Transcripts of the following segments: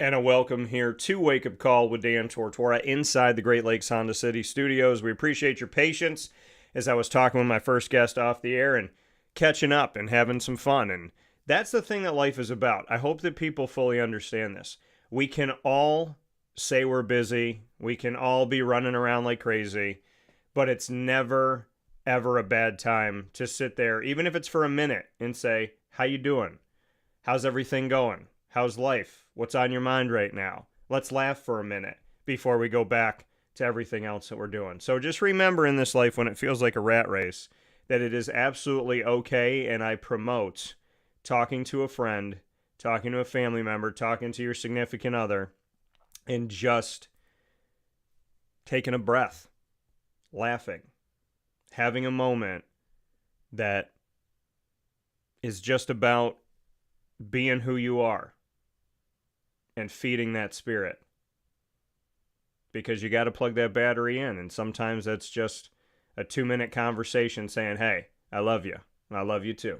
And a welcome here to Wake Up Call with Dan Tortora inside the Great Lakes Honda City studios. We appreciate your patience as I was talking with my first guest off the air and catching up and having some fun. And that's the thing that life is about. I hope that people fully understand this. We can all say we're busy. We can all be running around like crazy, but it's never, ever a bad time to sit there, even if it's for a minute, and say, how you doing? How's everything going? How's life? What's on your mind right now? Let's laugh for a minute before we go back to everything else that we're doing. So just remember in this life when it feels like a rat race that it is absolutely okay, and I promote talking to a friend, talking to a family member, talking to your significant other, and just taking a breath, laughing, having a moment that is just about being who you are and feeding that spirit, because you got to plug that battery in, and sometimes that's just a 2-minute conversation saying, hey, I love you, and I love you too.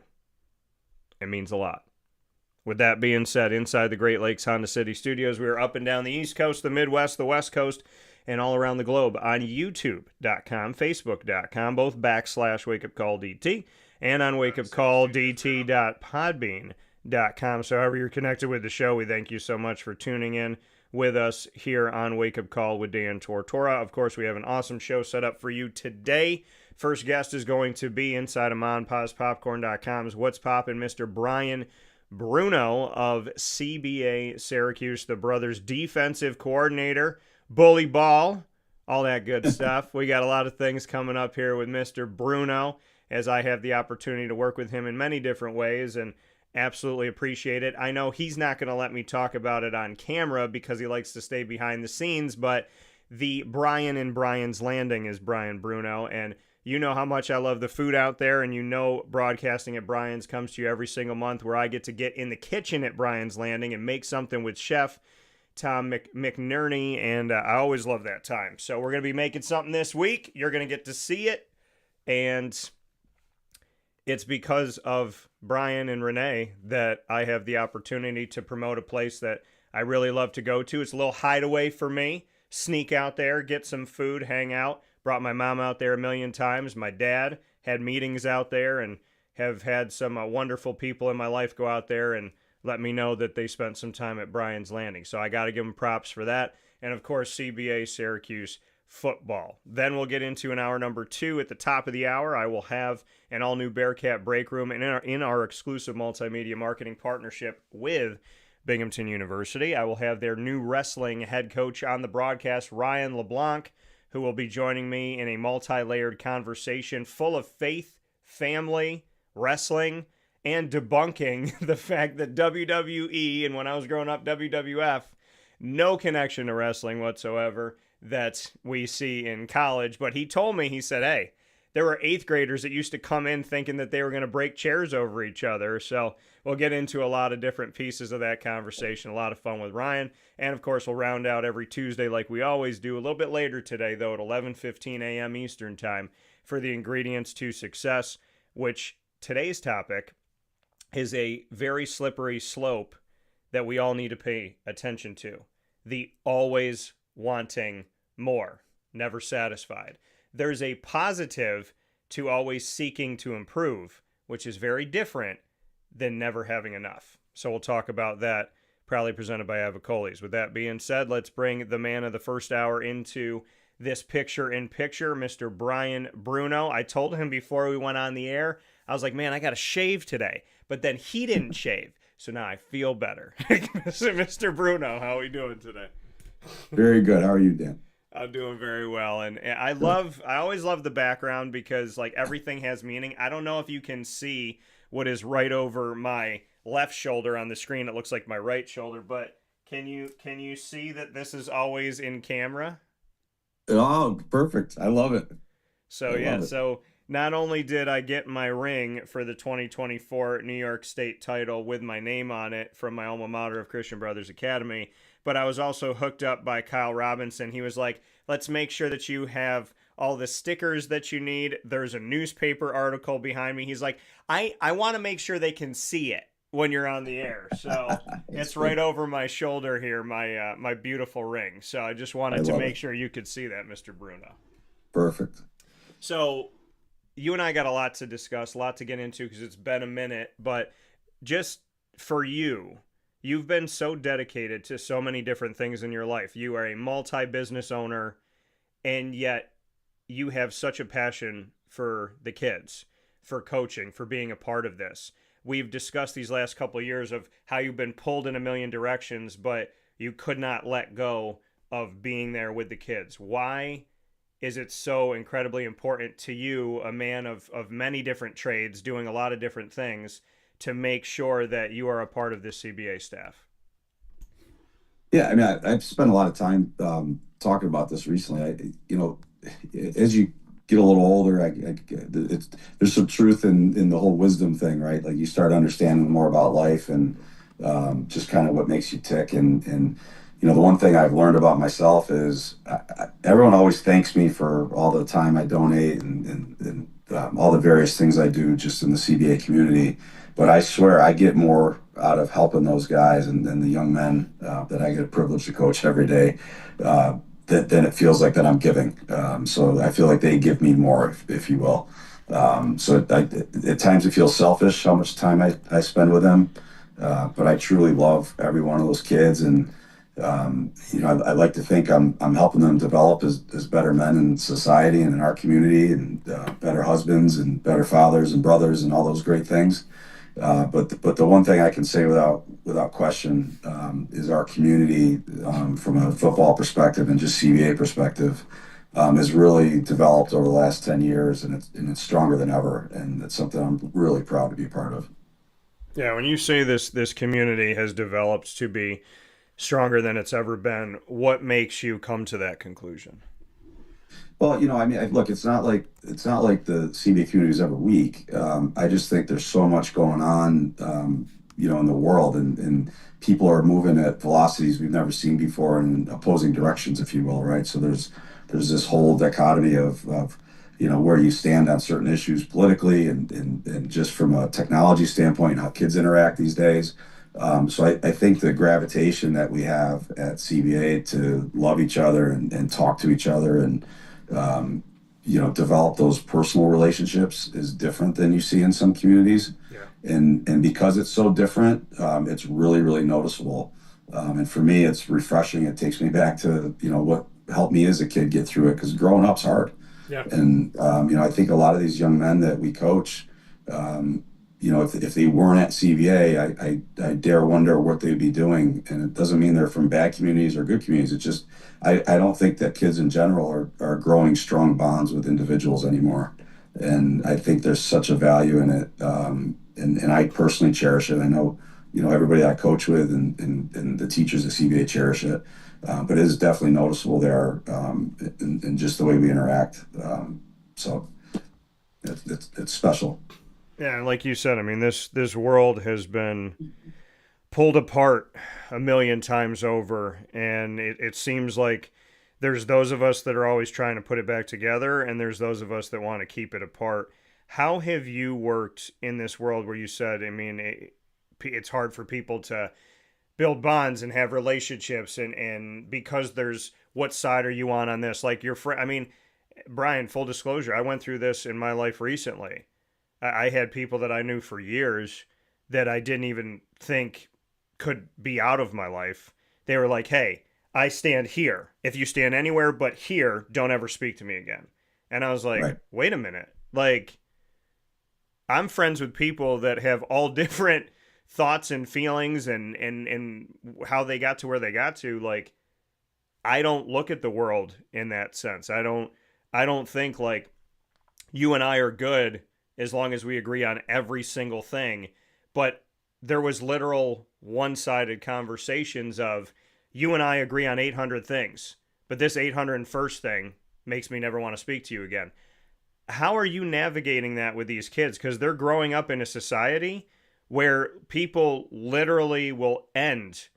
It means a lot. With that being said, inside the Great Lakes Honda City studios, we are up and down the East Coast, the Midwest, the West Coast, and all around the globe on youtube.com, facebook.com, both /WakeUpCallDT, and on wakeupcalldt.podbean.com. So however you're connected with the show, we thank you so much for tuning in with us here on Wake Up Call with Dan Tortora. Of course, we have an awesome show set up for you today. First guest is going to be inside of MonPazPopcorn.com's What's Poppin', Mr. Brian Bruno of CBA Syracuse, the brothers' defensive coordinator, bully ball, all that good stuff. We got a lot of things coming up here with Mr. Bruno, as I have the opportunity to work with him in many different ways, and absolutely appreciate it. I know he's not going to let me talk about it on camera because he likes to stay behind the scenes, but the Brian in Brian's Landing is Brian Bruno, and you know how much I love the food out there, and you know broadcasting at Brian's comes to you every single month, where I get to get in the kitchen at Brian's Landing and make something with Chef Tom McNerney, and I always love that time. So we're going to be making something this week. You're going to get to see it, and it's because of Brian and Renee that I have the opportunity to promote a place that I really love to go to. It's a little hideaway for me. Sneak out there, get some food, hang out. Brought my mom out there a million times. My dad had meetings out there, and have had some wonderful people in my life go out there and let me know that they spent some time at Brian's Landing. So I got to give them props for that. And of course, CBA Syracuse football. Then we'll get into an hour number 2. At the top of the hour, I will have an all-new Bearcat Breakroom in our exclusive multimedia marketing partnership with Binghamton University. I will have their new wrestling head coach on the broadcast, Ryan LeBlanc, who will be joining me in a multi-layered conversation full of faith, family, wrestling, and debunking the fact that WWE, and when I was growing up, WWF, no connection to wrestling whatsoever, that we see in college. But he told me, he said, hey, there were 8th graders that used to come in thinking that they were going to break chairs over each other. So we'll get into a lot of different pieces of that conversation. A lot of fun with Ryan. And of course, we'll round out every Tuesday like we always do. A little bit later today, though, at 11:15 a.m. Eastern Time, for the ingredients to success, which today's topic is a very slippery slope that we all need to pay attention to. The always wanting more, never satisfied. There's a positive to always seeking to improve, which is very different than never having enough. So we'll talk about that, proudly presented by Avicolli's. With that being said, let's bring the man of the first hour into this picture-in-picture, Mr. Brian Bruno. I told him before we went on the air, I was like, man, I got to shave today. But then he didn't shave, so now I feel better. Mr. Bruno, how are we doing today? Very good. How are you, Dan? I'm doing very well, and I always love the background because like everything has meaning. I don't know if you can see what is right over my left shoulder on the screen. It looks like my right shoulder, but can you see that this is always in camera? Oh, perfect. I love it. So so not only did I get my ring for the 2024 New York State title with my name on it from my alma mater of Christian Brothers Academy, but I was also hooked up by Kyle Robinson. He was like, let's make sure that you have all the stickers that you need. There's a newspaper article behind me. He's like, I want to make sure they can see it. when you're on the air. So It's it's right good. over my shoulder here, my beautiful ring. So I just I wanted to love make it. sure you could see that, Mr. Bruno. Perfect. So you and I got a lot to discuss, a lot to get into because it's been a minute, but just for you, you've been so dedicated to so many different things in your life. You are a multi-business owner, and yet you have such a passion for the kids, for coaching, for being a part of this. We've discussed these last couple of years of how you've been pulled in a million directions, but you could not let go of being there with the kids. Why is it so incredibly important to you, a man of many different trades, doing a lot of different things, to make sure that you are a part of this CBA staff? Yeah, I mean, I've spent a lot of time talking about this recently. As you get a little older, there's some truth in the whole wisdom thing, right? Like you start understanding more about life and just kind of what makes you tick. And the one thing I've learned about myself is everyone always thanks me for all the time I donate and all the various things I do just in the CBA community. But I swear I get more out of helping those guys and the young men that I get a privilege to coach every day. Than it feels like that I'm giving. So I feel like they give me more, if you will. At times it feels selfish how much time I spend with them. But I truly love every one of those kids. And, I like to think I'm helping them develop as better men in society and in our community and better husbands and better fathers and brothers and all those great things. But the one thing I can say without question is our community from a football perspective and just CBA perspective has really developed over the last 10 years, and it's stronger than ever, and it's something I'm really proud to be a part of. Yeah, when you say this community has developed to be stronger than it's ever been, what makes you come to that conclusion? Well, I mean, look, it's not like the CBA community is ever weak. I just think there's so much going on, in the world, and people are moving at velocities we've never seen before in opposing directions, if you will, right? So there's this whole dichotomy of where you stand on certain issues politically and just from a technology standpoint and how kids interact these days. So I think the gravitation that we have at CBA to love each other and talk to each other and um, develop those personal relationships is different than you see in some communities. Yeah. And because it's so different, it's really, really noticeable. And for me, it's refreshing. It takes me back to, what helped me as a kid get through it because growing up's hard. Yeah. And, I think a lot of these young men that we coach, um, if they weren't at CVA, I dare wonder what they'd be doing. And it doesn't mean they're from bad communities or good communities. It's just, I don't think that kids in general are growing strong bonds with individuals anymore. And I think there's such a value in it. And I personally cherish it. I know, everybody I coach with and the teachers at CVA cherish it. But it is definitely noticeable there in just the way we interact. So it's special. Yeah, and like you said, I mean this world has been pulled apart a million times over, and it seems like there's those of us that are always trying to put it back together, and there's those of us that want to keep it apart. How have you worked in this world where you said, I mean, it's hard for people to build bonds and have relationships, and because there's what side are you on this? Like your friend, I mean, Brian, full disclosure, I went through this in my life recently. I had people that I knew for years that I didn't even think could be out of my life. They were like, hey, I stand here. If you stand anywhere but here, don't ever speak to me again. And I was like, Right. wait a minute. Like, I'm friends with people that have all different thoughts and feelings and how they got to where they got to. Like, I don't look at the world in that sense. I don't think like you and I are good as long as we agree on every single thing. But there was literal one-sided conversations of you and I agree on 800 things, but this 801st thing makes me never want to speak to you again. How are you navigating that with these kids? Because they're growing up in a society where people literally will end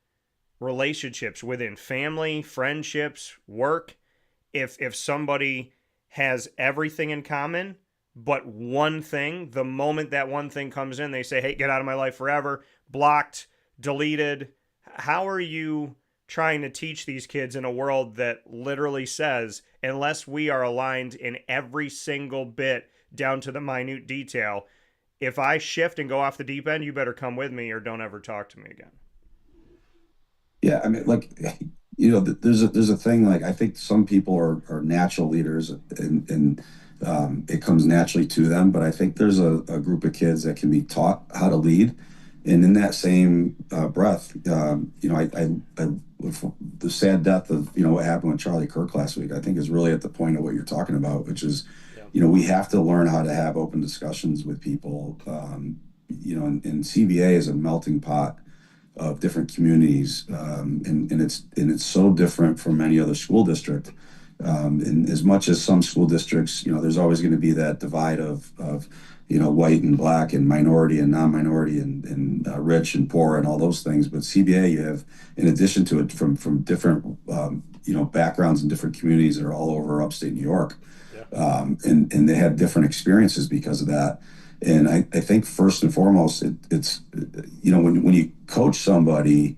relationships within family, friendships, work if somebody has everything in common But one thing, the moment that one thing comes in, they say, hey, get out of my life forever, blocked, deleted. How are you trying to teach these kids in a world that literally says, unless we are aligned in every single bit down to the minute detail, if I shift and go off the deep end, you better come with me or don't ever talk to me again. Yeah, I mean, like, there's a thing, like, I think some people are natural leaders, and it comes naturally to them. But I think there's a group of kids that can be taught how to lead. And in that same breath, the sad death of, what happened with Charlie Kirk last week, I think is really at the point of what you're talking about, which is, Yeah. we have to learn how to have open discussions with people. And CBA is a melting pot of different communities, and it's so different from any other school district. And as much as some school districts, there's always going to be that divide of white and black and minority and non-minority and rich and poor and all those things. But CBA, you have, in addition to it, from different backgrounds and different communities that are all over upstate New York, Yeah. and they have different experiences because of that. And I think first and foremost, it's when you coach somebody,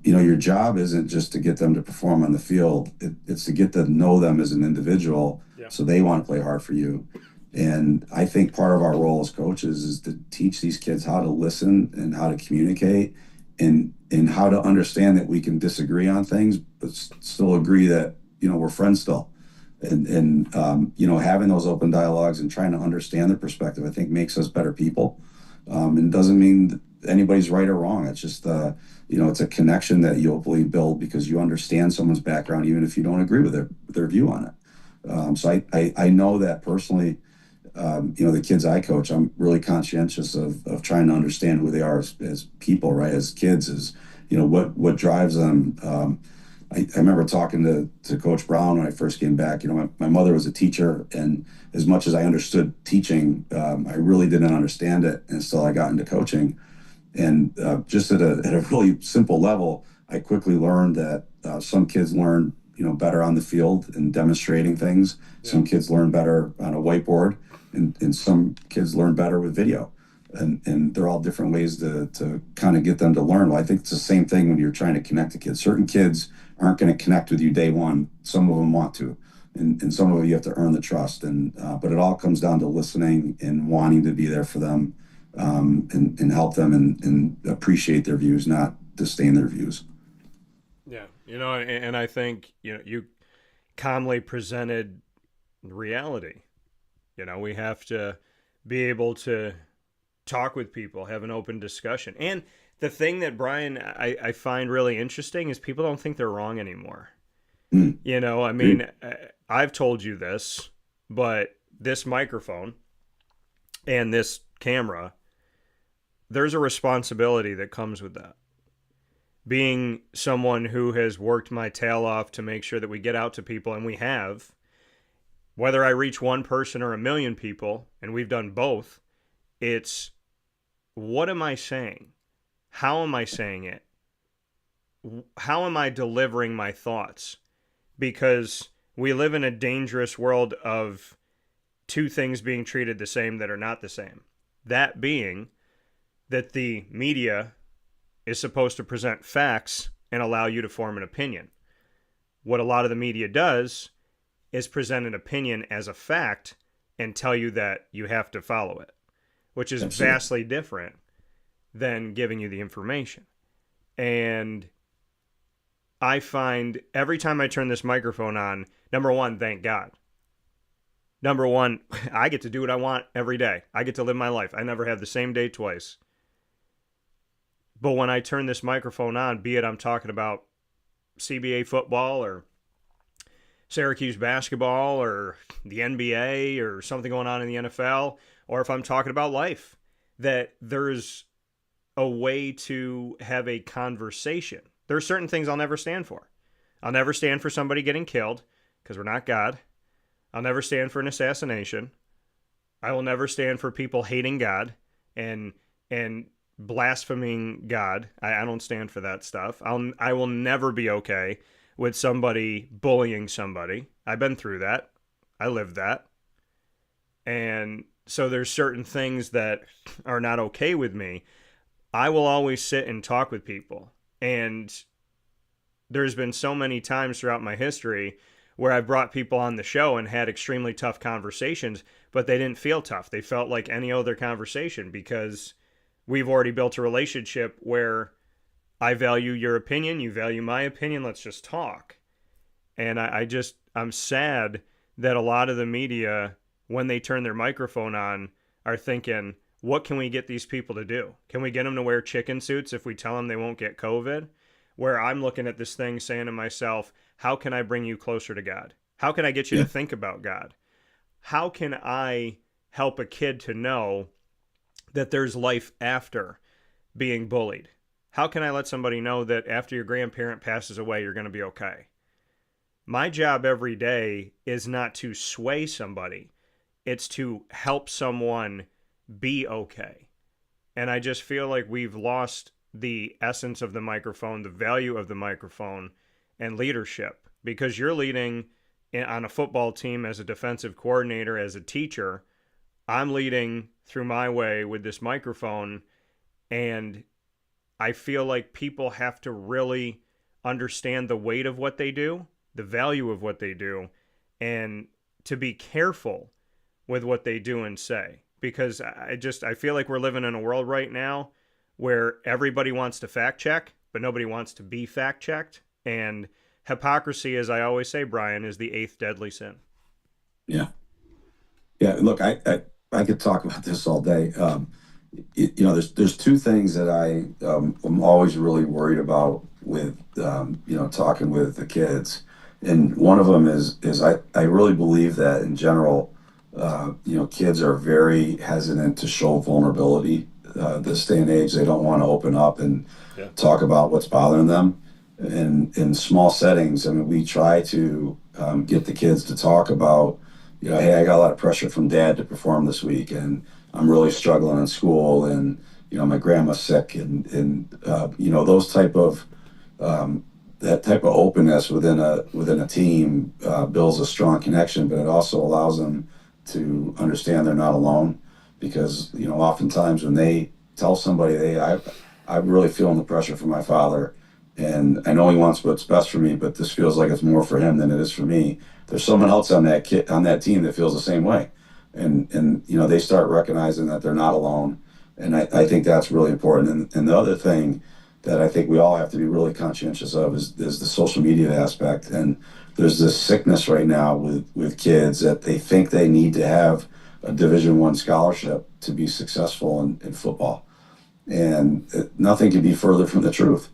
your job isn't just to get them to perform on the field. It's to get to know them as an individual, Yeah. so they want to play hard for you. And I think part of our role as coaches is to teach these kids how to listen and how to communicate, and how to understand that we can disagree on things, but still agree that, we're friends still. And having those open dialogues and trying to understand their perspective, I think, makes us better people. And doesn't mean that anybody's right or wrong. It's just, it's a connection that you hopefully build because you understand someone's background, even if you don't agree with their view on it. So I know that personally. The kids I coach, I'm really conscientious of trying to understand who they are as people, right? As kids, as what drives them. I remember talking to Coach Brown when I first came back. My mother was a teacher, and as much as I understood teaching, I really didn't understand it until I got into coaching. And just at a really simple level, I quickly learned that some kids learn better on the field and demonstrating things. Yeah. Some kids learn better on a whiteboard, and some kids learn better with video. And they're all different ways to kind of get them to learn. Well, I think it's the same thing when you're trying to connect to kids. Certain kids aren't going to connect with you day one. Some of them want to, and some of them you have to earn the trust. But it all comes down to listening and wanting to be there for them, and help them and appreciate their views, not disdain their views. Yeah. And I think, you calmly presented reality. We have to be able to talk with people, have an open discussion. And the thing that, Brian, I find really interesting is people don't think they're wrong anymore. I mean, I've told you this, but this microphone and this camera, there's a responsibility that comes with that. Being someone who has worked my tail off to make sure that we get out to people, and we have, whether I reach one person or a million people, and we've done both, it's, what am I saying? How am I saying it? How am I delivering my thoughts? Because we live in a dangerous world of two things being treated the same that are not the same. That being that the media is supposed to present facts and allow you to form an opinion. What a lot of the media does is present an opinion as a fact and tell you that you have to follow it, which is Absolutely. vastly different than giving you the information. And I find every time I turn this microphone on, number one, thank God. Number one, I get to do what I want every day. I get to live my life. I never have the same day twice. But when I turn this microphone on, be it I'm talking about CBA football or Syracuse basketball or the NBA or something going on in the NFL, or if I'm talking about life, that there's a way to have a conversation. There are certain things I'll never stand for. I'll never stand for somebody getting killed because we're not God. I'll never stand for an assassination. I will never stand for people hating God and blaspheming God. I don't stand for that stuff. I will never be okay with somebody bullying somebody. I've been through that. I lived that. And so there's certain things that are not okay with me. I will always sit and talk with people. And there's been so many times throughout my history where I've brought people on the show and had extremely tough conversations, but they didn't feel tough. They felt like any other conversation because we've already built a relationship where I value your opinion, you value my opinion, let's just talk. And I'm sad that a lot of the media, when they turn their microphone on, are thinking, what can we get these people to do? Can we get them to wear chicken suits if we tell them they won't get COVID? Where I'm looking at this thing saying to myself, how can I bring you closer to God? How can I get you to think about God? How can I help a kid to know that there's life after being bullied? How can I let somebody know that after your grandparent passes away, you're going to be okay? My job every day is not to sway somebody. It's to help someone be okay. And I just feel like we've lost the essence of the microphone, the value of the microphone, and leadership. Because you're leading on a football team as a defensive coordinator, as a teacher. I'm leading through my way with this microphone, and I feel like people have to really understand the weight of what they do, the value of what they do, and to be careful with what they do and say. Because I feel like we're living in a world right now where everybody wants to fact check, but nobody wants to be fact checked. And hypocrisy, as I always say, Brian, is the eighth deadly sin. Yeah. Yeah. Look, I could talk about this all day. There's two things that I'm always really worried about with, talking with the kids. And one of them is I really believe that in general, kids are very hesitant to show vulnerability. This day and age, they don't want to open up and talk about what's bothering them. And in small settings, I mean, we try to get the kids to talk about, hey, I got a lot of pressure from dad to perform this week, and I'm really struggling in school, and my grandma's sick, and those type of that type of openness within a team builds a strong connection, but it also allows them to understand they're not alone, because oftentimes when they tell somebody, I'm really feeling the pressure from my father, and I know he wants what's best for me, but this feels like it's more for him than it is for me. There's someone else on that team that feels the same way, and they start recognizing that they're not alone, and I think that's really important. And the other thing that I think we all have to be really conscientious of is the social media aspect. And there's this sickness right now with kids that they think they need to have a Division I scholarship to be successful in football, and nothing could be further from the truth.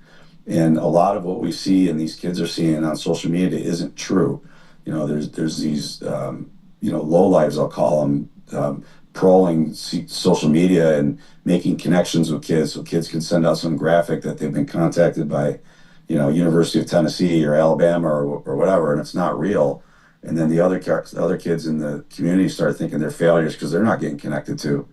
And a lot of what we see and these kids are seeing on social media isn't true. There's these low lives, I'll call them, trolling social media and making connections with kids, so kids can send out some graphic that they've been contacted by University of Tennessee or Alabama or whatever, and it's not real. And then the other kids in the community start thinking they're failures because they're not getting connected to,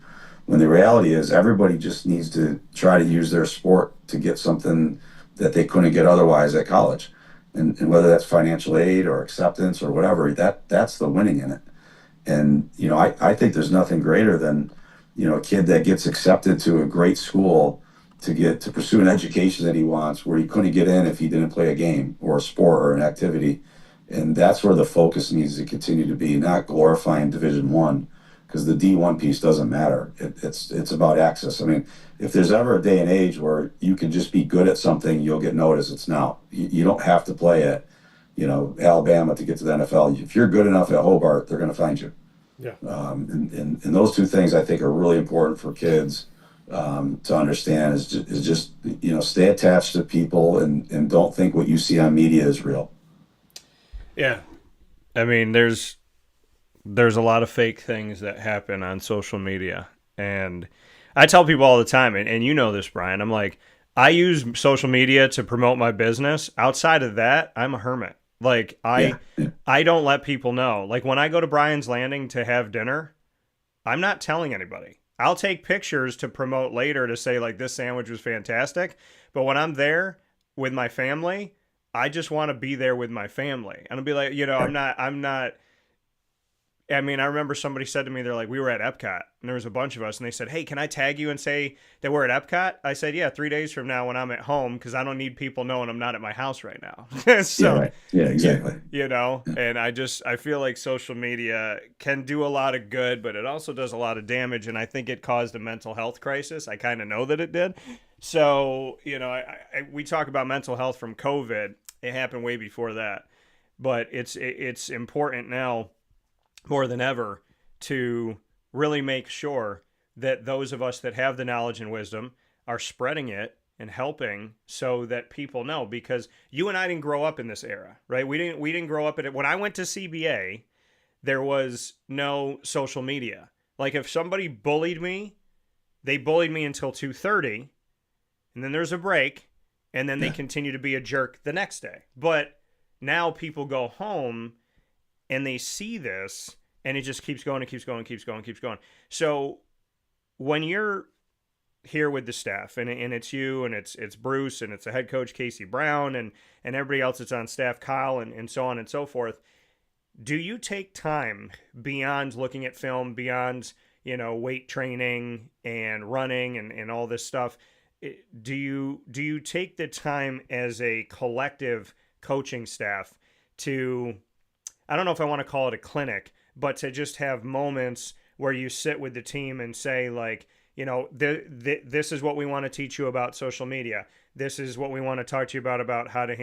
when the reality is everybody just needs to try to use their sport to get something that they couldn't get otherwise at college. And whether that's financial aid or acceptance or whatever, that's the winning in it. And I think there's nothing greater than a kid that gets accepted to a great school to pursue an education that he wants, where he couldn't get in if he didn't play a game or a sport or an activity. And that's where the focus needs to continue to be, not glorifying Division I, because the D1 piece doesn't matter. It's about access. I mean, if there's ever a day and age where you can just be good at something, you'll get noticed, it's now. You don't have to play at Alabama to get to the NFL. If you're good enough at Hobart, they're going to find you. Yeah. And those two things I think are really important for kids to understand is just stay attached to people and don't think what you see on media is real. Yeah. I mean, there's a lot of fake things that happen on social media. And I tell people all the time, and you know this, Brian, I'm like, I use social media to promote my business. Outside of that, I'm a hermit. Like, I don't let people know. Like, when I go to Brian's Landing to have dinner, I'm not telling anybody. I'll take pictures to promote later to say, like, this sandwich was fantastic. But when I'm there with my family, I just want to be there with my family. And I'll be like, I'm not I mean, I remember somebody said to me, they're like, we were at Epcot and there was a bunch of us and they said, hey, can I tag you and say that we're at Epcot? I said, yeah, 3 days from now when I'm at home, because I don't need people knowing I'm not at my house right now. Yeah, So, right. Yeah, exactly. Yeah. and I feel like social media can do a lot of good, but it also does a lot of damage. And I think it caused a mental health crisis. I kind of know that it did. So, we talk about mental health from COVID. It happened way before that, but it's important now more than ever to really make sure that those of us that have the knowledge and wisdom are spreading it and helping so that people know, because you and I didn't grow up in this era, right? We didn't grow up in it. When I went to CBA, there was no social media. Like if somebody bullied me, they bullied me until 2:30, and then there's a break, and then they Yeah. continue to be a jerk the next day. But now people go home and they see this, and it just keeps going and keeps going and keeps going and keeps going. So when you're here with the staff, and it's you and it's Bruce and it's the head coach Casey Brown and everybody else that's on staff, Kyle, and so on and so forth, do you take time beyond looking at film, beyond weight training and running and all this stuff? Do you take the time as a collective coaching staff to, I don't know if I want to call it a clinic, but to just have moments where you sit with the team and say, like, this is what we want to teach you about social media. This is what we want to talk to you about how to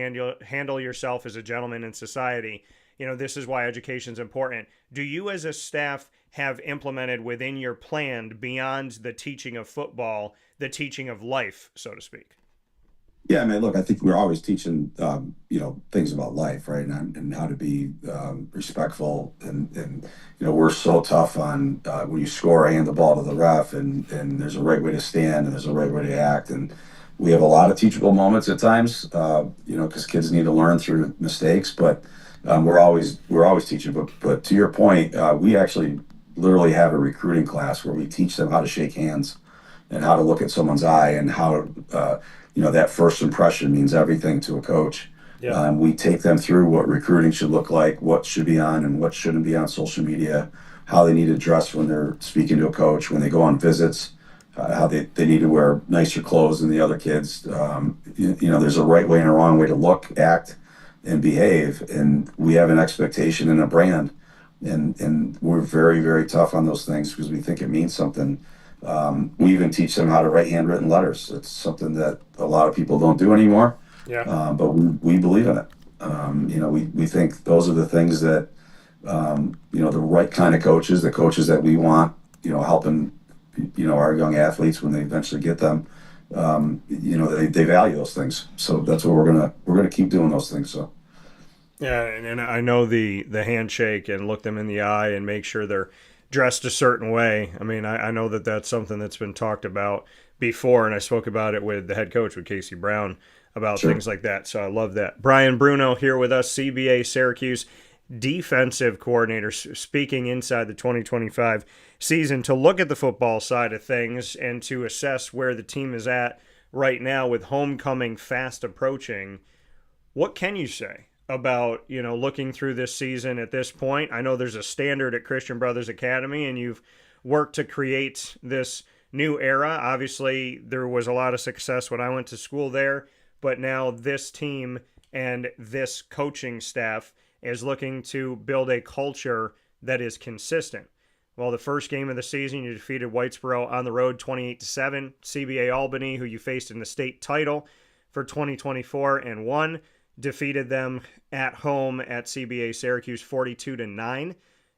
handle yourself as a gentleman in society. This is why education is important. Do you as a staff have implemented within your plan, beyond the teaching of football, the teaching of life, so to speak? Yeah, I mean, look, I think we're always teaching, things about life, right, and how to be respectful, and we're so tough on when you score, hand the ball to the ref, and there's a right way to stand, and there's a right way to act, and we have a lot of teachable moments at times, because kids need to learn through mistakes, but we're always teaching. But to your point, we actually literally have a recruiting class where we teach them how to shake hands and how to look at someone's eye, and how that first impression means everything to a coach. Yeah. We take them through what recruiting should look like, what should be on and what shouldn't be on social media, how they need to dress when they're speaking to a coach, when they go on visits, how they need to wear nicer clothes than the other kids. There's a right way and a wrong way to look, act, and behave, and we have an expectation and a brand, and we're very, very tough on those things because we think it means something. We even teach them how to write handwritten letters. It's something that a lot of people don't do anymore, Yeah. but we believe in it. We think those are the things that, the right kind of coaches, the coaches that we want, helping, our young athletes when they eventually get them, they value those things. So that's what we're gonna keep doing those things. So. Yeah, and I know the handshake and look them in the eye and make sure they're dressed a certain way. I mean, I know that that's something that's been talked about before, and I spoke about it with the head coach, with Casey Brown, about Sure. things like that. So I love that. Brian Bruno here with us, CBA Syracuse defensive coordinator, speaking inside the 2025 season to look at the football side of things and to assess where the team is at right now with homecoming fast approaching. What can you say about, looking through this season at this point? I know there's a standard at Christian Brothers Academy, and you've worked to create this new era. Obviously, there was a lot of success when I went to school there, but now this team and this coaching staff is looking to build a culture that is consistent. Well, the first game of the season, you defeated Whitesboro on the road 28-7. CBA Albany, who you faced in the state title for 2024 and won, defeated them at home at CBA Syracuse 42-9,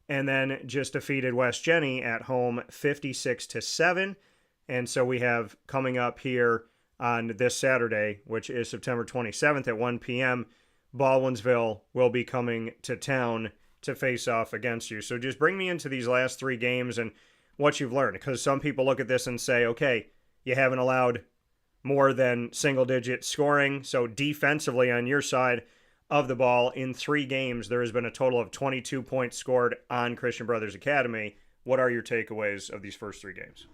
and then just defeated West Jenny at home 56-7. And so we have coming up here on this Saturday, which is September 27th at 1 p.m., Baldwinsville will be coming to town to face off against you. So just bring me into these last three games and what you've learned, because some people look at this and say, okay, you haven't allowed more than single-digit scoring. So defensively on your side of the ball, in 3 games, there has been a total of 22 points scored on Christian Brothers Academy. What are your takeaways of these first 3 games?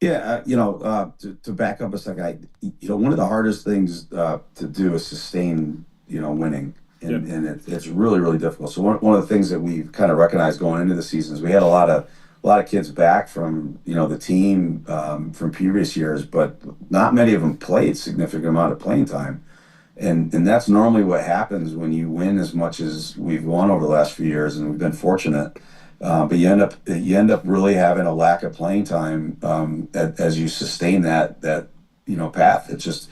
Yeah, to back up a second, one of the hardest things to do is sustain, winning. It's really, really difficult. So one of the things that we've kind of recognized going into the season is we had a lot of kids back from the team from previous years, but not many of them played significant amount of playing time. And that's normally what happens when you win as much as we've won over the last few years, and we've been fortunate. But you end up really having a lack of playing time as you sustain that path. It's just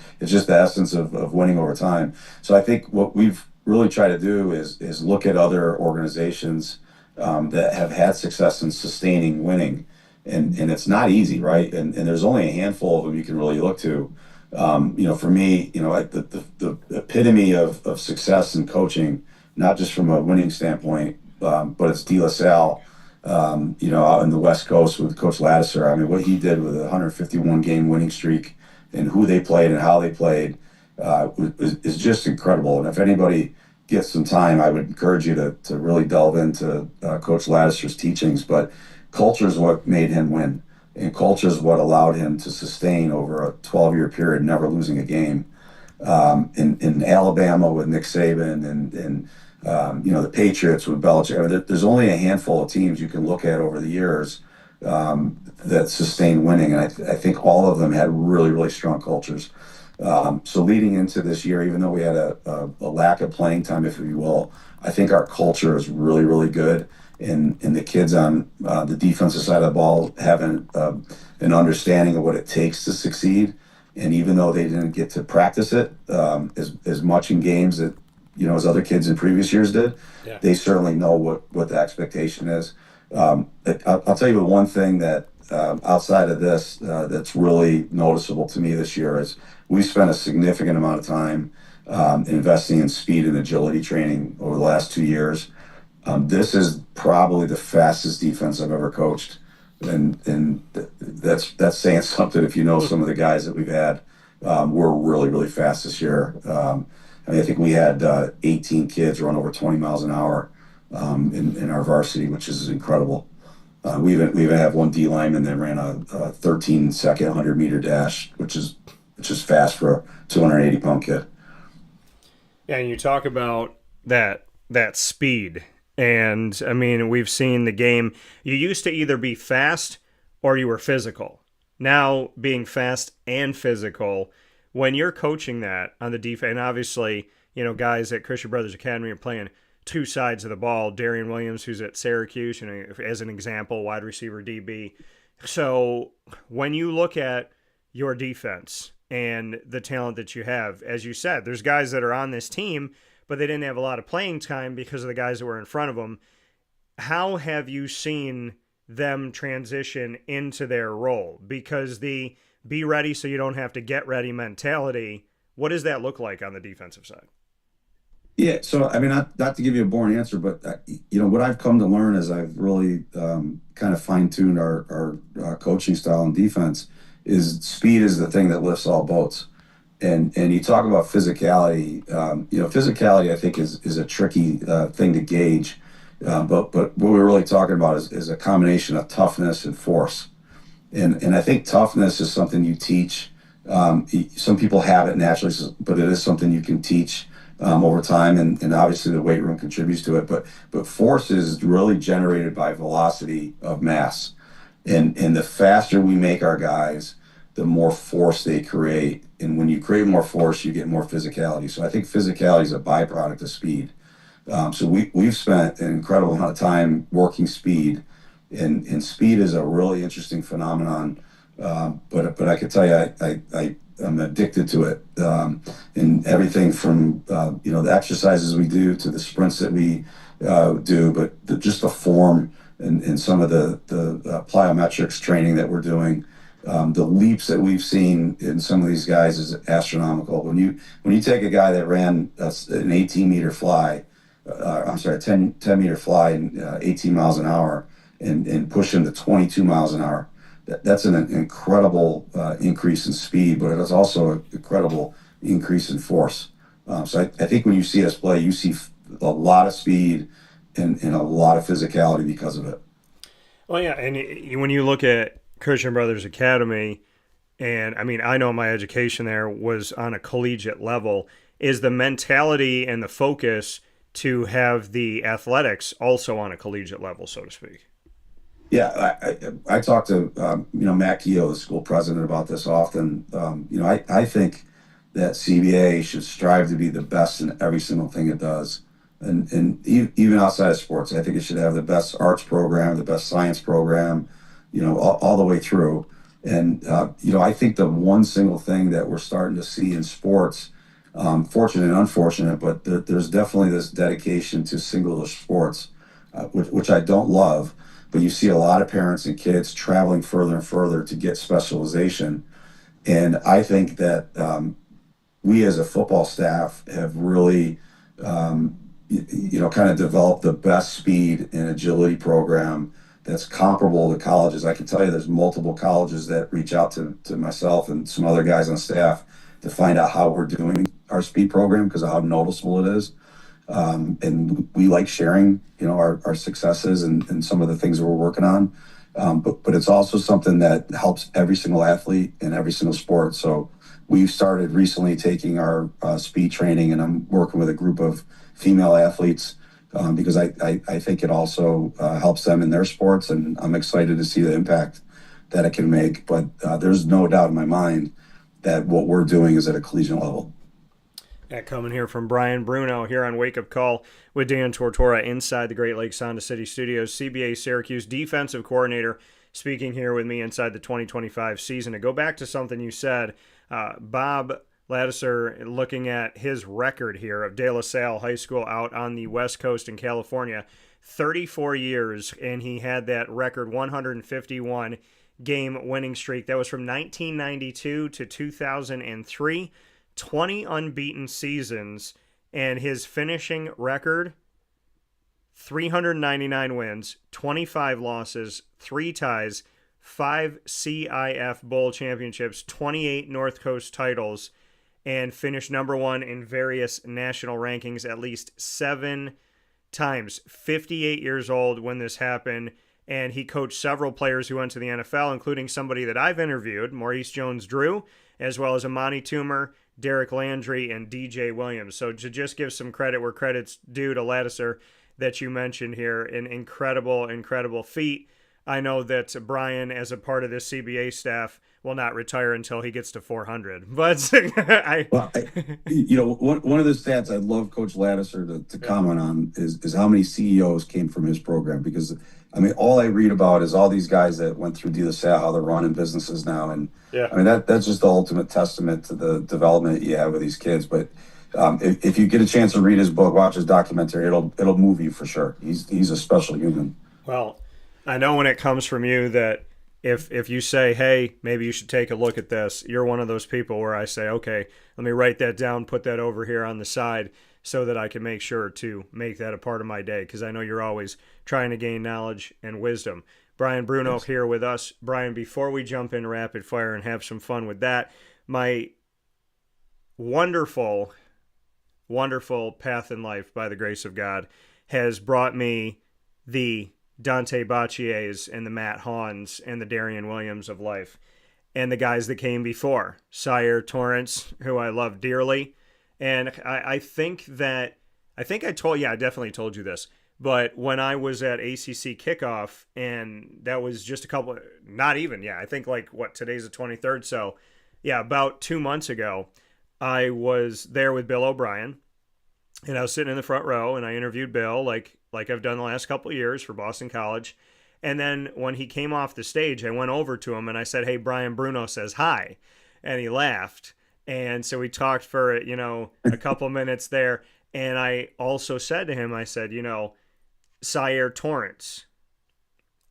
the essence of winning over time. So I think what we've really tried to do is look at other organizations that have had success in sustaining winning, and it's not easy, right? And there's only a handful of them you can really look to. For me, the epitome of success in coaching, not just from a winning standpoint, but it's De La Salle, out in the West Coast with Coach Ladouceur. I mean, what he did with a 151 game winning streak and who they played and how they played is just incredible. And if anybody gets some time, I would encourage you to really delve into Coach Ladouceur's teachings. But culture is what made him win. And culture is what allowed him to sustain over a 12-year period, never losing a game. In Alabama with Nick Saban and the Patriots with Belichick. I mean, there's only a handful of teams you can look at over the years that sustained winning. And I think all of them had really, really strong cultures. So leading into this year, even though we had a lack of playing time, if you will, I think our culture is really, really good. And the kids on the defensive side of the ball have an understanding of what it takes to succeed. And even though they didn't get to practice it as much in games that as other kids in previous years did, they certainly know what the expectation is. I'll tell you the one thing that outside of this that's really noticeable to me this year is we spent a significant amount of time investing in speed and agility training over the last 2 years. This is probably the fastest defense I've ever coached, and that's saying something. If you know some of the guys that we've had, we're really, really fast this year. I think we had 18 kids run over 20 miles an hour in our varsity, which is incredible. We even have one D lineman that ran a 13-second 100-meter dash, which is fast for a 280-pound kid. Yeah, and you talk about that speed. And, I mean, we've seen the game. You used to either be fast or you were physical. Now, being fast and physical, when you're coaching that on the defense, and obviously, guys at Christian Brothers Academy are playing two sides of the ball. Darian Williams, who's at Syracuse, as an example, wide receiver DB. So when you look at your defense and the talent that you have, as you said, there's guys that are on this team, but they didn't have a lot of playing time because of the guys that were in front of them. How have you seen them transition into their role? Because the be ready so you don't have to get ready mentality, what does that look like on the defensive side? Yeah, so I mean, not to give you a boring answer, but what I've come to learn as I've really kind of fine-tuned our coaching style and defense is speed is the thing that lifts all boats. And you talk about physicality. Physicality I think is a tricky thing to gauge, but what we're really talking about is a combination of toughness and force. And I think toughness is something you teach. Some people have it naturally, but it is something you can teach over time, and obviously the weight room contributes to it. But force is really generated by velocity of mass, and the faster we make our guys, the more force they create. And when you create more force, you get more physicality. So I think physicality is a byproduct of speed. So we've spent an incredible amount of time working speed, and speed is a really interesting phenomenon. But I can tell you, I'm addicted to it. And everything from the exercises we do to the sprints that we do, but just the form and some of the plyometrics training that we're doing. The leaps that we've seen in some of these guys is astronomical. When you take a guy that ran an 18-meter fly, 10-meter fly in 18 miles an hour and push him to 22 miles an hour, that's an incredible increase in speed, but it's also an incredible increase in force. So I think when you see us play, you see a lot of speed and a lot of physicality because of it. Well, yeah, and when you look at Christian Brothers Academy, and I mean, I know my education there was on a collegiate level. is the mentality and the focus to have the athletics also on a collegiate level, so to speak. Yeah, I talk to Matt Keogh, the school president, about this often. I think that CBA should strive to be the best in every single thing it does, and even outside of sports, I think it should have the best arts program, the best science program, all the way through. And I think the one single thing that we're starting to see in sports, fortunate and unfortunate, but there's definitely this dedication to singular sports, which I don't love. But you see a lot of parents and kids traveling further and further to get specialization. And I think that we as a football staff have really, kind of developed the best speed and agility program that's comparable to colleges. I can tell you there's multiple colleges that reach out to myself and some other guys on staff to find out how we're doing our speed program because of how noticeable it is. And we like sharing, our successes and some of the things that we're working on. But it's also something that helps every single athlete in every single sport. So we've started recently taking our speed training, and I'm working with a group of female athletes because I think it also helps them in their sports, and I'm excited to see the impact that it can make. But there's no doubt in my mind that what we're doing is at a collegiate level. That coming here from Brian Bruno here on Wake Up Call with Dan Tortora inside the Great Lakes Honda City Studios. CBA Syracuse defensive coordinator speaking here with me inside the 2025 season. To go back to something you said, Bob Ladouceur, looking at his record here of De La Salle High School out on the West Coast in California, 34 years, and he had that record 151 game winning streak. That was from 1992 to 2003. 20 unbeaten seasons, and his finishing record, 399 wins, 25 losses, 3 ties, 5 CIF Bowl championships, 28 North Coast titles, and finished number 1 in various national rankings at least 7 times. 58 years old when this happened, and he coached several players who went to the NFL, including somebody that I've interviewed, Maurice Jones-Drew, as well as Amani Toomer, Derek Landry, and DJ Williams. So to just give some credit where credit's due to Ladouceur that you mentioned here, an incredible feat. I know that Brian, as a part of this CBA staff, will not retire until he gets to 400. But one of the stats I'd love Coach Ladouceur to comment on is how many CEOs came from his program. Because, all I read about is all these guys that went through De La Salle, how they're running businesses now. And that's just the ultimate testament to the development you have with these kids. But if you get a chance to read his book, watch his documentary, it'll move you for sure. He's a special human. Well, I know when it comes from you that if you say, hey, maybe you should take a look at this, you're one of those people where I say, okay, let me write that down, put that over here on the side so that I can make sure to make that a part of my day, because I know you're always trying to gain knowledge and wisdom. Brian Bruno here with us. Brian, before we jump in rapid fire and have some fun with that, my wonderful path in life, by the grace of God, has brought me the Dante Bacchiers and the Matt Hawns and the Darian Williams of life, and the guys that came before, Sire Torrance, who I love dearly. And I definitely told you this, but when I was at ACC kickoff, and that was just I think today's the 23rd. So about 2 months ago, I was there with Bill O'Brien, and I was sitting in the front row, and I interviewed Bill like I've done the last couple of years for Boston College. And then when he came off the stage, I went over to him and I said, hey, Brian Bruno says hi. And he laughed. And so we talked for, a couple minutes there. And I also said to him, I said, Sire Torrance.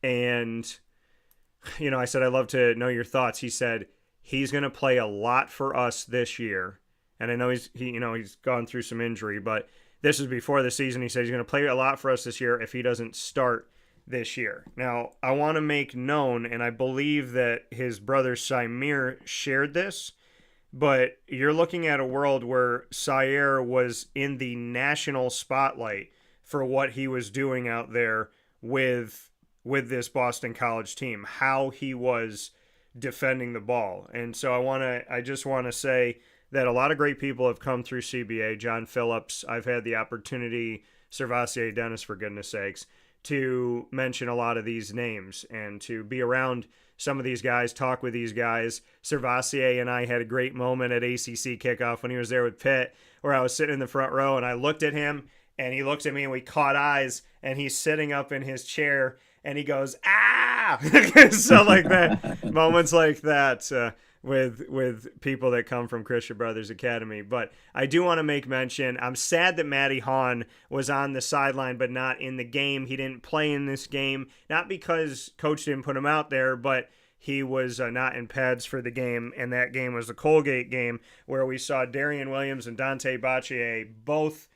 And, I said, I'd love to know your thoughts. He said, he's going to play a lot for us this year. And I know he's gone through some injury, but this is before the season. He said he's going to play a lot for us this year if he doesn't start this year. Now, I want to make known, and I believe that his brother Symir shared this, but you're looking at a world where Sire was in the national spotlight for what he was doing out there with this Boston College team, how he was defending the ball. And so I just want to say that a lot of great people have come through CBA. John Phillips, I've had the opportunity, Servassier Dennis, for goodness sakes, to mention a lot of these names and to be around some of these guys, talk with these guys. Servassier and I had a great moment at ACC kickoff when he was there with Pitt, where I was sitting in the front row and I looked at him and he looked at me and we caught eyes, and he's sitting up in his chair and he goes, ah! So like that, moments like that, with people that come from Christian Brothers Academy. But I do want to make mention, I'm sad that Matty Hahn was on the sideline but not in the game. He didn't play in this game, not because coach didn't put him out there, but he was not in pads for the game, and that game was the Colgate game where we saw Darian Williams and Dante Baccier both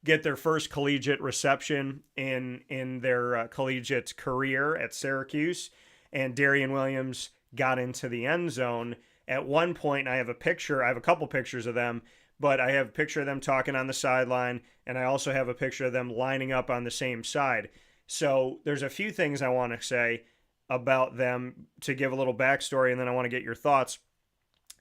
get their first collegiate reception in their collegiate career at Syracuse, and Darian Williams got into the end zone. At one point, I have a couple pictures of them, but I have a picture of them talking on the sideline, and I also have a picture of them lining up on the same side. So there's a few things I want to say about them to give a little backstory, and then I want to get your thoughts.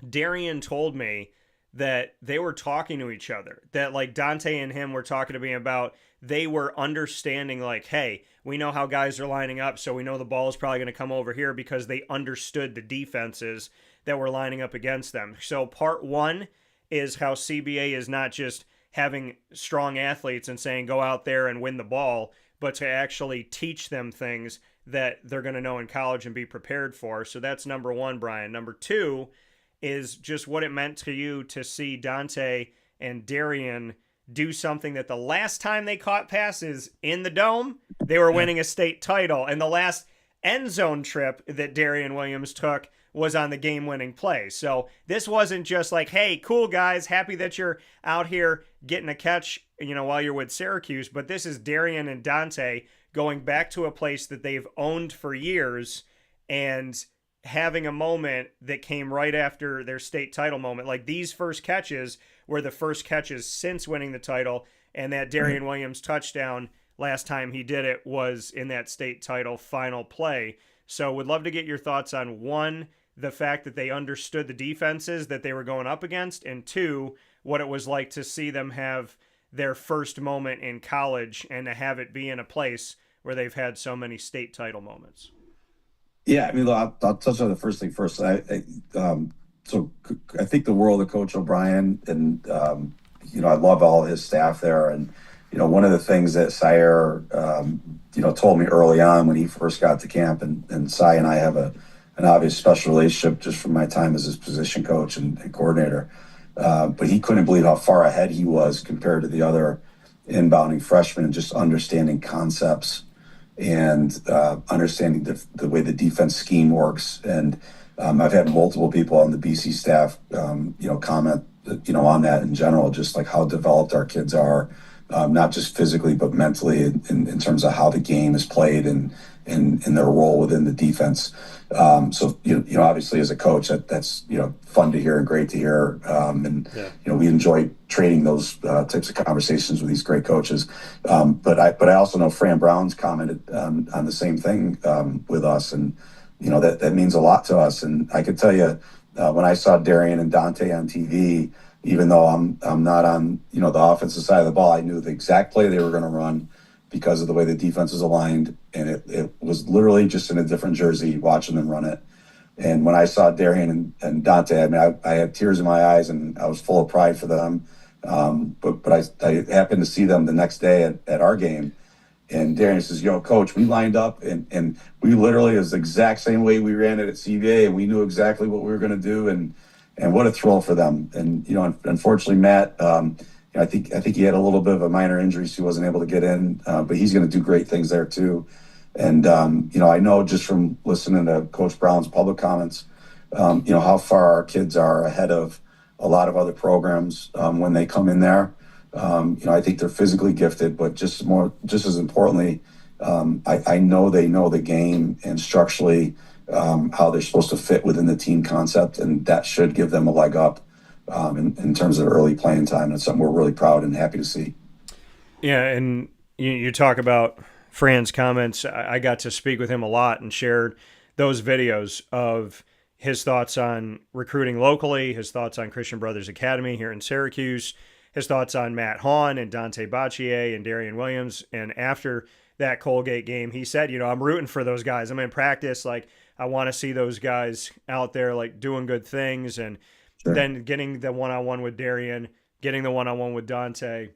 Darian told me that they were talking to each other, that like Dante and him were talking to me about, they were understanding like, hey, we know how guys are lining up, so we know the ball is probably going to come over here, because they understood the defenses that were lining up against them. So part one is how CBA is not just having strong athletes and saying go out there and win the ball, but to actually teach them things that they're going to know in college and be prepared for. So that's number one, Brian. Number two is just what it meant to you to see Dante and Darian do something that the last time they caught passes in the Dome, they were winning a state title. And the last end zone trip that Darian Williams took was on the game-winning play. So this wasn't just like, hey, cool guys, happy that you're out here getting a catch, while you're with Syracuse. But this is Darian and Dante going back to a place that they've owned for years and having a moment that came right after their state title moment. Like, these first catches were the first catches since winning the title, and that Darian Williams touchdown last time he did it was in that state title final play. So would love to get your thoughts on, one, the fact that they understood the defenses that they were going up against, and two, what it was like to see them have their first moment in college and to have it be in a place where they've had so many state title moments. Yeah, I mean, I'll touch on the first thing first. So I think the world of Coach O'Brien, and I love all his staff there. And one of the things that Sire, told me early on when he first got to camp, and Cy and I have an obvious special relationship just from my time as his position coach and coordinator. But he couldn't believe how far ahead he was compared to the other inbounding freshmen, and just understanding concepts and understanding the way the defense scheme works. And I've had multiple people on the BC staff, comment, on that in general, just like how developed our kids are, not just physically, but mentally in terms of how the game is played and their role within the defense. So, obviously as a coach, that's fun to hear and great to hear. We enjoy trading those types of conversations with these great coaches. But I also know Fran Brown's commented on the same thing with us, and that means a lot to us. And I could tell you, when I saw Darian and Dante on TV, even though I'm not on the offensive side of the ball, I knew the exact play they were going to run because of the way the defense was aligned, and it was literally just in a different jersey watching them run it. And when I saw Darian and Dante, I mean, I had tears in my eyes, and I was full of pride for them. But I happened to see them the next day at our game, and Darian says, Coach, we lined up, and we literally, it was the exact same way we ran it at CBA, and we knew exactly what we were going to do, and what a thrill for them. And unfortunately, Matt, I think he had a little bit of a minor injury, so he wasn't able to get in, but he's going to do great things there too. And I know just from listening to Coach Brown's public comments, how far our kids are ahead of a lot of other programs when they come in there. I think they're physically gifted, but just as importantly, I know they know the game and structurally how they're supposed to fit within the team concept, and that should give them a leg up in terms of early playing time. And it's something we're really proud and happy to see. Yeah, and you talk about Fran's comments. I got to speak with him a lot and shared those videos of his thoughts on recruiting locally, his thoughts on Christian Brothers Academy here in Syracuse, his thoughts on Matt Hahn and Dante Baccier and Darian Williams. And after that Colgate game, he said, I'm rooting for those guys. I'm in practice. Like, I want to see those guys out there, like, doing good things. And then getting the one-on-one with Darian, getting the one-on-one with Dante,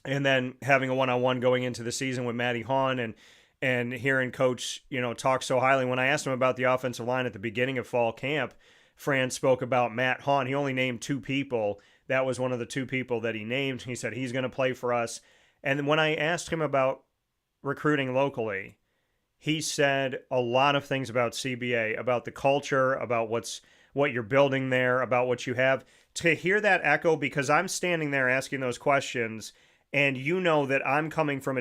and then having a one-on-one going into the season with Matty Hahn and hearing Coach, talk so highly. When I asked him about the offensive line at the beginning of fall camp, Fran spoke about Matt Hahn. He only named 2 people. That was one of the 2 people that he named. He said he's going to play for us. And when I asked him about recruiting locally, he said a lot of things about CBA, about the culture, about what you're building there, about what you have. To hear that echo, because I'm standing there asking those questions, and that I'm coming from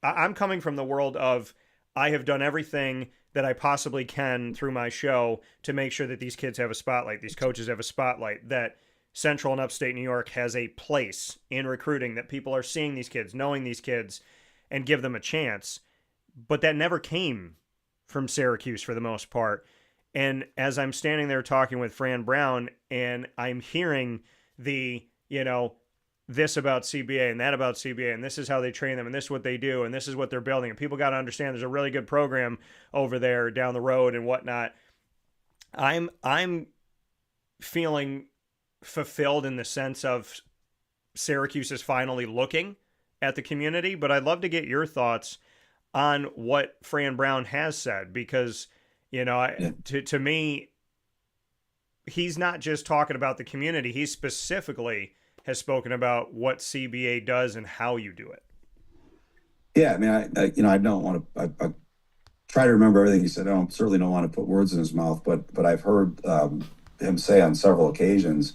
I'm coming from the world of, I have done everything that I possibly can through my show to make sure that these kids have a spotlight, these coaches have a spotlight, that Central and Upstate New York has a place in recruiting, that people are seeing these kids, knowing these kids, and give them a chance. But that never came from Syracuse for the most part. And as I'm standing there talking with Fran Brown, and I'm hearing the, this about CBA and that about CBA, and this is how they train them, and this is what they do, and this is what they're building, and people got to understand there's a really good program over there down the road and whatnot. I'm feeling fulfilled in the sense of Syracuse is finally looking at the community, but I'd love to get your thoughts on what Fran Brown has said, because to me, he's not just talking about the community. He specifically has spoken about what CBA does and how you do it. Yeah, I mean, I don't want to. I try to remember everything he said. I certainly don't want to put words in his mouth, but I've heard him say on several occasions,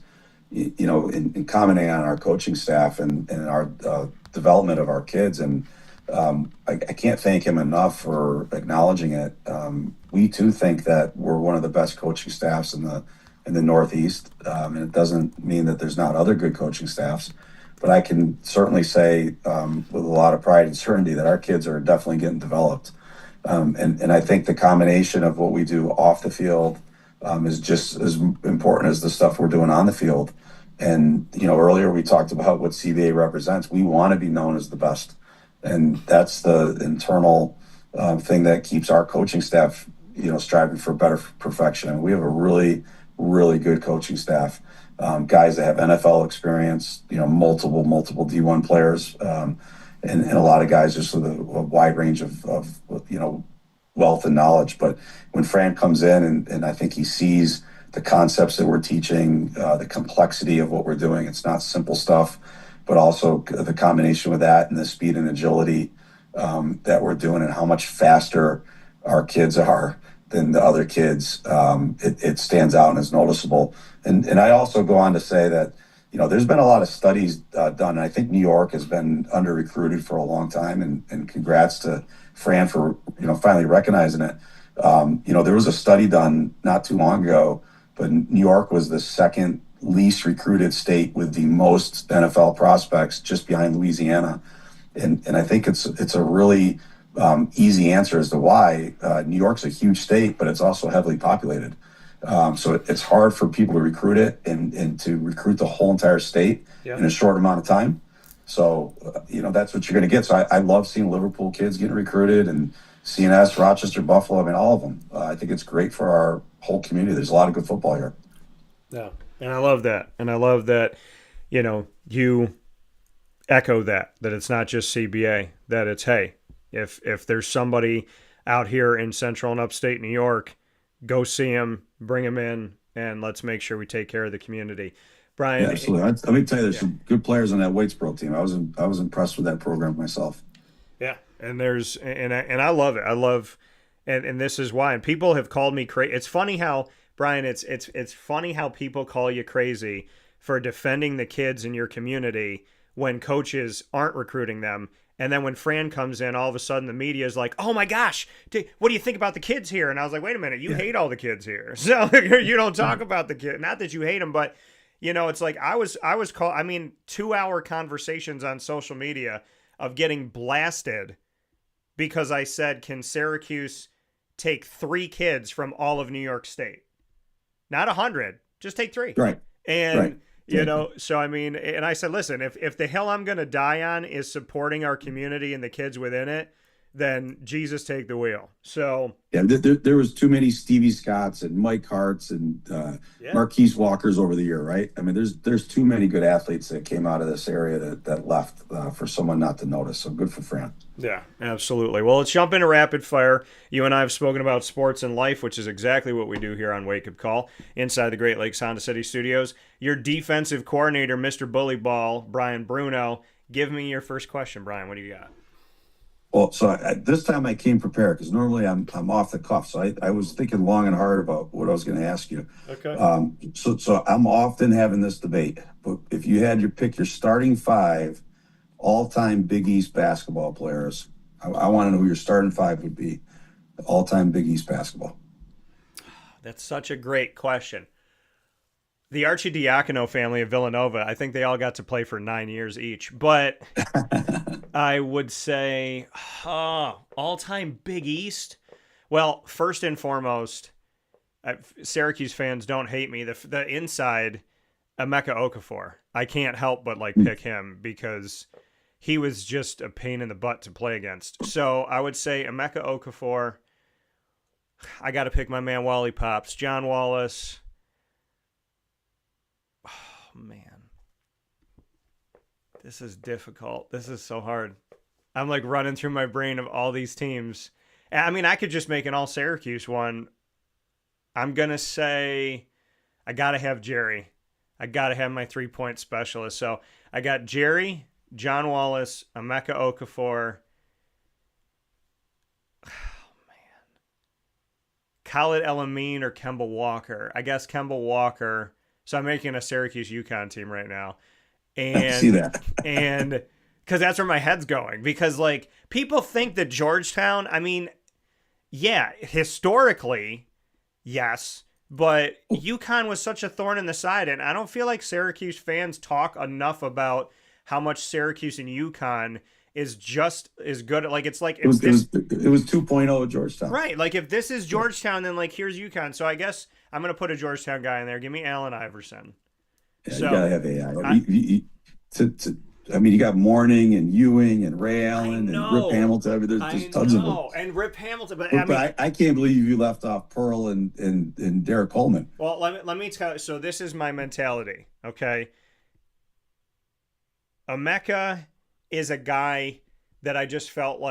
in commenting on our coaching staff and our development of our kids, and I can't thank him enough for acknowledging it. We too think that we're one of the best coaching staffs in the Northeast, and it doesn't mean that there's not other good coaching staffs. But I can certainly say with a lot of pride and certainty that our kids are definitely getting developed. And I think the combination of what we do off the field is just as important as the stuff we're doing on the field. And, earlier we talked about what CBA represents. We want to be known as the best. And that's the internal thing that keeps our coaching staff, striving for better perfection. And we have a really, really good coaching staff. Guys that have NFL experience, multiple D1 players, and a lot of guys just with a wide range of wealth and knowledge. But when Fran comes in and I think he sees the concepts that we're teaching, the complexity of what we're doing, it's not simple stuff, but also the combination with that and the speed and agility that we're doing and how much faster our kids are than the other kids, it stands out and is noticeable. And I also go on to say that, there's been a lot of studies done, and I think New York has been under-recruited for a long time, and congrats to Fran for, finally recognizing it. There was a study done not too long ago, but New York was the second least recruited state with the most NFL prospects, just behind Louisiana. And I think it's a really easy answer as to why. New York's a huge state, but it's also heavily populated. So it's hard for people to recruit it and to recruit the whole entire state in a short amount of time. So, that's what you're going to get. So I love seeing Liverpool kids getting recruited, and CNS, Rochester, Buffalo, all of them. I think it's great for our whole community. There's a lot of good football here. Yeah, and I love that. And I love that, you echo that it's not just CBA, that it's, hey, if there's somebody out here in Central and Upstate New York, go see him, bring him in, and let's make sure we take care of the community. Brian, yeah, absolutely. Let me tell you, there's some good players on that Waitsboro team. I was impressed with that program myself. Yeah, and I love it. I love, and this is why. And people have called me crazy. It's funny how, Brian, it's funny how people call you crazy for defending the kids in your community when coaches aren't recruiting them. And then when Fran comes in, all of a sudden the media is like, oh my gosh, what do you think about the kids here? And I was like, wait a minute, you hate all the kids here. So you don't talk about the kids. Not that you hate them, but, it's like I was 2-hour conversations on social media of getting blasted because I said, can Syracuse take 3 kids from all of New York State. Not 100, just take 3. Right. And, right. you know, so I mean, and I said, listen, if the hill I'm going to die on is supporting our community and the kids within it, then Jesus take the wheel. So yeah, there was too many Stevie Scotts and Mike Harts and Marquise Walkers over the year, right? I mean, there's too many good athletes that came out of this area that left for someone not to notice. So good for Fran. Yeah, absolutely. Well, let's jump into rapid fire. You and I have spoken about sports and life, which is exactly what we do here on Wake Up Call inside the Great Lakes Honda City Studios. Your defensive coordinator, Mr. Bully Ball, Brian Bruno. Give me your first question, Brian. What do you got? Well, so this time I came prepared because normally I'm off the cuff. So I was thinking long and hard about what I was going to ask you. Okay. So I'm often having this debate. But if you had to pick your starting 5 all-time Big East basketball players, I want to know who your starting 5 would be. All-time Big East basketball. That's such a great question. The Archidiacono family of Villanova, I think they all got to play for 9 years each. But I would say all-time Big East. Well, first and foremost, Syracuse fans don't hate me. The inside, Emeka Okafor. I can't help but pick him because he was just a pain in the butt to play against. So I would say Emeka Okafor. I got to pick my man Wally Pops, John Wallace. Oh, man. This is difficult. This is so hard. I'm running through my brain of all these teams. I mean, I could just make an all Syracuse one. I'm going to say I got to have Jerry. I got to have my 3-point specialist. So I got Jerry, John Wallace, Emeka Okafor. Oh, man. Khalid El-Amin or Kemba Walker. I guess Kemba Walker. So I'm making a Syracuse UConn team right now. And I see that. And because that's where my head's going. Because, people think that Georgetown, I mean, yeah, historically, yes. But UConn was such a thorn in the side. And I don't feel like Syracuse fans talk enough about how much Syracuse and UConn is just as good. It was 2.0 at Georgetown. Right. If this is Georgetown, then here's UConn. So I guess I'm going to put a Georgetown guy in there. Give me Allen Iverson. Yeah, so, you got to have AI. I mean, you got Mourning and Ewing and Ray Allen and Rip Hamilton. I mean, there's tons of them. And Rip Hamilton. But I can't believe you left off Pearl and Derek Coleman. Well, let me tell you. So this is my mentality, okay? Emeka is a guy that I just felt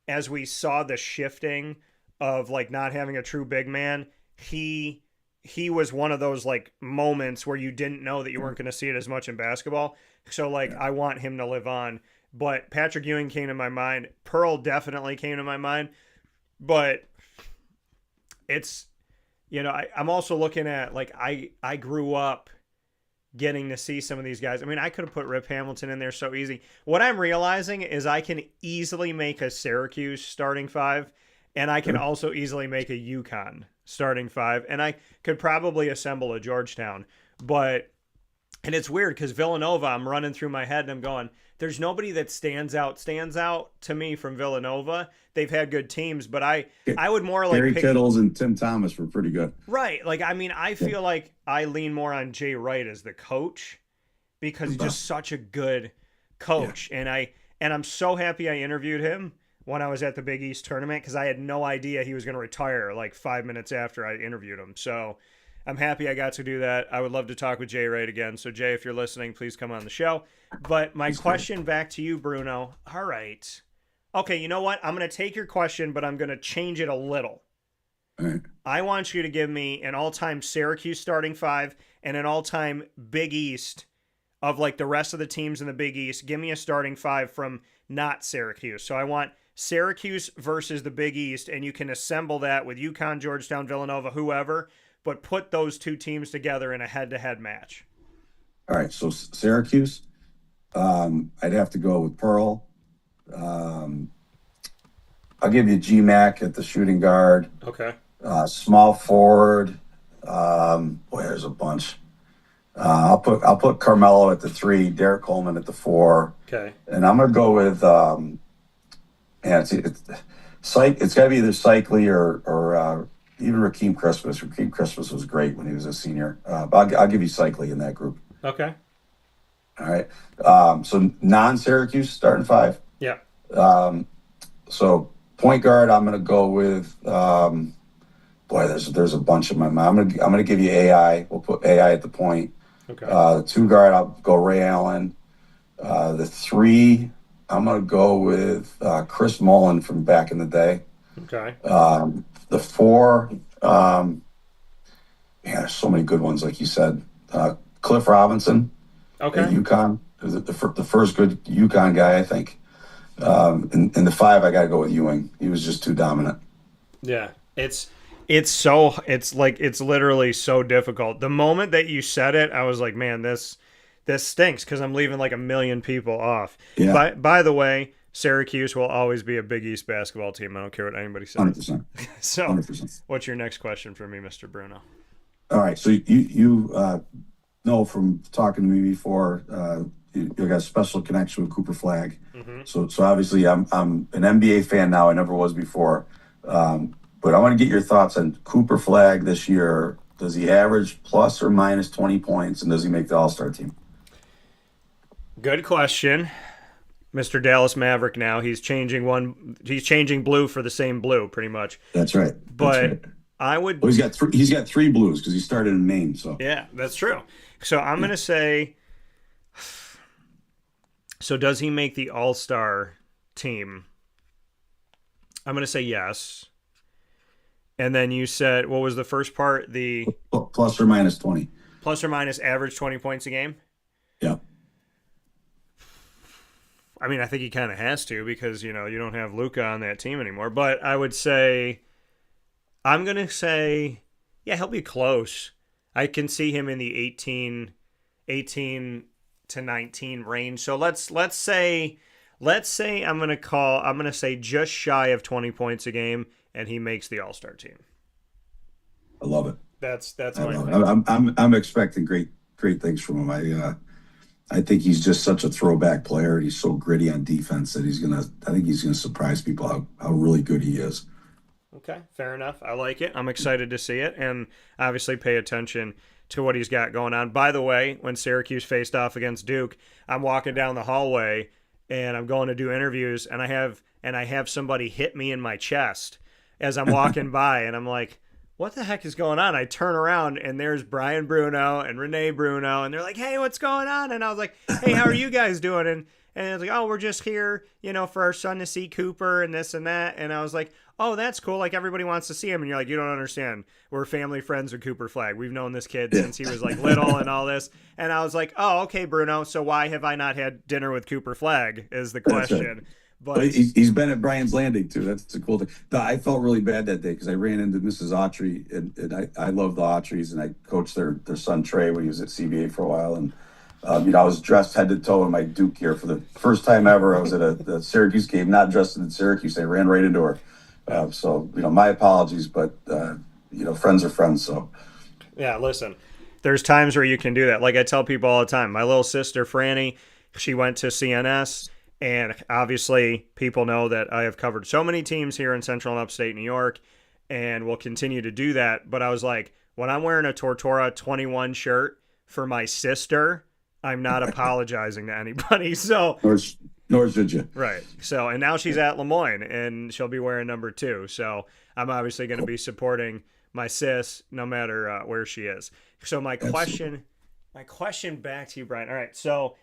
as we saw the shifting of not having a true big man, he was one of those moments where you didn't know that you weren't going to see it as much in basketball. So I want him to live on. But Patrick Ewing came to my mind. Pearl definitely came to my mind. But it's, I'm also looking at I grew up getting to see some of these guys. I mean, I could have put Rip Hamilton in there so easy. What I'm realizing is I can easily make a Syracuse starting 5, and I can also easily make a UConn starting 5, and I could probably assemble a Georgetown. And it's weird because Villanova, I'm running through my head and I'm going, there's nobody that stands out to me from Villanova. They've had good teams, but I would more Gary Kittles and Tim Thomas were pretty good. Right. I feel like I lean more on Jay Wright as the coach because he's just such a good coach. Yeah. And I'm so happy I interviewed him when I was at the Big East tournament because I had no idea he was going to retire 5 minutes after I interviewed him. So I'm happy I got to do that. I would love to talk with Jay Wright again. So, Jay, if you're listening, please come on the show. But my question back to you, Bruno. All right. Okay, you know what? I'm going to take your question, but I'm going to change it a little. All right. I want you to give me an all-time Syracuse starting 5 and an all-time Big East of the rest of the teams in the Big East. Give me a starting 5 from not Syracuse. So I want Syracuse versus the Big East, and you can assemble that with UConn, Georgetown, Villanova, whoever, but put those two teams together in a head-to-head match. All right, so Syracuse, I'd have to go with Pearl. I'll give you GMAC at the shooting guard. Okay. Small forward. There's a bunch. I'll put Carmelo at the 3, Derek Coleman at the 4. Okay. And I'm gonna go with It's got to be either Cycli or even Rakeem Christmas. Rakeem Christmas was great when he was a senior. But I'll give you Cycli in that group. Okay. All right. So non-Syracuse starting five. Yeah. So point guard, I'm going to go with. Boy, there's a bunch of my mind. I'm gonna give you AI. We'll put AI at the point. Okay. The two guard, I'll go Ray Allen. The three, I'm gonna go with Chris Mullen from back in the day. Okay. The four, there's so many good ones, like you said. Cliff Robinson. Okay. At UConn, the first good UConn guy, I think. And the five, I gotta go with Ewing. He was just too dominant. Yeah, it's literally so difficult. The moment that you said it, I was like, man, this stinks because I'm leaving like a million people off. Yeah. By the way, Syracuse will always be a Big East basketball team. I don't care what anybody says. 100%. So, 100%. What's your next question for me, Mr. Bruno? All right. So you know from talking to me before, you got a special connection with Cooper Flagg. Mm-hmm. So obviously I'm an NBA fan now. I never was before. But I want to get your thoughts on Cooper Flagg this year. Does he average plus or minus 20 points, and does he make the All-Star team? Good question. Mr. Dallas Maverick now. He's changing blue for the same blue, pretty much. That's right. But I would. Well, he's got three blues because he started in Maine. So yeah, that's true. So I'm gonna say. So does he make the All-Star team? I'm gonna say yes. And then you said, what was the first part? The plus or minus 20. Plus or minus average 20 points a game? Yeah. I mean, I think he kind of has to because, you don't have Luka on that team anymore. But I would say, I'm going to say, yeah, he'll be close. I can see him in the 18 to 19 range. So let's say I'm going to say just shy of 20 points a game. And he makes the All-Star team. I love it. That's I'm expecting great things from him. I think he's just such a throwback player. He's so gritty on defense that I think he's gonna surprise people how really good he is. Okay, fair enough. I like it. I'm excited to see it, and obviously pay attention to what he's got going on. By the way, when Syracuse faced off against Duke, I'm walking down the hallway and I'm going to do interviews, and I have somebody hit me in my chest as I'm walking by, and I'm like, what the heck is going on? I turn around, and there's Brian Bruno and Renee Bruno, and they're like, hey, what's going on? And I was like, hey, how are you guys doing? And it was like, oh, we're just here, for our son to see Cooper and this and that. And I was like, oh, that's cool. Like, everybody wants to see him. And you're like, you don't understand. We're family friends with Cooper Flagg. We've known this kid since he was, like, little and all this. And I was like, oh, okay, Bruno, so why have I not had dinner with Cooper Flagg is the question. But he's been at Brian's Landing too. That's a cool thing. I felt really bad that day because I ran into Mrs. Autry, and I love the Autrys, and I coached their son Trey when he was at CBA for a while, and I was dressed head to toe in my Duke gear for the first time ever. I was at a Syracuse game, not dressed in Syracuse. I ran right into her. So my apologies, but friends are friends. So yeah, listen, there's times where you can do that. Like I tell people all the time. My little sister Franny, she went to CNS. And obviously, people know that I have covered so many teams here in Central and Upstate New York, and will continue to do that. But I was like, when I'm wearing a Tortora 21 shirt for my sister, I'm not apologizing to anybody. So nor should you. Right. So, and now she's at Lemoyne, and she'll be wearing number 2. So I'm obviously going to be supporting my sis no matter where she is. So my question back to you, Brian. All right. So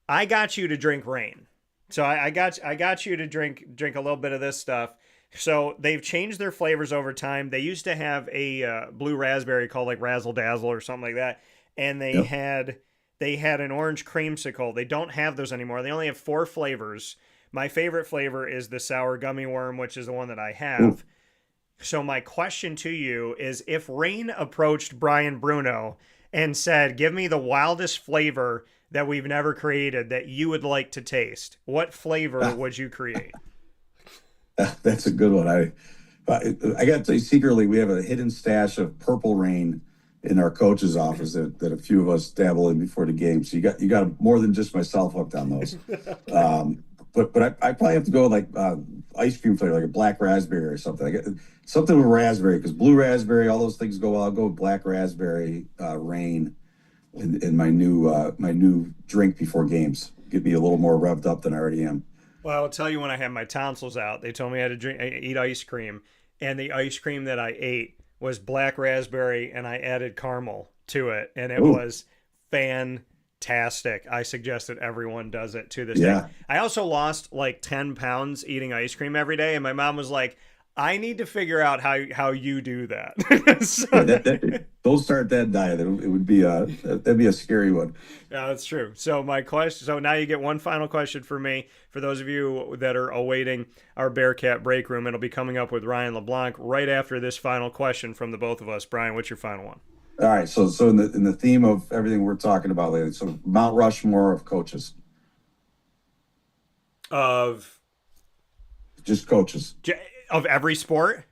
I got you to drink rain. So I got you to drink a little bit of this stuff. So they've changed their flavors over time. They used to have a blue raspberry called like Razzle Dazzle or something like that, and they had an orange creamsicle. They don't have those anymore. They only have 4 flavors. My favorite flavor is the sour gummy worm, which is the one that I have. Ooh. So my question to you is, if Rain approached Brian Bruno and said, "Give me the wildest flavor that we've never created that you would like to taste," what flavor would you create? That's a good one. I got to say, secretly, we have a hidden stash of Purple Rain in our coach's office that a few of us dabble in before the game. So you got more than just myself hooked on those. but I probably have to go like ice cream flavor, like a black raspberry or something. I get something with raspberry because blue raspberry, all those things go well. I'll go with black raspberry rain in my new drink before games. Get me a little more revved up than I already am. Well, I'll tell you, when I had my tonsils out, they told me I had to eat ice cream, and the ice cream that I ate was black raspberry, and I added caramel to it, and it Ooh, was fantastic. I suggest that everyone does it to this day. yeah. I also lost like 10 pounds eating ice cream every day, and my mom was like, I need to figure out how you do that. Yeah, So, don't start that diet. It would be that'd be a scary one. yeah, that's true. So my question. So now you get one final question for me. For those of you that are awaiting our Bearcat Breakroom, it'll be coming up with Ryan LeBlanc right after this final question from the both of us. Brian, what's your final one? All right, so in the theme of everything we're talking about lately, so Mount Rushmore of coaches, Of just coaches. of every sport?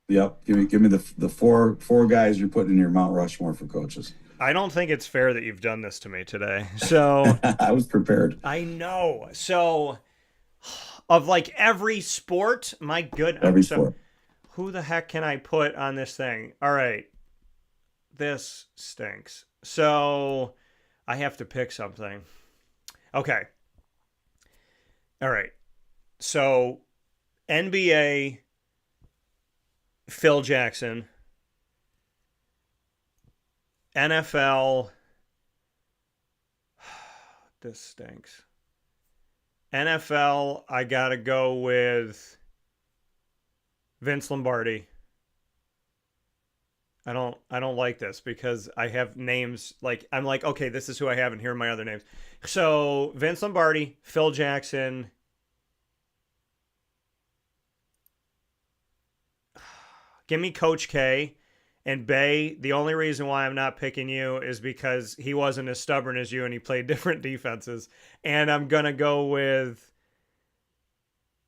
Yep, give me the four guys you're putting in your Mount Rushmore for coaches. I don't think it's fair that you've done this to me today. So I was prepared. I know. So of like every sport, my Every goodness. So sport. who the heck can I put on this thing? All right. This stinks. So I have to pick something. Okay. All right. So NBA, Phil Jackson, NFL, this stinks. NFL, I got to go with Vince Lombardi. I don't like this because I have names like I'm like, okay, this is who I have, and here are my other names. So Vince Lombardi, Phil Jackson, give me Coach K, and Bay. The only reason why I'm not picking you is because he wasn't as stubborn as you and he played different defenses. And I'm gonna go with,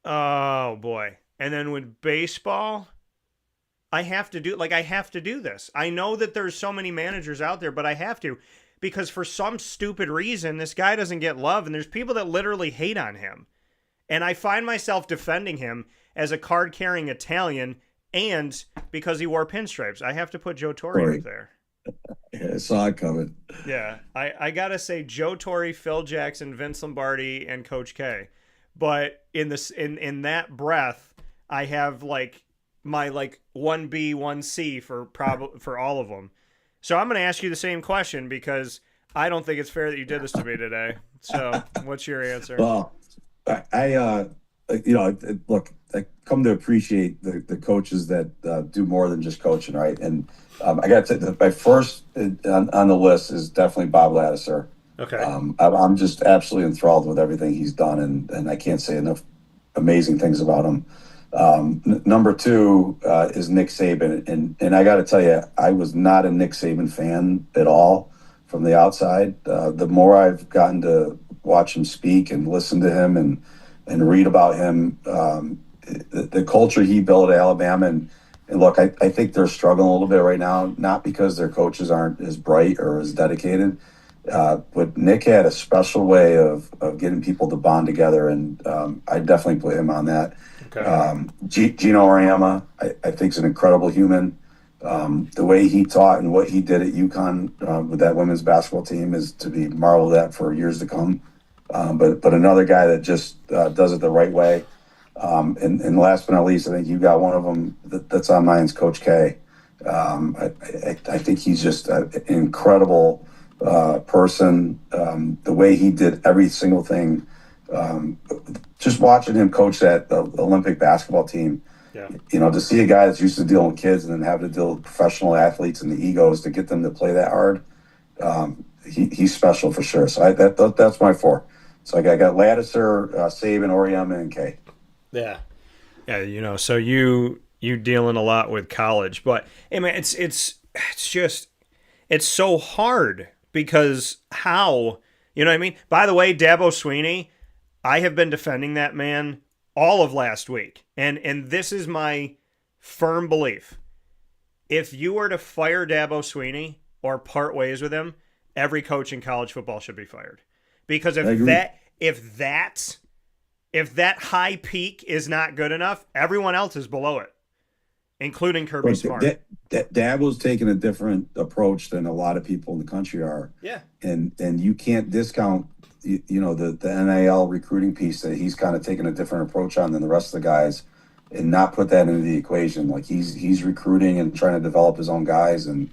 oh boy. And then with baseball, I have to do this. I know that there's so many managers out there, but I have to, because for some stupid reason, this guy doesn't get love, and there's people that literally hate on him. And I find myself defending him as a card-carrying Italian, and because he wore pinstripes. I have to put Joe Torre up there. Yeah, I saw it coming. Yeah, I gotta say Joe Torre, Phil Jackson, Vince Lombardi, and Coach K. But in that breath, I have like my like 1B, 1C for all of them. So I'm going to ask you the same question because I don't think it's fair that you did this to me today. So what's your answer? Well, look, I come to appreciate the coaches that do more than just coaching, right? And I got to say, my first on the list is definitely Bob Ladouceur. Okay. I'm just absolutely enthralled with everything he's done, and I can't say enough amazing things about him. Number two is Nick Saban, and I got to tell you, I was not a Nick Saban fan at all from the outside. The more I've gotten to watch him speak and listen to him and read about him, the culture he built at Alabama, and look, I think they're struggling a little bit right now, not because their coaches aren't as bright or as dedicated, but Nick had a special way of getting people to bond together, and I definitely put him on that. Okay. Gino Auriemma, I think, is an incredible human. The way he taught and what he did at UConn with that women's basketball team is to be marveled at for years to come. But another guy that just does it the right way. And last but not least, I think you got one of them that's on mine is Coach K. I think he's just an incredible person. The way he did every single thing. Just watching him coach that Olympic basketball team, Yeah. To see a guy that's used to dealing with kids and then having to deal with professional athletes and the egos to get them to play that hard, he's special for sure. So that's my four. So I got Ladouceur, Saban, Auriemma, and K. Yeah. Yeah. So you dealing a lot with college, but I mean, it's so hard because how, you know what I mean? By the way, Dabo Swinney, I have been defending that man all of last week. And this is my firm belief. If you were to fire Dabo Swinney or part ways with him, every coach in college football should be fired. Because if if that high peak is not good enough, everyone else is below it, including Kirby But Smart. Dabo's taking a different approach than a lot of people in the country are. Yeah. And you can't discount, the NIL recruiting piece that he's kind of taking a different approach on than the rest of the guys, and not put that into the equation. Like he's recruiting and trying to develop his own guys, and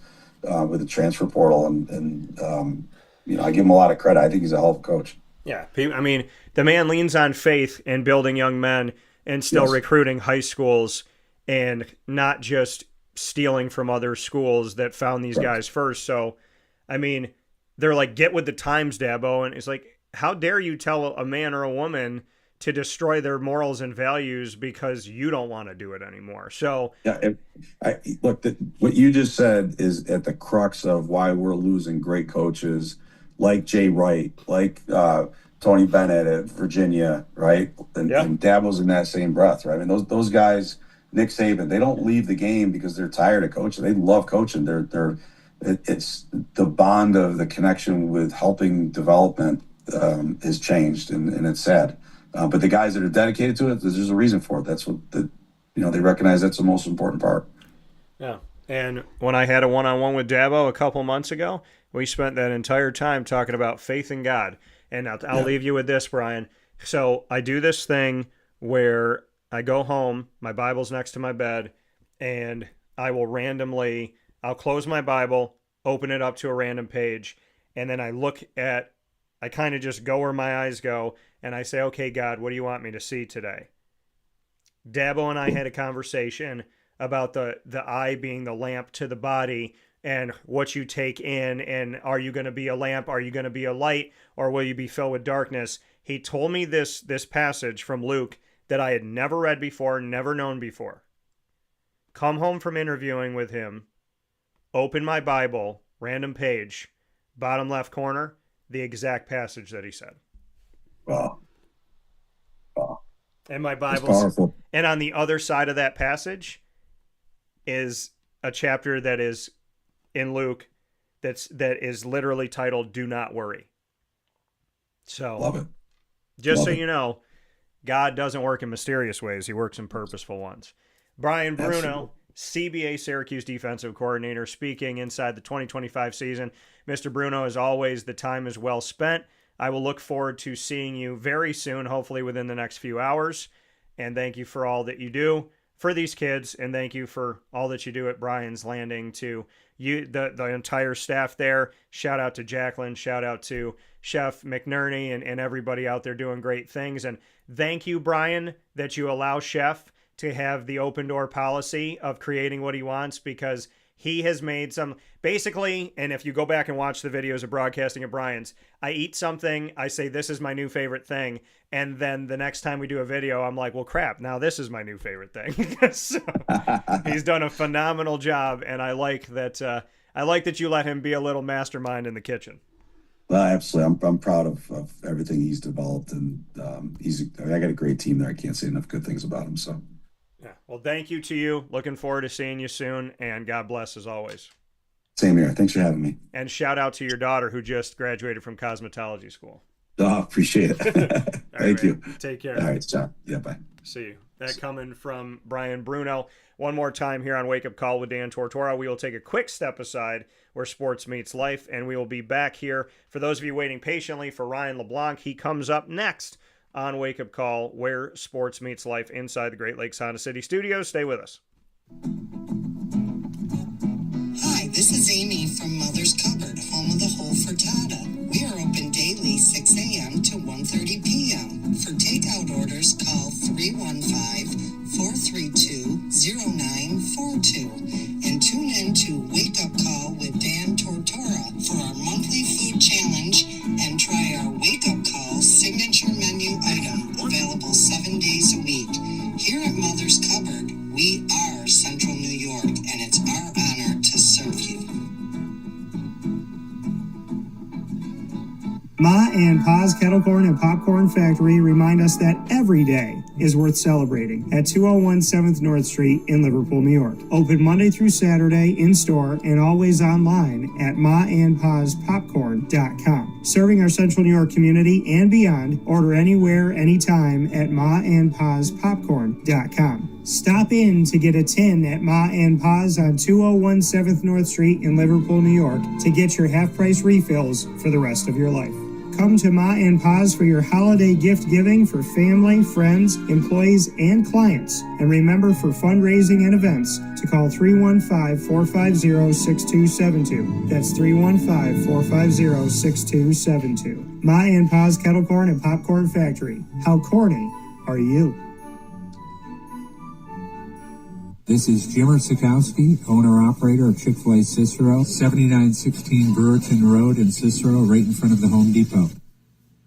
with the transfer portal, and I give him a lot of credit. I think he's a hell of a coach. Yeah. I mean, the man leans on faith in building young men and still recruiting high schools and not just stealing from other schools that found these guys first. So, I mean, they're like, get with the times, Dabo. And it's like, how dare you tell a man or a woman to destroy their morals and values because you don't want to do it anymore? So, look, what you just said is at the crux of why we're losing great coaches like Jay Wright, like Tony Bennett at Virginia, right? And Dabo's in that same breath, right? I mean, those guys, Nick Saban, they don't leave the game because they're tired of coaching. They love coaching. It's the bond of the connection with helping development has changed, and it's sad. But the guys that are dedicated to it, there's a reason for it. That's what they recognize. That's the most important part. Yeah. And when I had a one-on-one with Dabo a couple months ago, we spent that entire time talking about faith in God. And I'll leave you with this, Brian. So I do this thing where I go home, my Bible's next to my bed, and I'll close my Bible, open it up to a random page, and then I kind of just go where my eyes go, and I say, okay, God, what do you want me to see today? Dabo and I had a conversation about the eye being the lamp to the body, and what you take in, and are you going to be a lamp? Are you going to be a light? Or will you be filled with darkness? He told me this passage from Luke that I had never read before, never known before. Come home from interviewing with him, open my Bible, random page, bottom left corner, the exact passage that he said. Wow. And my Bible's, and on the other side of that passage is a chapter that is in Luke that is literally titled "Do Not Worry." So, love it. Just so you know, God doesn't work in mysterious ways; He works in purposeful ones. Brian Bruno, CBA Syracuse defensive coordinator, speaking inside the 2025 season. Mr. Bruno, as always, the time is well spent. I will look forward to seeing you very soon, hopefully within the next few hours. And thank you for all that you do for these kids, and thank you for all that you do at Brian's Landing. To you, the entire staff there. Shout out to Jacqueline. Shout out to Chef McNerney and everybody out there doing great things. And thank you, Brian, that you allow Chef to have the open door policy of creating what he wants, because he has made some, basically, and if you go back and watch the videos of broadcasting at Brian's, I eat something, I say, this is my new favorite thing, and then the next time we do a video, I'm like, well, crap, now this is my new favorite thing. So he's done a phenomenal job, and I like that you let him be a little mastermind in the kitchen. Well, absolutely. I'm proud of everything he's developed, and I got a great team there. I can't say enough good things about him, so. Yeah. Well, thank you to you. Looking forward to seeing you soon, and God bless as always. Same here. Thanks for having me. And shout out to your daughter who just graduated from cosmetology school. Oh, appreciate it. Thank you. Take care. All right, John. Yeah, bye. See you. That coming from Brian Bruno. One more time here on Wake Up Call with Dan Tortora. We will take a quick step aside where sports meets life, and we will be back here. For those of you waiting patiently for Ryan LeBlanc, he comes up next on Wake Up Call, where sports meets life inside the Great Lakes Honda City Studios. Stay with us. Hi, this is Amy from Mother's Cupboard, home of the whole frittata. We are open daily 6 a.m. to 1:30 p.m. For takeout orders, call 315-432-0942 and tune in to Wake Up Call with Dan Tortora for our monthly food challenge, and try our Wake Up Call signature menu item, available 7 days a week. Here at Mother's Cupboard, we are Central New York, and it's our honor to serve you. Ma and Pa's Kettle Corn and Popcorn Factory remind us that every day is worth celebrating at 201 7th North Street in Liverpool, New York. Open Monday through Saturday in-store and always online at maandpaspopcorn.com. Serving our Central New York community and beyond, order anywhere, anytime at maandpaspopcorn.com. Stop in to get a tin at Ma and Pa's on 201 7th North Street in Liverpool, New York to get your half-price refills for the rest of your life. Come to Ma and Pa's for your holiday gift giving for family, friends, employees, and clients. And remember, for fundraising and events, to call 315-450-6272. That's 315-450-6272. Ma and Pa's Kettle Corn and Popcorn Factory. How corny are you? This is Jim Sikowski, owner-operator of Chick-fil-A Cicero, 7916 Brewerton Road in Cicero, right in front of the Home Depot.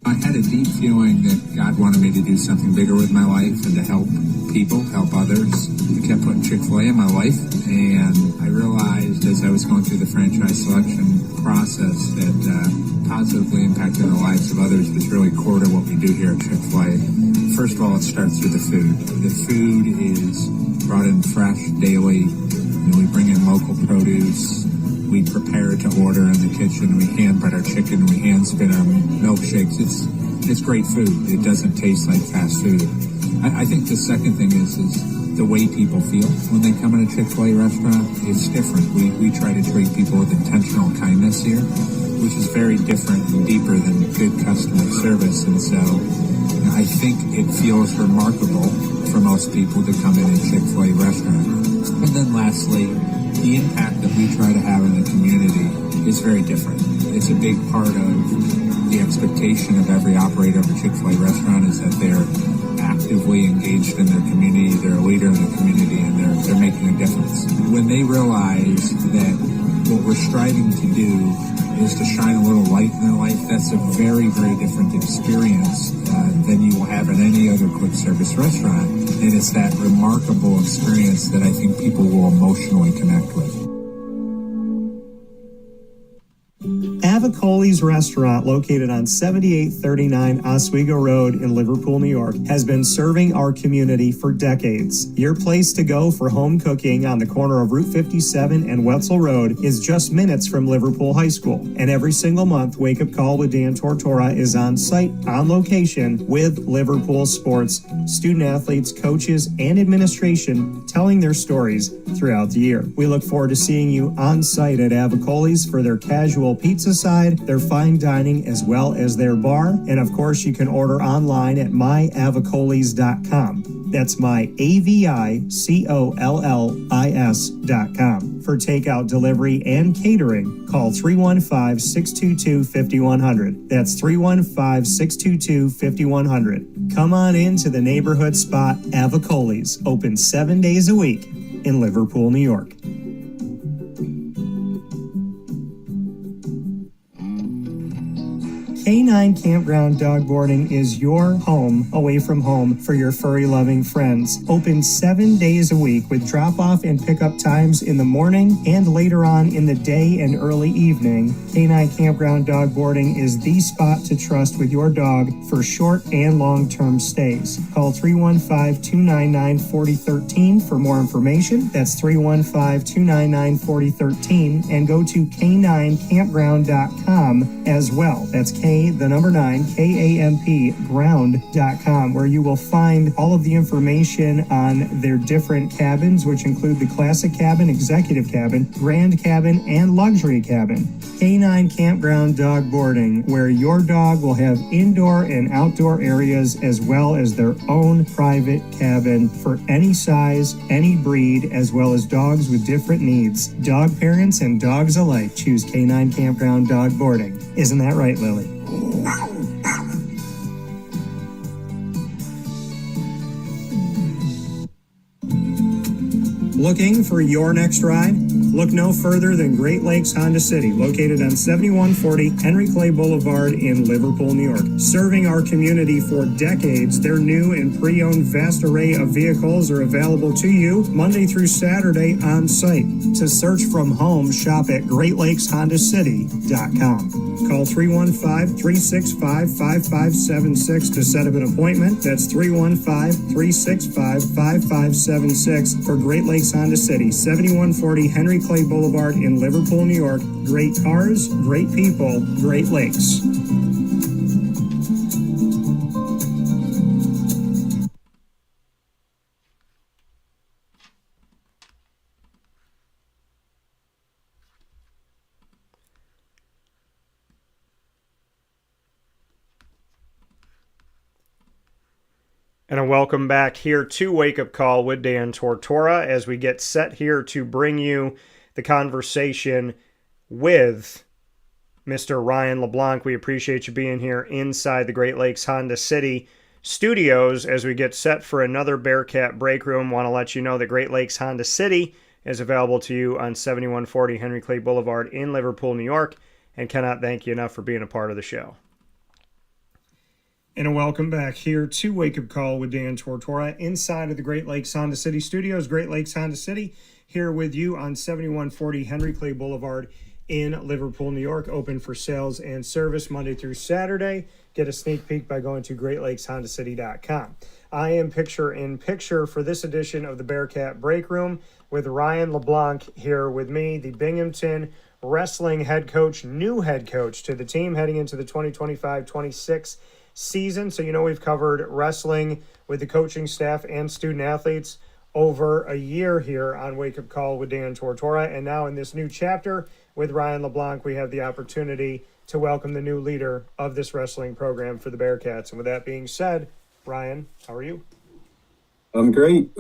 I had a deep feeling that God wanted me to do something bigger with my life and to help people, help others. I kept putting Chick-fil-A in my life, and I realized as I was going through the franchise selection process that positively impacting the lives of others was really core to what we do here at Chick-fil-A. First of all, it starts with the food. The food is brought in fresh daily. We bring in local produce. We prepare to order in the kitchen. We hand bread our chicken. We hand spin our milkshakes. It's great food. It doesn't taste like fast food. I think the second thing is the way people feel when they come in a Chick-fil-A restaurant. It's different. We try to treat people with intentional kindness here, which is very different and deeper than good customer service. And so I think it feels remarkable for most people to come in a Chick-fil-A restaurant. And then lastly, the impact that we try to have in the community is very different. It's a big part of the expectation of every operator of a Chick-fil-A restaurant is that they're actively engaged in their community, they're a leader in the community, and they're making a difference. When they realize that what we're striving to do is to shine a little light in their life, that's a very, very different experience than you will have in any other quick service restaurant. And it's that remarkable experience that I think people will emotionally connect with. Avicolli's restaurant, located on 7839 Oswego Road in Liverpool, New York, has been serving our community for decades. Your place to go for home cooking on the corner of Route 57 and Wetzel Road is just minutes from Liverpool High School. And every single month, Wake Up Call with Dan Tortora is on site, on location, with Liverpool sports, student athletes, coaches, and administration telling their stories throughout the year. We look forward to seeing you on site at Avicolli's for their casual pizza side, their fine dining, as well as their bar. And of course, you can order online at myavicollis.com. That's myavicollis.com. For takeout, delivery, and catering, call 315-622-5100. That's 315-622-5100. Come on into the neighborhood spot Avicolli's, open 7 days a week in Liverpool, New York. K9 Campground Dog Boarding is your home away from home for your furry-loving friends. Open 7 days a week with drop-off and pickup times in the morning and later on in the day and early evening. K9 Campground Dog Boarding is the spot to trust with your dog for short and long-term stays. Call 315-299-4013 for more information. That's 315-299-4013, and go to k9campground.com as well. That's KAMP ground.com, where you will find all of the information on their different cabins, which include the classic cabin, executive cabin, grand cabin, and luxury cabin. K9 Campground Dog Boarding, where your dog will have indoor and outdoor areas as well as their own private cabin for any size, any breed, as well as dogs with different needs. Dog parents and dogs alike choose K9 Campground Dog Boarding. Isn't that right, Lily? Looking for your next ride? Look no further than Great Lakes Honda City, located on 7140 Henry Clay Boulevard in Liverpool, New York. Serving our community for decades, their new and pre-owned vast array of vehicles are available to you Monday through Saturday on site. To search from home, shop at GreatLakesHondaCity.com. Call 315-365-5576 to set up an appointment. That's 315-365-5576 for Great Lakes Honda City, 7140 Henry Clay Boulevard in Liverpool, New York. Great cars, great people, Great Lakes. And a welcome back here to Wake Up Call with Dan Tortora as we get set here to bring you the conversation with Mr. Ryan LeBlanc. We appreciate you being here inside the Great Lakes Honda City studios as we get set for another Bearcat Breakroom. Want to let you know that Great Lakes Honda City is available to you on 7140 Henry Clay Boulevard in Liverpool, New York, and cannot thank you enough for being a part of the show. And a welcome back here to Wake Up Call with Dan Tortora inside of the Great Lakes Honda City studios. Great Lakes Honda City here with you on 7140 Henry Clay Boulevard in Liverpool, New York. Open for sales and service Monday through Saturday. Get a sneak peek by going to GreatLakesHondaCity.com. I am picture-in-picture for this edition of the Bearcat Breakroom with Ryan LeBlanc here with me, the Binghamton wrestling head coach, new head coach to the team heading into the 2025-26 season. So, we've covered wrestling with the coaching staff and student athletes over a year here on Wake Up Call with Dan Tortora. And now in this new chapter with Ryan LeBlanc, we have the opportunity to welcome the new leader of this wrestling program for the Bearcats. And with that being said, Ryan, how are you? I'm great.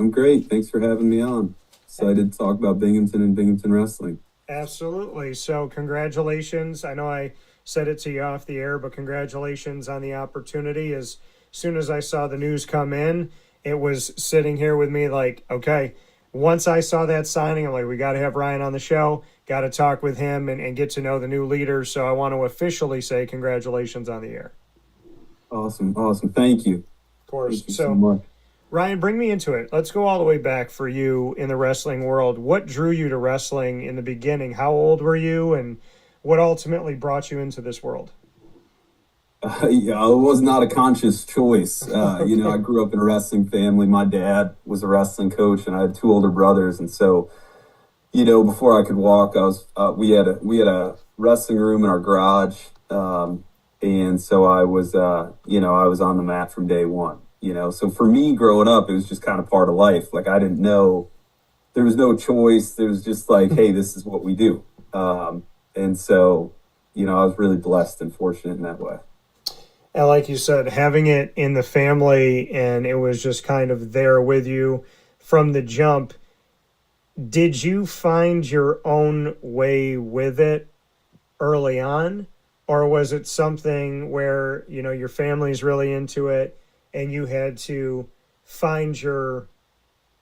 Thanks for having me on. Excited to talk about Binghamton and Binghamton wrestling. Absolutely. So congratulations. I know I said it to you off the air, but congratulations on the opportunity. As soon as I saw the news come in, it was sitting here with me like, okay, once I saw that signing, I'm like, we got to have Ryan on the show, got to talk with him and get to know the new leader. So I want to officially say congratulations on the air. Awesome. Thank you. Of course. Thank you so much. Ryan, bring me into it. Let's go all the way back for you in the wrestling world. What drew you to wrestling in the beginning? How old were you, and what ultimately brought you into this world? It was not a conscious choice. I grew up in a wrestling family. My dad was a wrestling coach, and I had two older brothers. And so, before I could walk, we had a wrestling room in our garage, and so I was on the mat from day one. So for me, growing up, it was just kind of part of life. Like, I didn't know, there was no choice. There was just like, hey, this is what we do. And so, I was really blessed and fortunate in that way. And like you said, having it in the family and it was just kind of there with you from the jump. Did you find your own way with it early on? Or was it something where, your family's really into it and you had to find your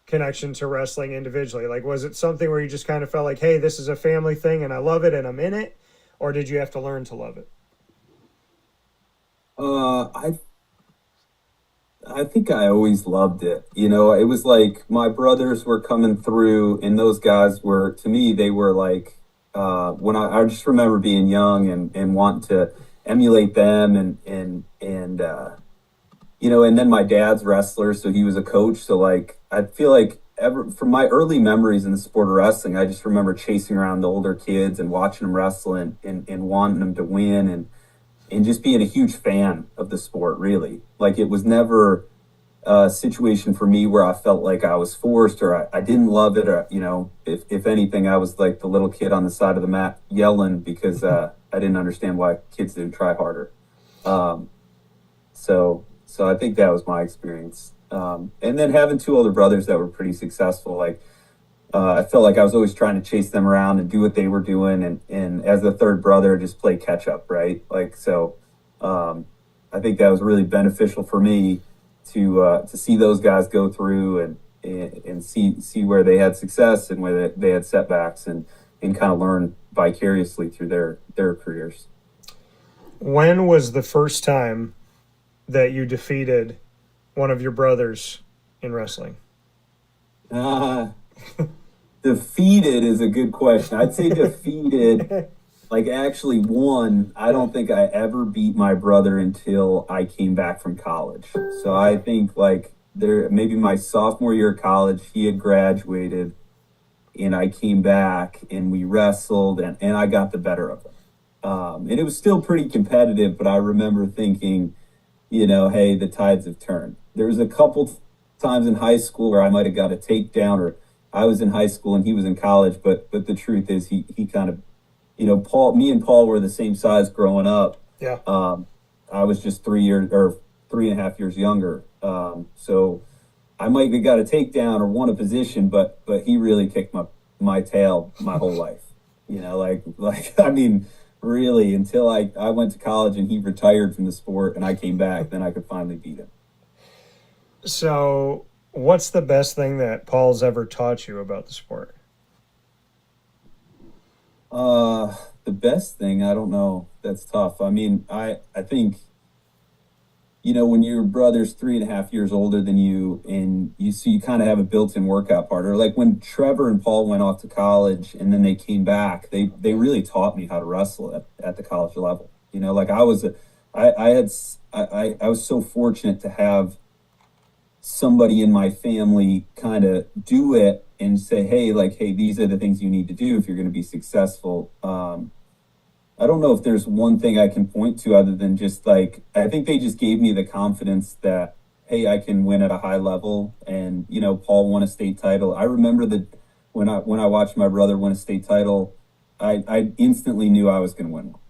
connection to wrestling individually? Like, was it something where you just kind of felt like, hey, this is a family thing and I love it and I'm in it? Or did you have to learn to love it? I think I always loved it. It was like my brothers were coming through, and those guys were, to me, they were like, when I just remember being young and wanting to emulate them and then my dad's wrestler, so he was a coach. So like, I feel like from my early memories in the sport of wrestling, I just remember chasing around the older kids and watching them wrestle and wanting them to win and just being a huge fan of the sport, really. Like, it was never a situation for me where I felt like I was forced or I didn't love it, or, if anything, I was like the little kid on the side of the mat yelling because I didn't understand why kids didn't try harder. So I think that was my experience. And then having two older brothers that were pretty successful, like, I felt like I was always trying to chase them around and do what they were doing. And as the third brother, just play catch up, right? Like, so I think that was really beneficial for me to see those guys go through and see where they had success and where they had setbacks. And and kind of learn vicariously through their careers. When was the first time that you defeated one of your brothers in wrestling? Defeated is a good question. I'd say defeated, like actually won. I don't think I ever beat my brother until I came back from college. So I think like maybe my sophomore year of college, he had graduated and I came back and we wrestled and I got the better of him. And it was still pretty competitive, but I remember thinking, hey, the tides have turned. There was a couple times in high school where I might have got a takedown, or I was in high school and he was in college, but the truth is he kind of, me and Paul were the same size growing up. Yeah. I was just 3.5 years younger. So I might have got a takedown or won a position, but he really kicked my tail my whole life. I mean, really, until I went to college and he retired from the sport and I came back, then I could finally beat him. So what's the best thing that Paul's ever taught you about the sport? The best thing, I don't know. That's tough. I mean, I think, when your brother's 3.5 years older than you and you kind of have a built-in workout partner, like when Trevor and Paul went off to college and then they came back, they really taught me how to wrestle at the college level. I was so fortunate to have somebody in my family kind of do it and say, hey, these are the things you need to do if you're going to be successful. I don't know if there's one thing I can point to other than just I think they just gave me the confidence that, hey, I can win at a high level. And, Paul won a state title. I remember that when I watched my brother win a state title, I instantly knew I was going to win one.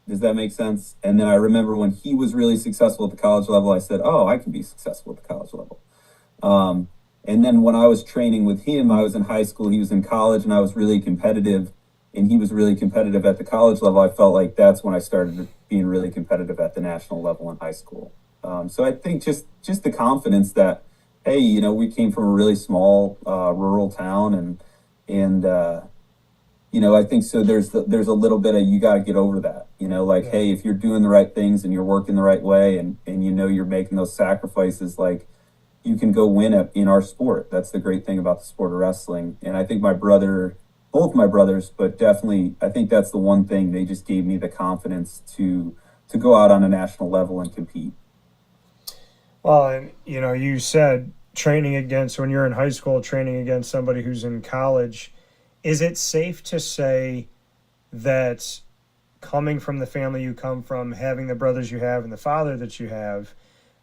Does that make sense? And then I remember when he was really successful at the college level, I said, oh, I can be successful at the college level. And then when I was training with him, I was in high school, he was in college, and I was really competitive, and he was really competitive at the college level. I felt like that's when I started being really competitive at the national level in high school. So I think just the confidence that, hey, we came from a really small rural town, and I think so. There's a little bit of, you got to get over that. Hey, if you're doing the right things and you're working the right way, and you're making those sacrifices, you can go win in our sport. That's the great thing about the sport of wrestling. And I think both my brothers, but definitely, I think that's the one thing, they just gave me the confidence to go out on a national level and compete. Well, and you said when you're in high school, training against somebody who's in college. Is it safe to say that coming from the family you come from, having the brothers you have and the father that you have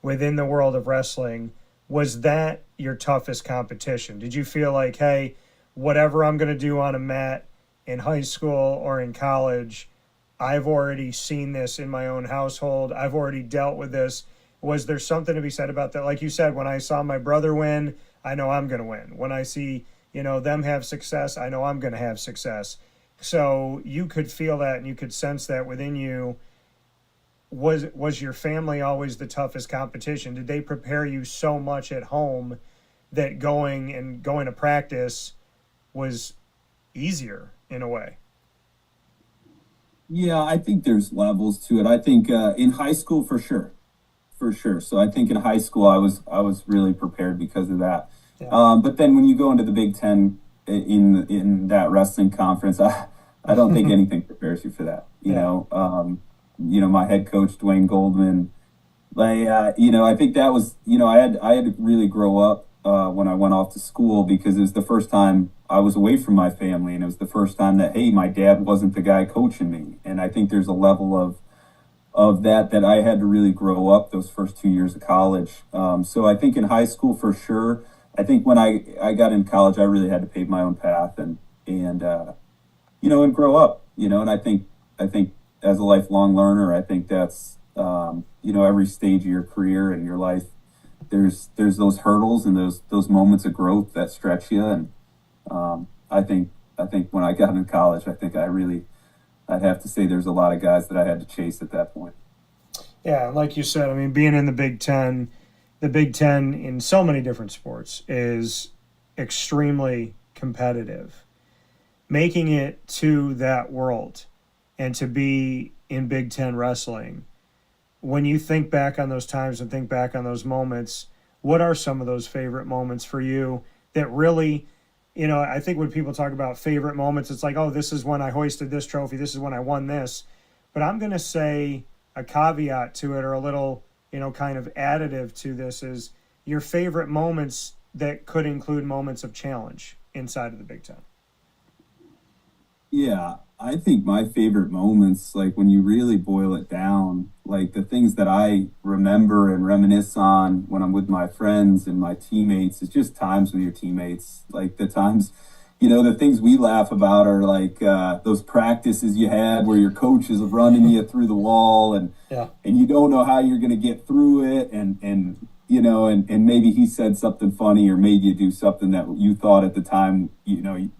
within the world of wrestling, was that your toughest competition? Did you feel like, hey, whatever I'm going to do on a mat in high school or in college, I've already seen this in my own household. I've already dealt with this. Was there something to be said about that? Like you said, when I saw my brother win, I know I'm going to win. When I see, them have success, I know I'm going to have success. So you could feel that and you could sense that within you. Was your family always the toughest competition? Did they prepare you so much at home that going to practice was easier in a way? Yeah, I think there's levels to it. I think in high school, for sure. So I think in high school, I was really prepared because of that. Yeah. But then when you go into the Big Ten in that wrestling conference, I don't think anything prepares you for that. You know, my head coach Dwayne Goldman, I think that was, I had to really grow up when I went off to school, because it was the first time I was away from my family, and it was the first time that, hey, my dad wasn't the guy coaching me. And I think there's a level of that I had to really grow up those first 2 years of college. So I think in high school, for sure. I think when I got in college, I really had to pave my own path and grow up, and I think as a lifelong learner, I think that's, every stage of your career and your life, there's those hurdles and those moments of growth that stretch you. And I think when I got in college, I think I'd have to say there's a lot of guys that I had to chase at that point. Yeah, like you said, I mean, being in the Big Ten in so many different sports is extremely competitive. making it to that world and to be in Big Ten wrestling, when you think back on those times and think back on those moments, what are some of those favorite moments for you that really, I think when people talk about favorite moments, it's like, oh, this is when I hoisted this trophy, this is when I won this. But I'm going to say a caveat to it, or a little, kind of additive to this, is your favorite moments that could include moments of challenge inside of the Big Ten. Yeah, I think my favorite moments, like when you really boil it down, like the things that I remember and reminisce on when I'm with my friends and my teammates, is just times with your teammates. Like the times, the things we laugh about are like those practices you had where your coach is running you through the wall, and you don't know how you're going to get through it, and maybe he said something funny or made you do something that you thought at the time,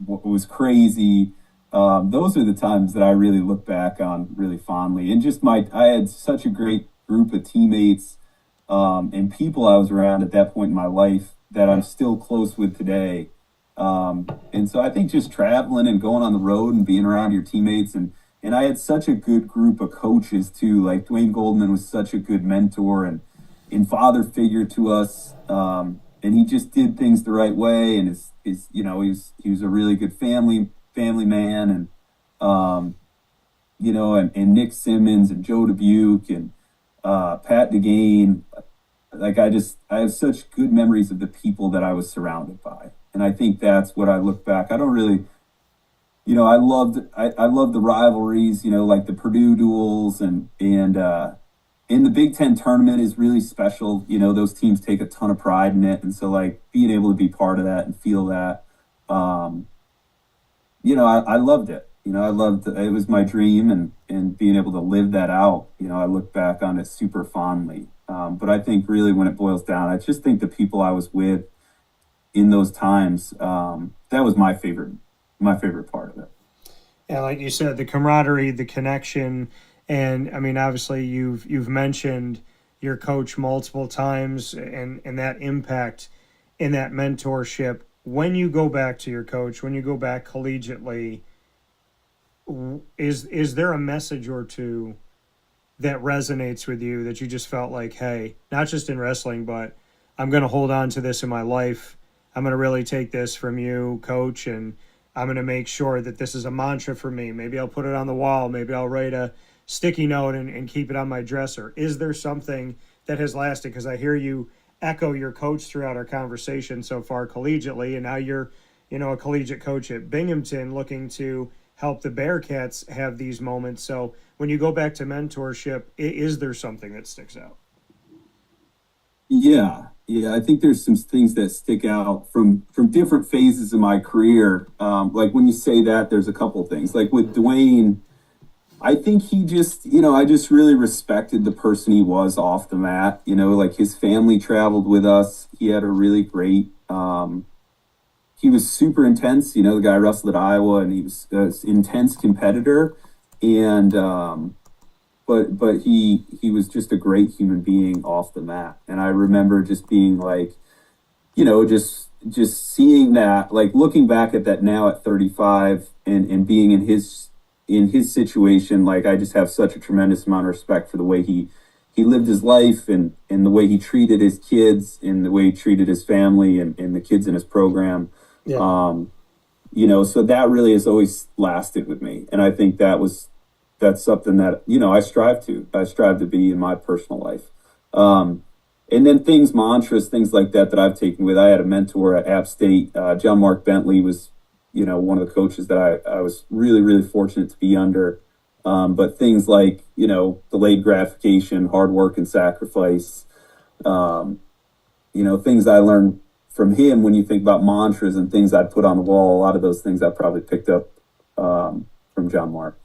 was crazy. Those are the times that I really look back on really fondly. And just I had such a great group of teammates and people I was around at that point in my life that I'm still close with today. And so I think just traveling and going on the road and being around your teammates, and I had such a good group of coaches too. Like Dwayne Goldman was such a good mentor and father figure to us. And he just did things the right way. And he was a really good family man, and and Nick Simmons and Joe Dubuque and Pat DeGane. Like I have such good memories of the people that I was surrounded by, and I think that's what I look back. I don't really, I loved the rivalries, like the Purdue duels, and in the Big Ten tournament is really special. Those teams take a ton of pride in it, and so like being able to be part of that and feel that. I loved it. It was my dream, and being able to live that out, I look back on it super fondly. But I think really when it boils down, I just think the people I was with in those times, that was my favorite part of it. Yeah, like you said, the camaraderie, the connection, and I mean, obviously you've mentioned your coach multiple times, and that impact in that mentorship. When you go back to your coach, when you go back collegiately, is there a message or two that resonates with you that you just felt like, hey, not just in wrestling, but I'm going to hold on to this in my life. I'm going to really take this from you, coach, and I'm going to make sure that this is a mantra for me. Maybe I'll put it on the wall. Maybe I'll write a sticky note and keep it on my dresser. Is there something that has lasted? Because I hear you echo your coach throughout our conversation so far collegiately, and now you're, a collegiate coach at Binghamton looking to help the Bearcats have these moments. So when you go back to mentorship, is there something that sticks out? Yeah, I think there's some things that stick out from different phases of my career. Like when you say that, there's a couple things. Like with Dwayne, I think he just, I just really respected the person he was off the mat. Like his family traveled with us. He had a really great, he was super intense. The guy wrestled at Iowa, and he was an intense competitor. And, but he was just a great human being off the mat. And I remember just being like, just seeing that, like looking back at that now at 35 and being in his situation, like I just have such a tremendous amount of respect for the way he lived his life, and the way he treated his kids, and the way he treated his family and the kids in his program. Yeah. So that really has always lasted with me. And I think that's something that, I strive to be in my personal life. And then mantras, things like that I've taken with. I had a mentor at App State. John Mark Bentley was, one of the coaches that I was really, really fortunate to be under. But things like, delayed gratification, hard work and sacrifice, things I learned from him. When you think about mantras and things I'd put on the wall, a lot of those things I probably picked up from John Mark.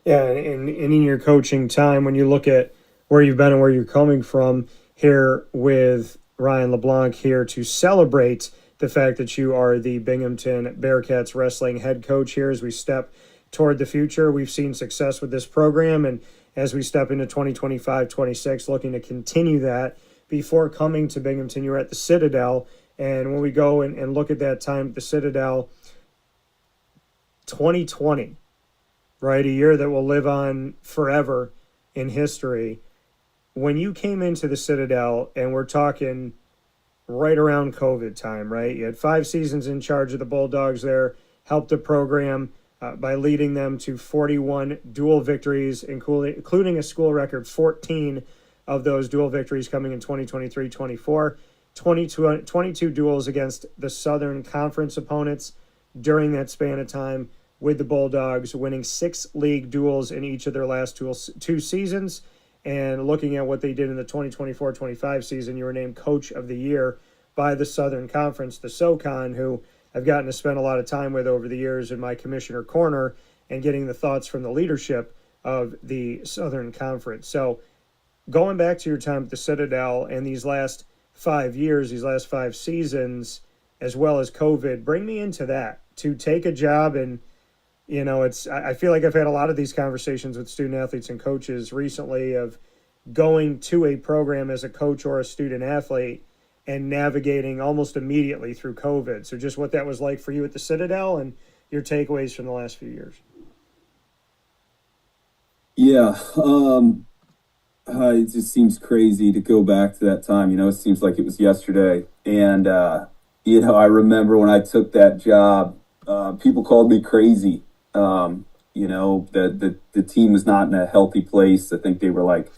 Yeah, and in your coaching time, when you look at where you've been and where you're coming from here with Ryan LeBlanc here to celebrate the fact that you are the Binghamton Bearcats wrestling head coach here as we step toward the future. We've seen success with this program, and as we step into 2025-26, looking to continue that. Before coming to Binghamton, you were at the Citadel, and when we go and look at that time at the Citadel, 2020, right? A year that will live on forever in history. When you came into the Citadel, and we're talking right around COVID time, right? You had 5 seasons in charge of the Bulldogs there, helped the program by leading them to 41 dual victories, including a school record 14 of those dual victories coming in 2023-24, 22 duels against the Southern Conference opponents during that span of time, with the Bulldogs winning 6 league duels in each of their last 2 seasons. And looking at what they did in the 2024-25 season, you were named Coach of the Year by the Southern Conference, the SoCon, who I've gotten to spend a lot of time with over the years in my commissioner corner and getting the thoughts from the leadership of the Southern Conference. So going back to your time at the Citadel and these last 5 years, these last 5 seasons, as well as COVID, bring me into that. To take a job, and I feel like I've had a lot of these conversations with student athletes and coaches recently of going to a program as a coach or a student athlete and navigating almost immediately through COVID. So just what that was like for you at the Citadel and your takeaways from the last few years. Yeah. It just seems crazy to go back to that time. It seems like it was yesterday. And, I remember when I took that job, people called me crazy. The team was not in a healthy place. I think they were like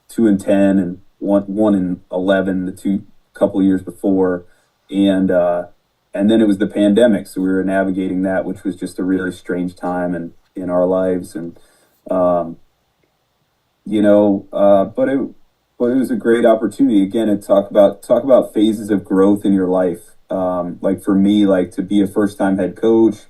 2-10 and 1-11 the couple of years before. And then it was the pandemic. So we were navigating that, which was just a really strange time in our lives. And, but it was a great opportunity again to talk about phases of growth in your life. Like for me, like to be a first-time head coach,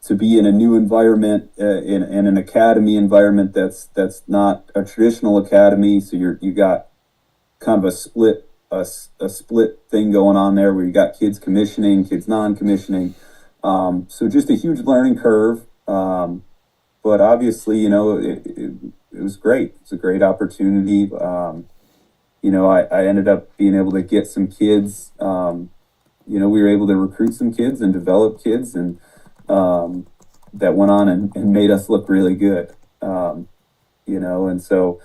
to be in a new environment, in an academy environment that's not a traditional academy. So you got kind of a split thing going on there where you got kids commissioning, kids non-commissioning. So just a huge learning curve. But obviously, it was great. It's a great opportunity. I ended up being able to get some kids. We were able to recruit some kids and develop kids, and that went on and made us look really good. And so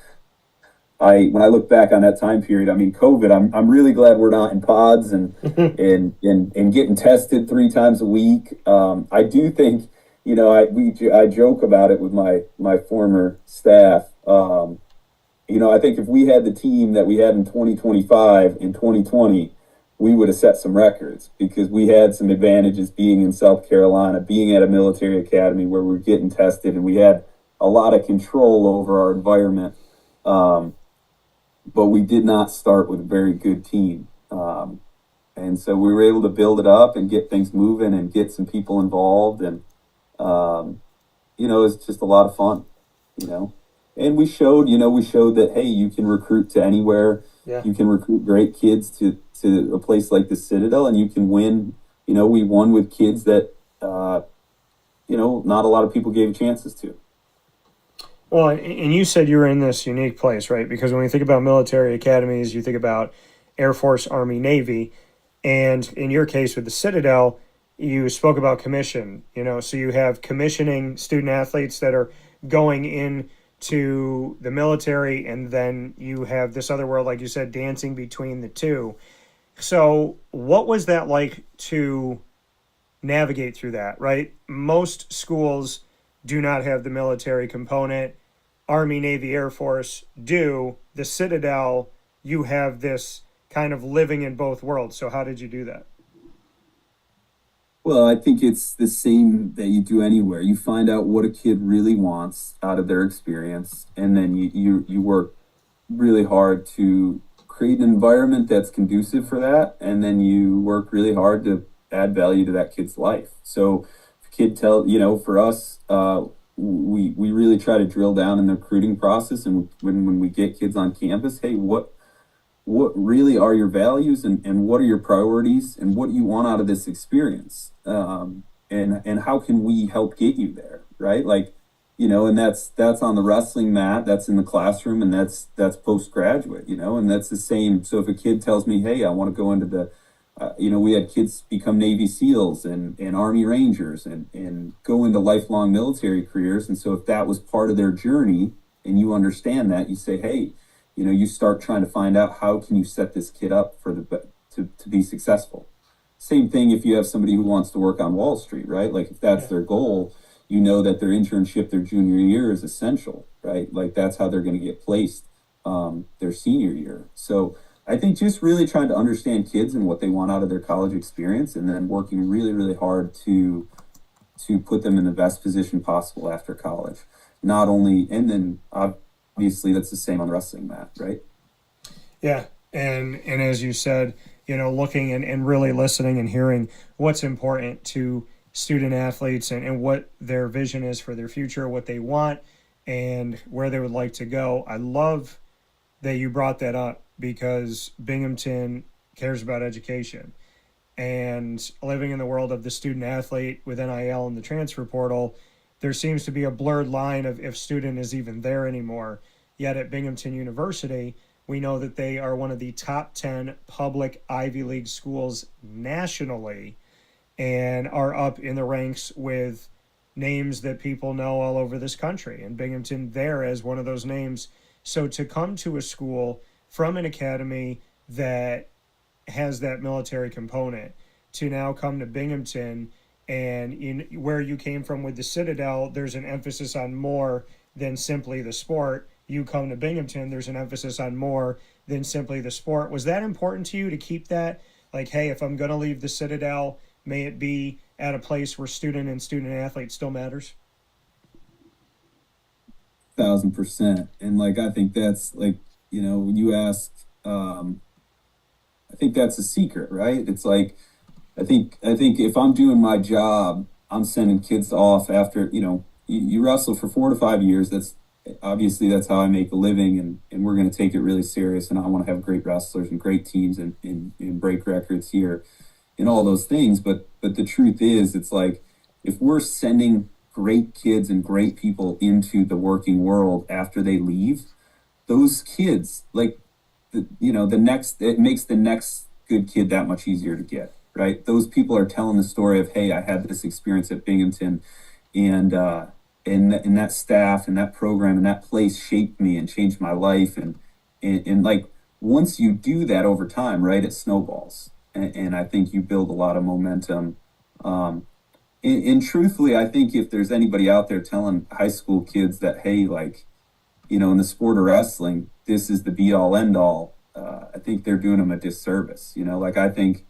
when I look back on that time period, I mean, COVID, I'm really glad we're not in pods and and getting tested 3 times a week. I do think, I joke about it with my former staff. I think if we had the team that we had in 2025 in 2020, we would have set some records because we had some advantages being in South Carolina, being at a military academy where we were getting tested, and we had a lot of control over our environment. But we did not start with a very good team. And so we were able to build it up and get things moving and get some people involved. And, it's just a lot of fun, And we showed that, hey, you can recruit to anywhere. Yeah. You can recruit great kids to a place like the Citadel, and you can win. We won with kids that, not a lot of people gave chances to. Well, and you said you were in this unique place, right? Because when you think about military academies, you think about Air Force, Army, Navy. And in your case with the Citadel, you spoke about commission, so you have commissioning student athletes that are going in to the military, and then you have this other world, like you said, dancing between the two. So what was that like to navigate through that, right? Most schools do not have the military component. Army, Navy, Air Force do. The Citadel, you have this kind of living in both worlds. So how did you do that? Well, I think it's the same that you do anywhere. You find out what a kid really wants out of their experience, and then you work really hard to create an environment that's conducive for that, and then you work really hard to add value to that kid's life. So if a kid for us, we really try to drill down in the recruiting process, and when we get kids on campus, hey, what really are your values and what are your priorities and what do you want out of this experience? And how can we help get you there, right? Like, and that's on the wrestling mat, that's in the classroom, and that's postgraduate, and that's the same. So if a kid tells me, hey, I want to go into the we had kids become Navy SEALs and Army Rangers and go into lifelong military careers. And so if that was part of their journey and you understand that, you say, hey, you start trying to find out how can you set this kid up for to be successful. Same thing if you have somebody who wants to work on Wall Street, right? Like if that's their goal, that their internship their junior year is essential, right? Like that's how they're going to get placed their senior year. So I think just really trying to understand kids and what they want out of their college experience, and then working really, really hard to put them in the best position possible after college. Not only, and then obviously that's the same on the wrestling mat, right? Yeah, and as you said, looking and really listening and hearing what's important to student athletes and what their vision is for their future, what they want, and where they would like to go. I love that you brought that up because Binghamton cares about education. And living in the world of the student athlete with NIL and the transfer portal, there seems to be a blurred line of if student is even there anymore. Yet at Binghamton University, we know that they are one of the top 10 public Ivy League schools nationally and are up in the ranks with names that people know all over this country. And Binghamton there as one of those names. So to come to a school from an academy that has that military component to now come to Binghamton, and in where you came from with the Citadel, there's an emphasis on more than simply the sport. You come to Binghamton, there's an emphasis on more than simply the sport. Was that important to you to keep that? Like, hey, if I'm going to leave the Citadel, may it be at a place where student and student athlete still matters? 1,000%. And I think that's when you ask, I think that's a secret, right? It's I think if I'm doing my job, I'm sending kids off after, you wrestle for 4 to 5 years. That's how I make a living, and we're going to take it really serious. And I want to have great wrestlers and great teams and break records here and all those things. But the truth is, it's if we're sending great kids and great people into the working world after they leave, those kids, it makes the next good kid that much easier to get, right? Those people are telling the story of, hey, I had this experience at Binghamton, and that staff and that program and that place shaped me and changed my life. And once you do that over time, right, it snowballs. And I think you build a lot of momentum. And truthfully, I think if there's anybody out there telling high school kids that, hey, in the sport of wrestling, this is the be all end all, I think they're doing them a disservice. I think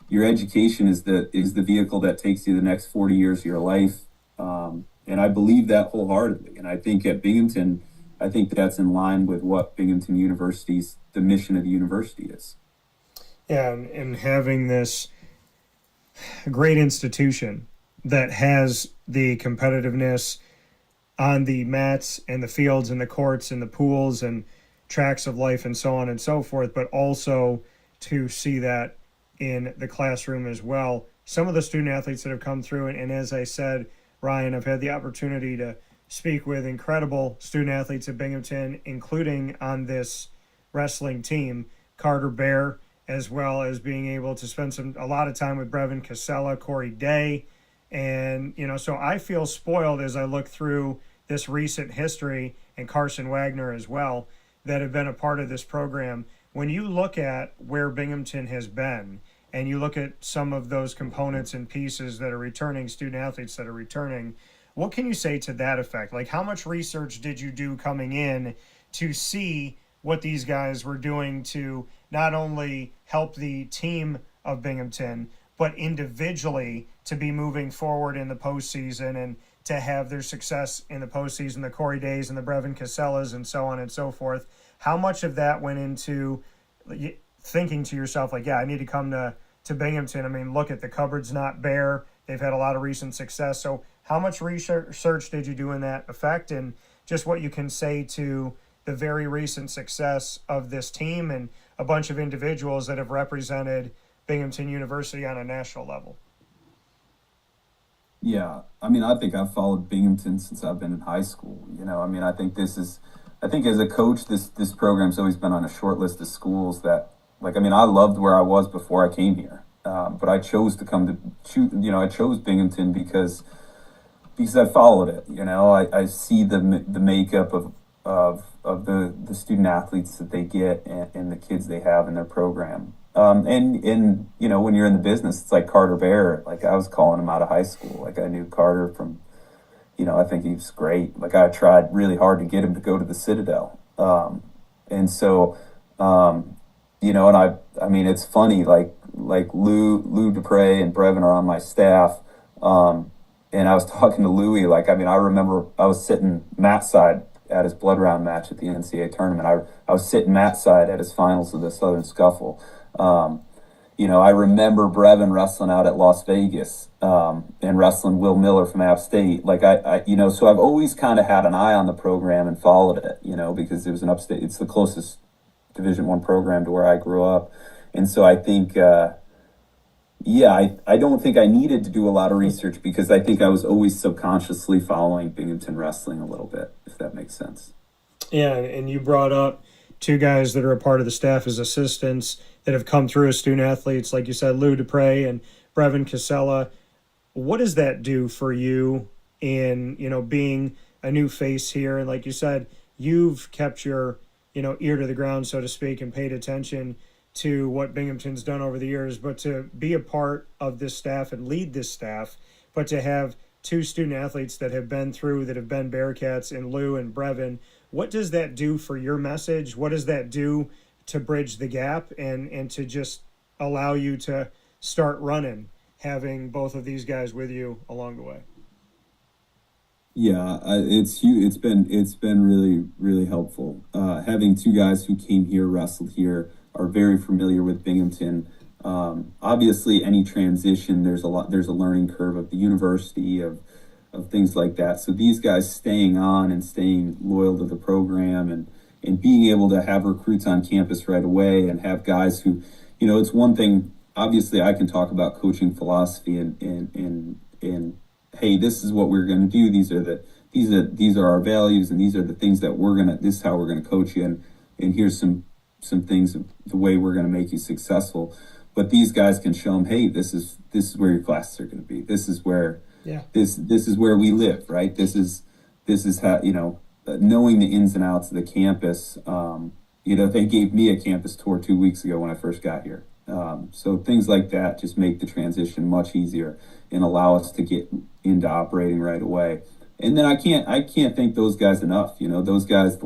your education is the vehicle that takes you the next 40 years of your life. And I believe that wholeheartedly. And I think at Binghamton, I think that's in line with what Binghamton University's, the mission of the university is. Yeah, and having this great institution that has the competitiveness on the mats and the fields and the courts and the pools and tracks of life and so on and so forth, but also to see that in the classroom as well. Some of the student athletes that have come through, and as I said, Ryan, I've had the opportunity to speak with incredible student athletes at Binghamton, including on this wrestling team, Carter Bear, as well as being able to spend a lot of time with Brevin Casella, Corey Day. And, so I feel spoiled as I look through this recent history, and Carson Wagner as well, that have been a part of this program. When you look at where Binghamton has been, and you look at some of those components and pieces that are returning, student athletes that are returning, what can you say to that effect? How much research did you do coming in to see what these guys were doing to not only help the team of Binghamton, but individually to be moving forward in the postseason and to have their success in the postseason, the Corey Days and the Brevin Casellas and so on and so forth? How much of that went into thinking to yourself, I need to come to Binghamton? I mean, look at the cupboard's not bare. They've had a lot of recent success. So how much research did you do in that effect, and just what you can say to the very recent success of this team and a bunch of individuals that have represented Binghamton University on a national level? Yeah, I think I've followed Binghamton since I've been in high school. I think as a coach, this program's always been on a short list of schools that, I loved where I was before I came here. But I chose to I chose Binghamton because I followed it. I see the makeup of the student athletes that they get, and the kids they have in their program. And when you're in the business, it's like Carter Bear. Like, I was calling him out of high school. Like, I knew Carter from, I think he was great. Like, I tried really hard to get him to go to the Citadel. And so, and I mean, it's funny, like Lou Dupre and Brevin are on my staff. And I was talking to Louie, like, I mean, I remember I was sitting Matt's side at his blood round match at the NCAA tournament. I was sitting Matt's side at his finals of the Southern Scuffle. I remember Brevin wrestling out at Las Vegas, and wrestling Will Miller from App State. Like, so I've always kind of had an eye on the program and followed it, because it was it's the closest Division I program to where I grew up. And so I think, I don't think I needed to do a lot of research, because I think I was always subconsciously following Binghamton wrestling a little bit, if that makes sense. Yeah, and you brought up two guys that are a part of the staff as assistants that have come through as student athletes, like you said, Lou Dupre and Brevin Casella. What does that do for you in, being a new face here? And like you said, you've kept your, ear to the ground, so to speak, and paid attention to what Binghamton's done over the years, but to be a part of this staff and lead this staff, but to have two student athletes that have been Bearcats, in Lou and Brevin, what does that do for your message? What does that do to bridge the gap and to just allow you to start running, having both of these guys with you along the way? Yeah, it's huge. It's been really, really helpful. Having two guys who came here, wrestled here, are very familiar with Binghamton. Obviously, any transition, there's a learning curve of the university, of things like that. So these guys staying on and staying loyal to the program, and being able to have recruits on campus right away, and have guys who, it's one thing. Obviously, I can talk about coaching philosophy and hey, this is what we're going to do. These are our values, and these are the things that this is how we're going to coach you, and here's some things of the way we're going to make you successful. But these guys can show them, hey, this is where your classes are going to be. This is where this is where we live, right? This is how, knowing the ins and outs of the campus. They gave me a campus tour 2 weeks ago when I first got here. So things like that just make the transition much easier and allow us to get into operating right away. And then I can't thank those guys enough. Those guys,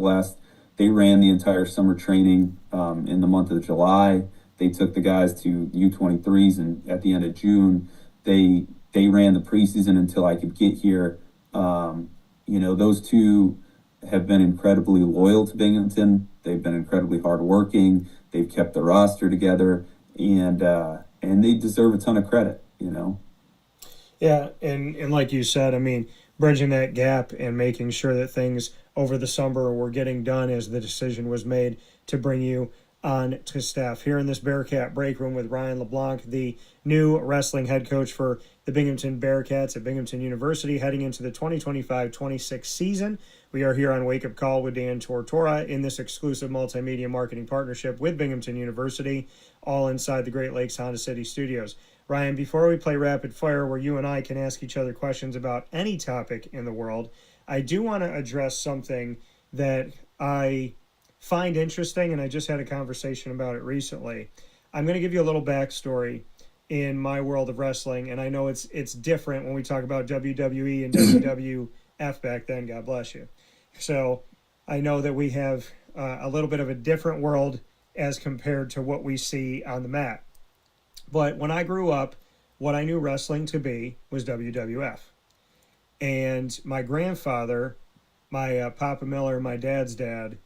they ran the entire summer training in the month of July. They took the guys to U23s, and at the end of June, they ran the preseason until I could get here. Those two have been incredibly loyal to Binghamton. They've been incredibly hardworking. They've kept the roster together, and they deserve a ton of credit. Yeah, and like you said, I mean, bridging that gap and making sure that things over the summer were getting done as the decision was made to bring you on to staff here in this Bearcat Breakroom with Ryan LeBlanc, the new wrestling head coach for the Binghamton Bearcats at Binghamton University, heading into the 2025-26 season. We are here on Wake Up Call with Dan Tortora in this exclusive multimedia marketing partnership with Binghamton University, all inside the Great Lakes Honda City Studios. Ryan, before we play rapid fire where you and I can ask each other questions about any topic in the world, I do want to address something that I find interesting, and I just had a conversation about it recently. I'm going to give you a little backstory in my world of wrestling, and I know it's different when we talk about WWE and WWF back then, God bless you. So I know that we have a little bit of a different world as compared to what we see on the mat. But when I grew up, what I knew wrestling to be was WWF. And my grandfather, my Papa Miller, my dad's dad,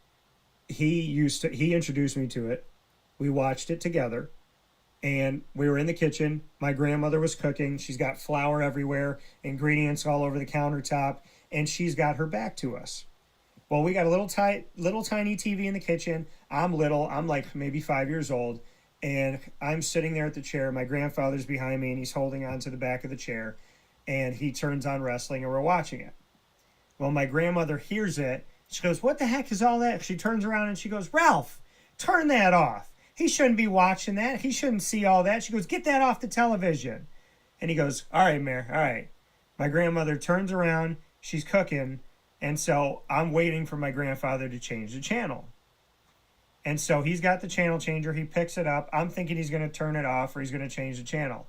he introduced me to it. We watched it together, and we were in the kitchen. My grandmother was cooking. She's got flour everywhere, ingredients all over the countertop, and she's got her back to us. Well, we got a little tiny TV in the kitchen. I'm little. I'm like maybe 5 years old, and I'm sitting there at the chair. My grandfather's behind me, and he's holding on to the back of the chair, and he turns on wrestling, and we're watching it. Well, my grandmother hears it. She goes, "What the heck is all that?" She turns around and she goes, "Ralph, turn that off. he shouldn't be watching that. He shouldn't see all that. She goes, get that off the television. And he goes, all right, Mayor, all right. My grandmother turns around, she's cooking, and so I'm waiting for my grandfather to change the channel. And so he's got the channel changer, he picks it up. I'm thinking he's going to turn it off or he's going to change the channel.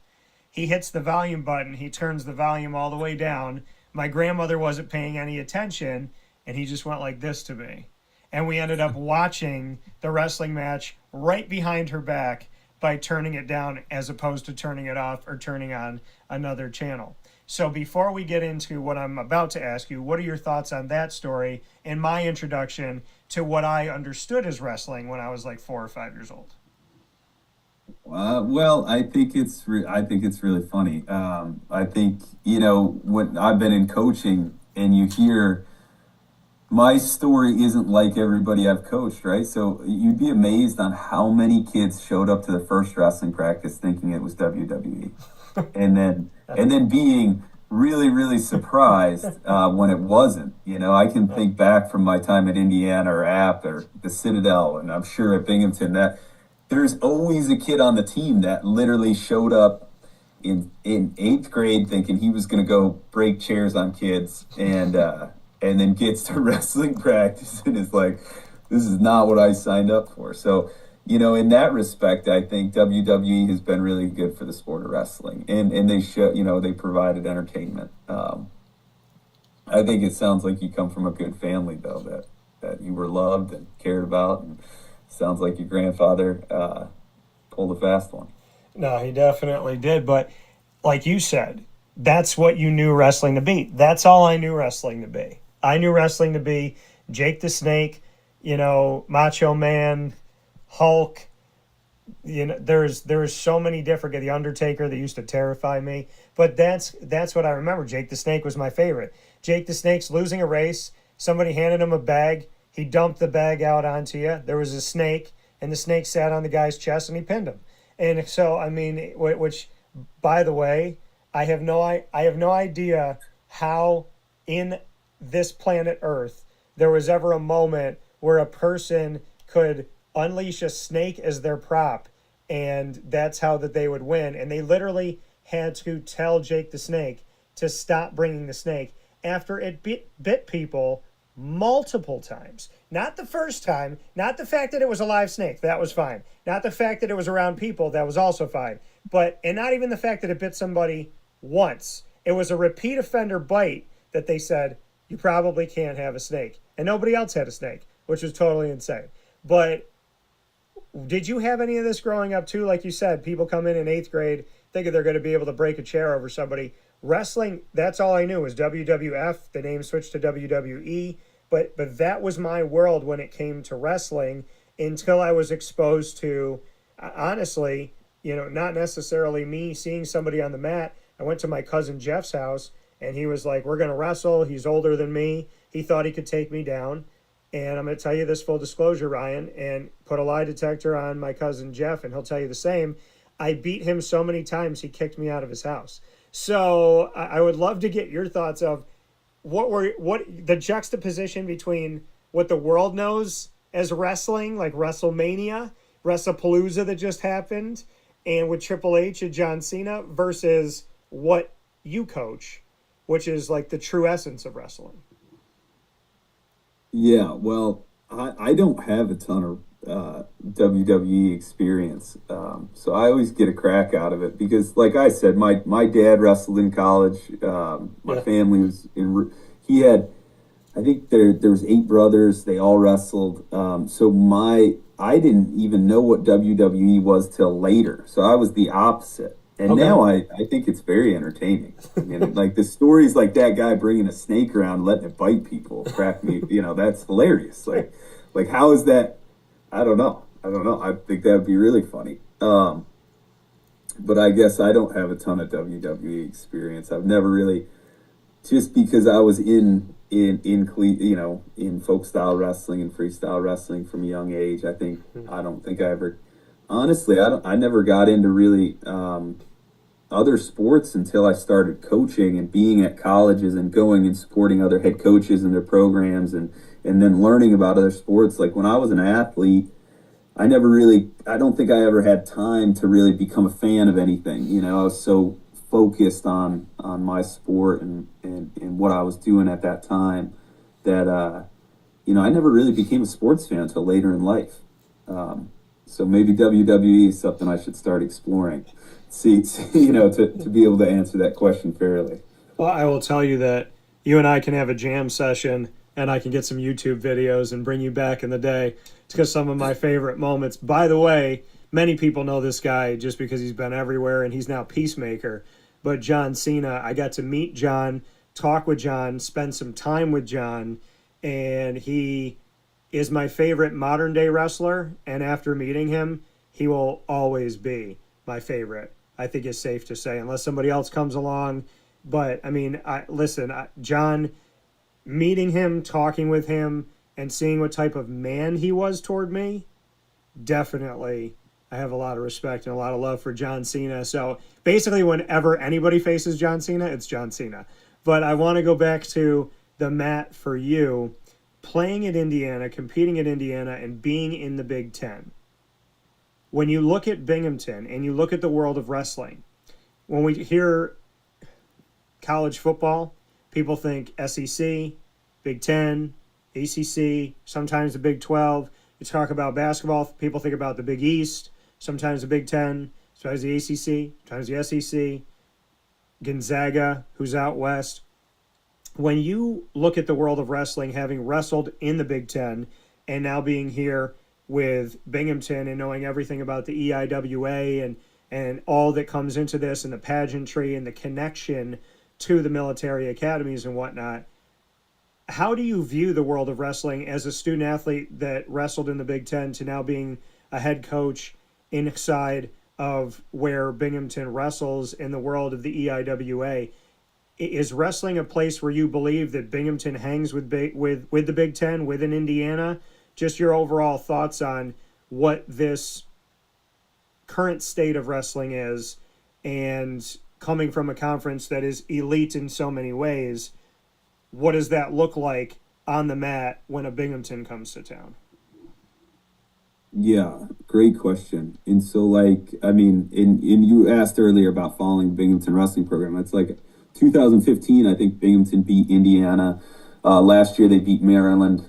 He hits the volume button, he turns the volume all the way down. My grandmother wasn't paying any attention, and he just went like this to me. And we ended up watching the wrestling match right behind her back by turning it down as opposed to turning it off or turning on another channel. So before we get into what I'm about to ask you, what are your thoughts on that story and my introduction to what I understood as wrestling when I was like 4 or 5 years old? Well, I think it's really funny. I think, when I've been in coaching and you hear my story isn't like everybody I've coached, right? So you'd be amazed on how many kids showed up to the first wrestling practice thinking it was WWE. and then being really, really surprised when it wasn't. I can think back from my time at Indiana or App or the Citadel, and I'm sure at Binghamton, that there's always a kid on the team that literally showed up in 8th grade thinking he was going to go break chairs on kids, and then gets to wrestling practice and is like, this is not what I signed up for. So, in that respect, I think WWE has been really good for the sport of wrestling, and they show, they provided entertainment. I think it sounds like you come from a good family, though, that you were loved and cared about, and sounds like your grandfather pulled a fast one. No, he definitely did. But like you said, that's what you knew wrestling to be. That's all I knew wrestling to be. I knew wrestling to be Jake the Snake, Macho Man, Hulk. There's so many different. The Undertaker that used to terrify me. But that's what I remember. Jake the Snake was my favorite. Jake the Snake's losing a race. Somebody handed him a bag. He dumped the bag out onto you. There was a snake, and the snake sat on the guy's chest, and he pinned him. And so, which, by the way, I have no idea how in this planet Earth there was ever a moment where a person could unleash a snake as their prop, and that's how that they would win. And they literally had to tell Jake the Snake to stop bringing the snake after it bit people multiple times. Not the first time, not the fact that it was a live snake, that was fine. Not the fact that it was around people, that was also fine. And not even the fact that it bit somebody once. It was a repeat offender bite that they said, you probably can't have a snake. And nobody else had a snake, which was totally insane. But did you have any of this growing up too? Like you said, people come in 8th grade thinking they're going to be able to break a chair over somebody. Wrestling, that's all I knew was WWF. The name switched to WWE. But that was my world when it came to wrestling until I was exposed to, honestly, not necessarily me seeing somebody on the mat. I went to my cousin Jeff's house, and he was like, we're going to wrestle. He's older than me. He thought he could take me down. And I'm going to tell you this full disclosure, Ryan, and put a lie detector on my cousin Jeff, and he'll tell you the same. I beat him so many times, he kicked me out of his house. So I would love to get your thoughts of what the juxtaposition between what the world knows as wrestling, like WrestleMania, WrestlePalooza that just happened, and with Triple H and John Cena, versus what you coach, which is like the true essence of wrestling. Yeah, well, I don't have a ton of WWE experience, so I always get a crack out of it because, like I said, my dad wrestled in college. My family was he had, I think there was 8 brothers. They all wrestled. I didn't even know what WWE was till later. So I was the opposite. And now I think it's very entertaining. Like the stories like that guy bringing a snake around, letting it bite people, crack me. That's hilarious. Like how is that? I don't know. I think that would be really funny. But I guess I don't have a ton of WWE experience. I've never really, just because I was in folk style wrestling and freestyle wrestling from a young age. I don't think I ever, honestly, I never got into really other sports until I started coaching and being at colleges and going and supporting other head coaches and their programs and then learning about other sports. Like when I was an athlete, I don't think I ever had time to really become a fan of anything. I was so focused on my sport and what I was doing at that time that, I never really became a sports fan until later in life. So maybe WWE is something I should start exploring. See, to be able to answer that question fairly. Well, I will tell you that you and I can have a jam session and I can get some YouTube videos and bring you back in the day to some of my favorite moments. By the way, many people know this guy just because he's been everywhere and he's now Peacemaker. But John Cena, I got to meet John, talk with John, spend some time with John, and he is my favorite modern day wrestler. And after meeting him, he will always be my favorite. I think it's safe to say, unless somebody else comes along. But I mean, John, meeting him, talking with him, and seeing what type of man he was toward me, definitely I have a lot of respect and a lot of love for John Cena. So basically, whenever anybody faces John Cena, it's John Cena. But I want to go back to the mat for you, playing at Indiana, competing at Indiana, and being in the Big Ten. When you look at Binghamton and you look at the world of wrestling, when we hear college football, people think SEC, Big Ten, ACC, sometimes the Big 12. You talk about basketball, people think about the Big East, sometimes the Big Ten, sometimes the ACC, sometimes the SEC, Gonzaga, who's out west. When you look at the world of wrestling, having wrestled in the Big Ten and now being here with Binghamton and knowing everything about the EIWA and all that comes into this and the pageantry and the connection to the military academies and whatnot, how do you view the world of wrestling as a student athlete that wrestled in the Big Ten to now being a head coach inside of where Binghamton wrestles in the world of the EIWA? Is wrestling a place where you believe that Binghamton hangs with the Big Ten, within Indiana? Just your overall thoughts on what this current state of wrestling is, and coming from a conference that is elite in so many ways, what does that look like on the mat when a Binghamton comes to town? Yeah, great question. And so, and you asked earlier about following Binghamton wrestling program. It's like 2015, I think Binghamton beat Indiana. Last year they beat Maryland.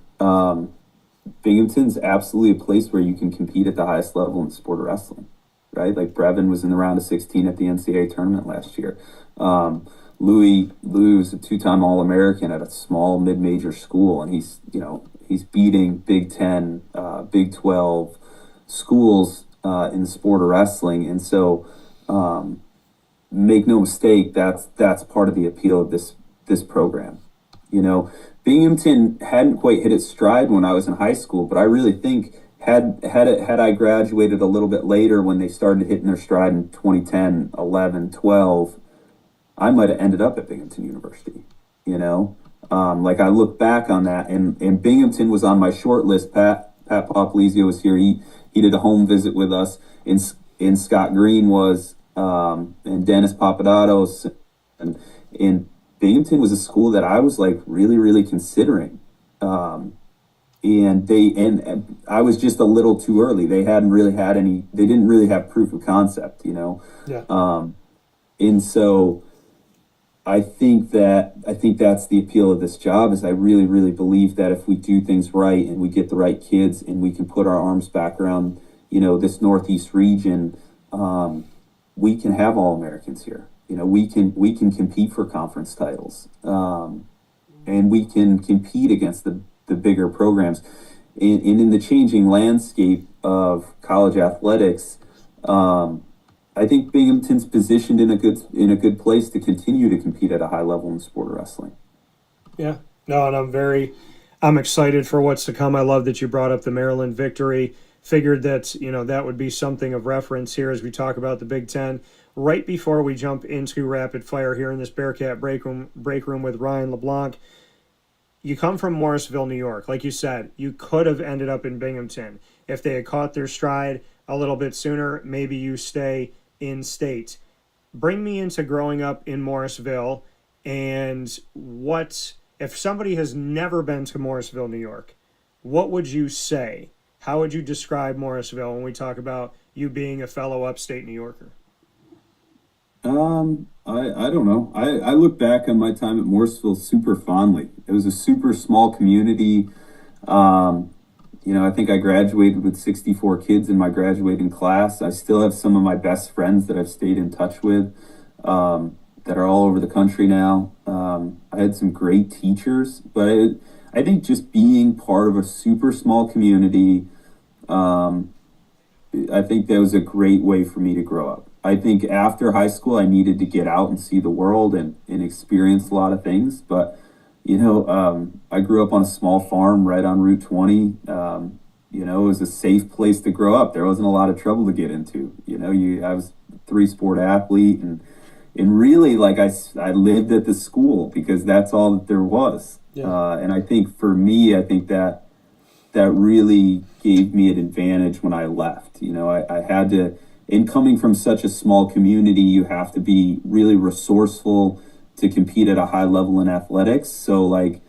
Binghamton's absolutely a place where you can compete at the highest level in the sport of wrestling, right? Like Brevin was in the round of 16 at the NCAA tournament last year. Louis was a two-time All-American at a small mid-major school, and he's beating Big 10, Big 12 schools in the sport of wrestling. And so, make no mistake, that's part of the appeal of this program. Binghamton hadn't quite hit its stride when I was in high school, but I really think had I graduated a little bit later, when they started hitting their stride in 2010, 11, 12, I might have ended up at Binghamton University. I look back on that, and Binghamton was on my short list. Pat Popolizio was here. He did a home visit with us, and Scott Green was, and Dennis Papadatos, and Binghamton was a school that I was really, really considering. And I was just a little too early. They didn't really have proof of concept, Yeah. And so I think that's the appeal of this job, is I really, really believe that if we do things right and we get the right kids and we can put our arms back around, this Northeast region, we can have All-Americans here. We can compete for conference titles, and we can compete against the bigger programs. And in the changing landscape of college athletics, I think Binghamton's positioned in a good place to continue to compete at a high level in the sport of wrestling. Yeah. No, and I'm excited for what's to come. I love that you brought up the Maryland victory. Figured that, that would be something of reference here as we talk about the Big Ten. Right before we jump into rapid fire here in this Bearcat break room with Ryan LeBlanc, you come from Morrisville, New York. Like you said, you could have ended up in Binghamton. If they had caught their stride a little bit sooner, maybe you stay in state. Bring me into growing up in Morrisville, and if somebody has never been to Morrisville, New York, what would you say? How would you describe Morrisville when we talk about you being a fellow upstate New Yorker? I don't know. I look back on my time at Morrisville super fondly. It was a super small community. I think I graduated with 64 kids in my graduating class. I still have some of my best friends that I've stayed in touch with, that are all over the country now. I had some great teachers, but I think just being part of a super small community, I think that was a great way for me to grow up. I think after high school, I needed to get out and see the world and experience a lot of things. But, I grew up on a small farm right on Route 20. It was a safe place to grow up. There wasn't a lot of trouble to get into. I was a 3-sport athlete, and really, like, I lived at the school because that's all that there was. Yeah. And I think for me, that really gave me an advantage when I left. I had to, in coming from such a small community, you have to be really resourceful to compete at a high level in athletics. So, my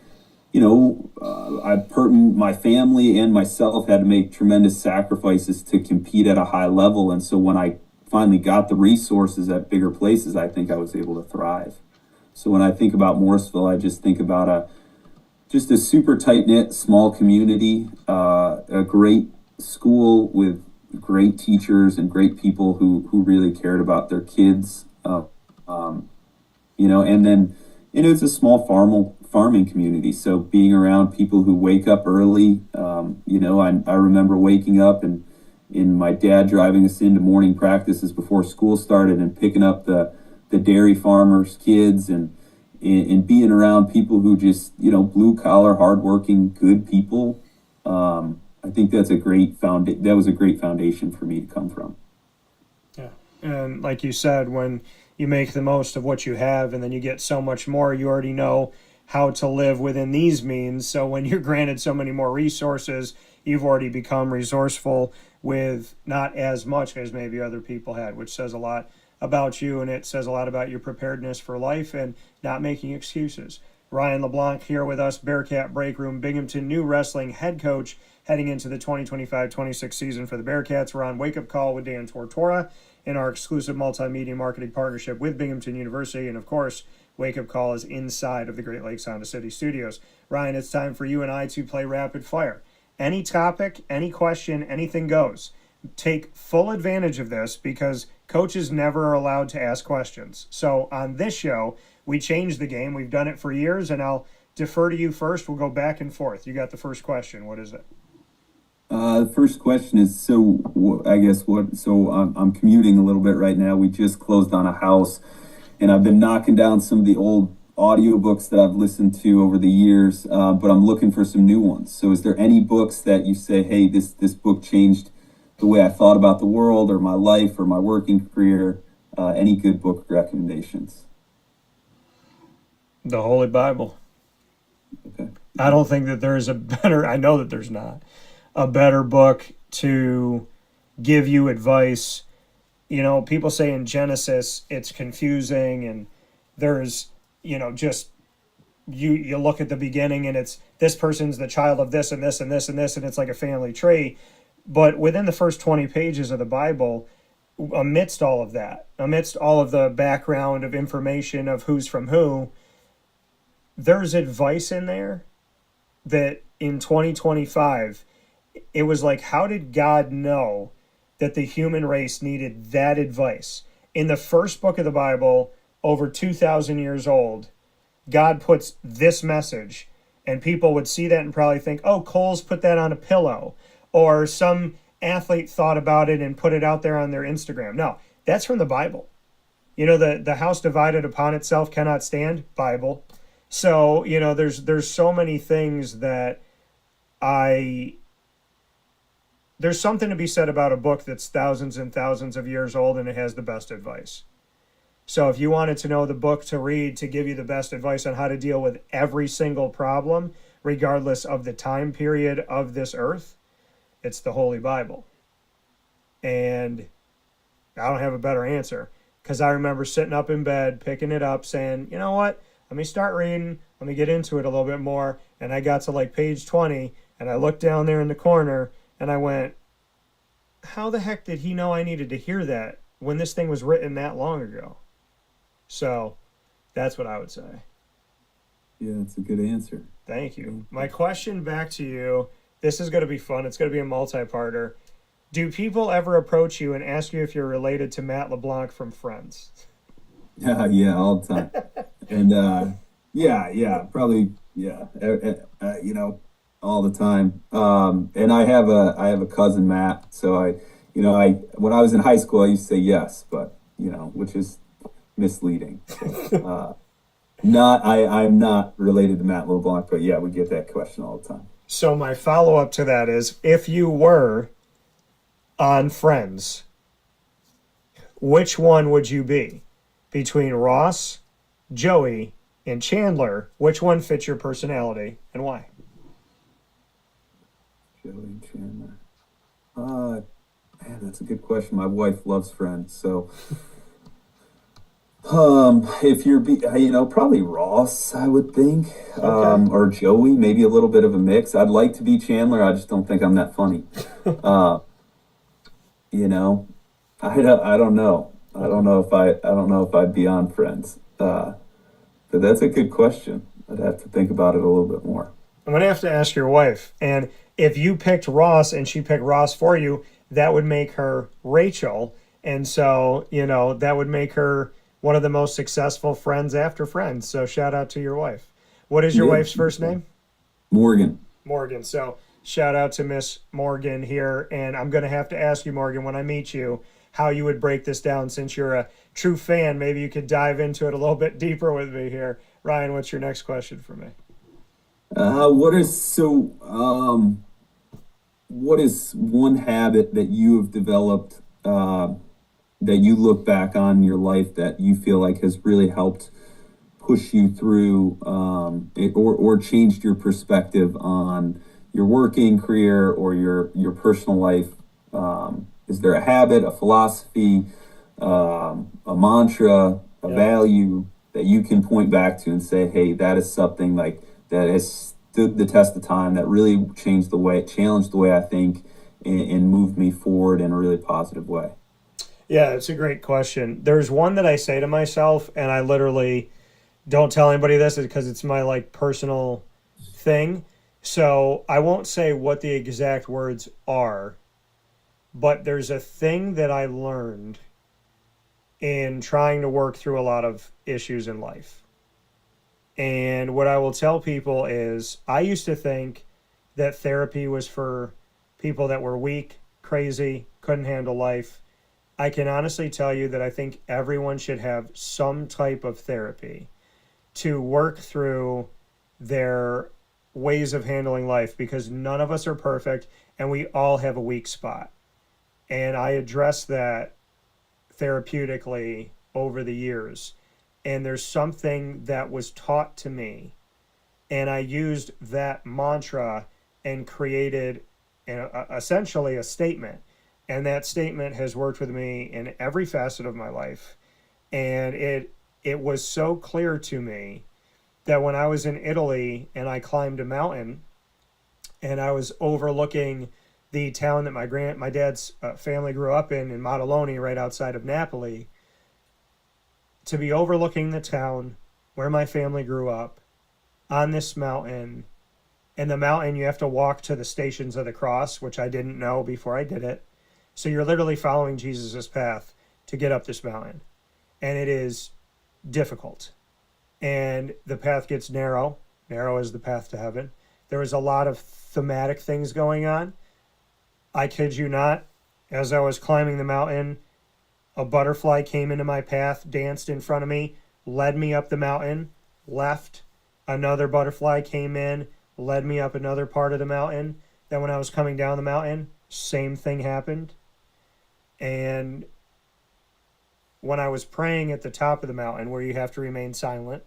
family and myself had to make tremendous sacrifices to compete at a high level. And so when I finally got the resources at bigger places, I think I was able to thrive. So when I think about Morrisville, I just think about a super tight-knit, small community, a great school with great teachers and great people who really cared about their kids. And then, it's a small farming community. So being around people who wake up early, I remember waking up and my dad driving us into morning practices before school started and picking up the dairy farmers' kids and being around people who just, blue collar, hardworking, good people. I think that was a great foundation for me to come from. Yeah. And like you said, when you make the most of what you have and then you get so much more, you already know how to live within these means. So when you're granted so many more resources, you've already become resourceful with not as much as maybe other people had, which says a lot about you, and it says a lot about your preparedness for life and not making excuses. Ryan LeBlanc here with us, Bearcat Breakroom, Binghamton new wrestling head coach heading into the 2025-26 season for the Bearcats. We're on Wake Up Call with Dan Tortora in our exclusive multimedia marketing partnership with Binghamton University. And of course, Wake Up Call is inside of the Great Lakes Honda City studios. Ryan, it's time for you and I to play rapid fire. Any topic, any question, anything goes. Take full advantage of this because coaches never are allowed to ask questions. So on this show, we changed the game. We've done it for years, and I'll defer to you first. We'll go back and forth. You got the first question. What is it? The first question is, I'm commuting a little bit right now. We just closed on a house, and I've been knocking down some of the old audiobooks that I've listened to over the years, but I'm looking for some new ones. So is there any books that you say, hey, this book changed the way I thought about the world or my life or my working career? Any good book recommendations? The Holy Bible. Okay. I don't think that there's I know that there's not a better book to give you advice. People say in Genesis it's confusing and there's, just you look at the beginning and it's this person's the child of this and this and this and this, and it's like a family tree. But within the first 20 pages of the Bible, amidst all of that, amidst all of the background of information of who's from who, there's advice in there that in 2025, it was like, how did God know that the human race needed that advice? In the first book of the Bible, over 2,000 years old, God puts this message, and people would see that and probably think, oh, Cole's put that on a pillow, or some athlete thought about it and put it out there on their Instagram. No, that's from the Bible. The house divided upon itself cannot stand, Bible. So, there's so many things that there's something to be said about a book that's thousands and thousands of years old and it has the best advice. So if you wanted to know the book to read to give you the best advice on how to deal with every single problem, regardless of the time period of this earth, it's the Holy Bible. And I don't have a better answer because I remember sitting up in bed, picking it up, saying, you know what? Let me start reading. Let me get into it a little bit more. And I got to like page 20 and I looked down there in the corner And I went, how the heck did he know I needed to hear that when this thing was written that long ago? So that's what I would say. Yeah, that's a good answer. Thank you. My question back to you, this is going to be fun. It's going to be a multi-parter. Do people ever approach you and ask you if you're related to Matt LeBlanc from Friends? Yeah, all the time. And probably, all the time. And I have a cousin, Matt. So when I was in high school, I used to say yes, but which is misleading. So, I'm not related to Matt LeBlanc, but yeah, we get that question all the time. So my follow-up to that is, if you were on Friends, which one would you be? Between Ross, Joey, and Chandler, which one fits your personality and why? Joey and Chandler. Man, that's a good question. My wife loves Friends, so if you're probably Ross, I would think. Okay. Or Joey, maybe a little bit of a mix. I'd like to be Chandler. I just don't think I'm that funny. I don't know. I don't know if I'd be on Friends. But that's a good question. I'd have to think about it a little bit more. I'm going to have to ask your wife. And if you picked Ross and she picked Ross for you, that would make her Rachel. And so, that would make her one of the most successful friends after Friends. So shout out to your wife. What is your wife's first name? Morgan. Morgan. So shout out to Miss Morgan here. And I'm going to have to ask you, Morgan, when I meet you, how you would break this down. Since you're a true fan, maybe you could dive into it a little bit deeper with me here. Ryan, what's your next question for me? What is one habit that you have developed that you look back on in your life that you feel like has really helped push you through or changed your perspective on your working career or your personal life? Is there a habit, a philosophy, a mantra, a value that you can point back to and say, hey, that is something like that has stood the test of time, that really changed the way, challenged the way I think, and moved me forward in a really positive way? Yeah, it's a great question. There's one that I say to myself, and I literally don't tell anybody this because it's my personal thing. So I won't say what the exact words are, but there's a thing that I learned in trying to work through a lot of issues in life. And what I will tell people is, I used to think that therapy was for people that were weak, crazy, couldn't handle life. I can honestly tell you that I think everyone should have some type of therapy to work through their ways of handling life, because none of us are perfect and we all have a weak spot. And I addressed that therapeutically over the years. And there's something that was taught to me, and I used that mantra and created essentially a statement. And that statement has worked with me in every facet of my life. And it was so clear to me that when I was in Italy and I climbed a mountain and I was overlooking the town that my dad's family grew up in Maddaloni, right outside of Napoli, to be overlooking the town where my family grew up on this mountain. And the mountain, you have to walk to the Stations of the Cross, which I didn't know before I did it. So you're literally following Jesus's path to get up this mountain. And it is difficult. And the path gets narrow. Narrow is the path to heaven. There was a lot of thematic things going on. I kid you not, as I was climbing the mountain, a butterfly came into my path, danced in front of me, led me up the mountain, left. Another butterfly came in, led me up another part of the mountain. Then when I was coming down the mountain, same thing happened. And when I was praying at the top of the mountain, where you have to remain silent,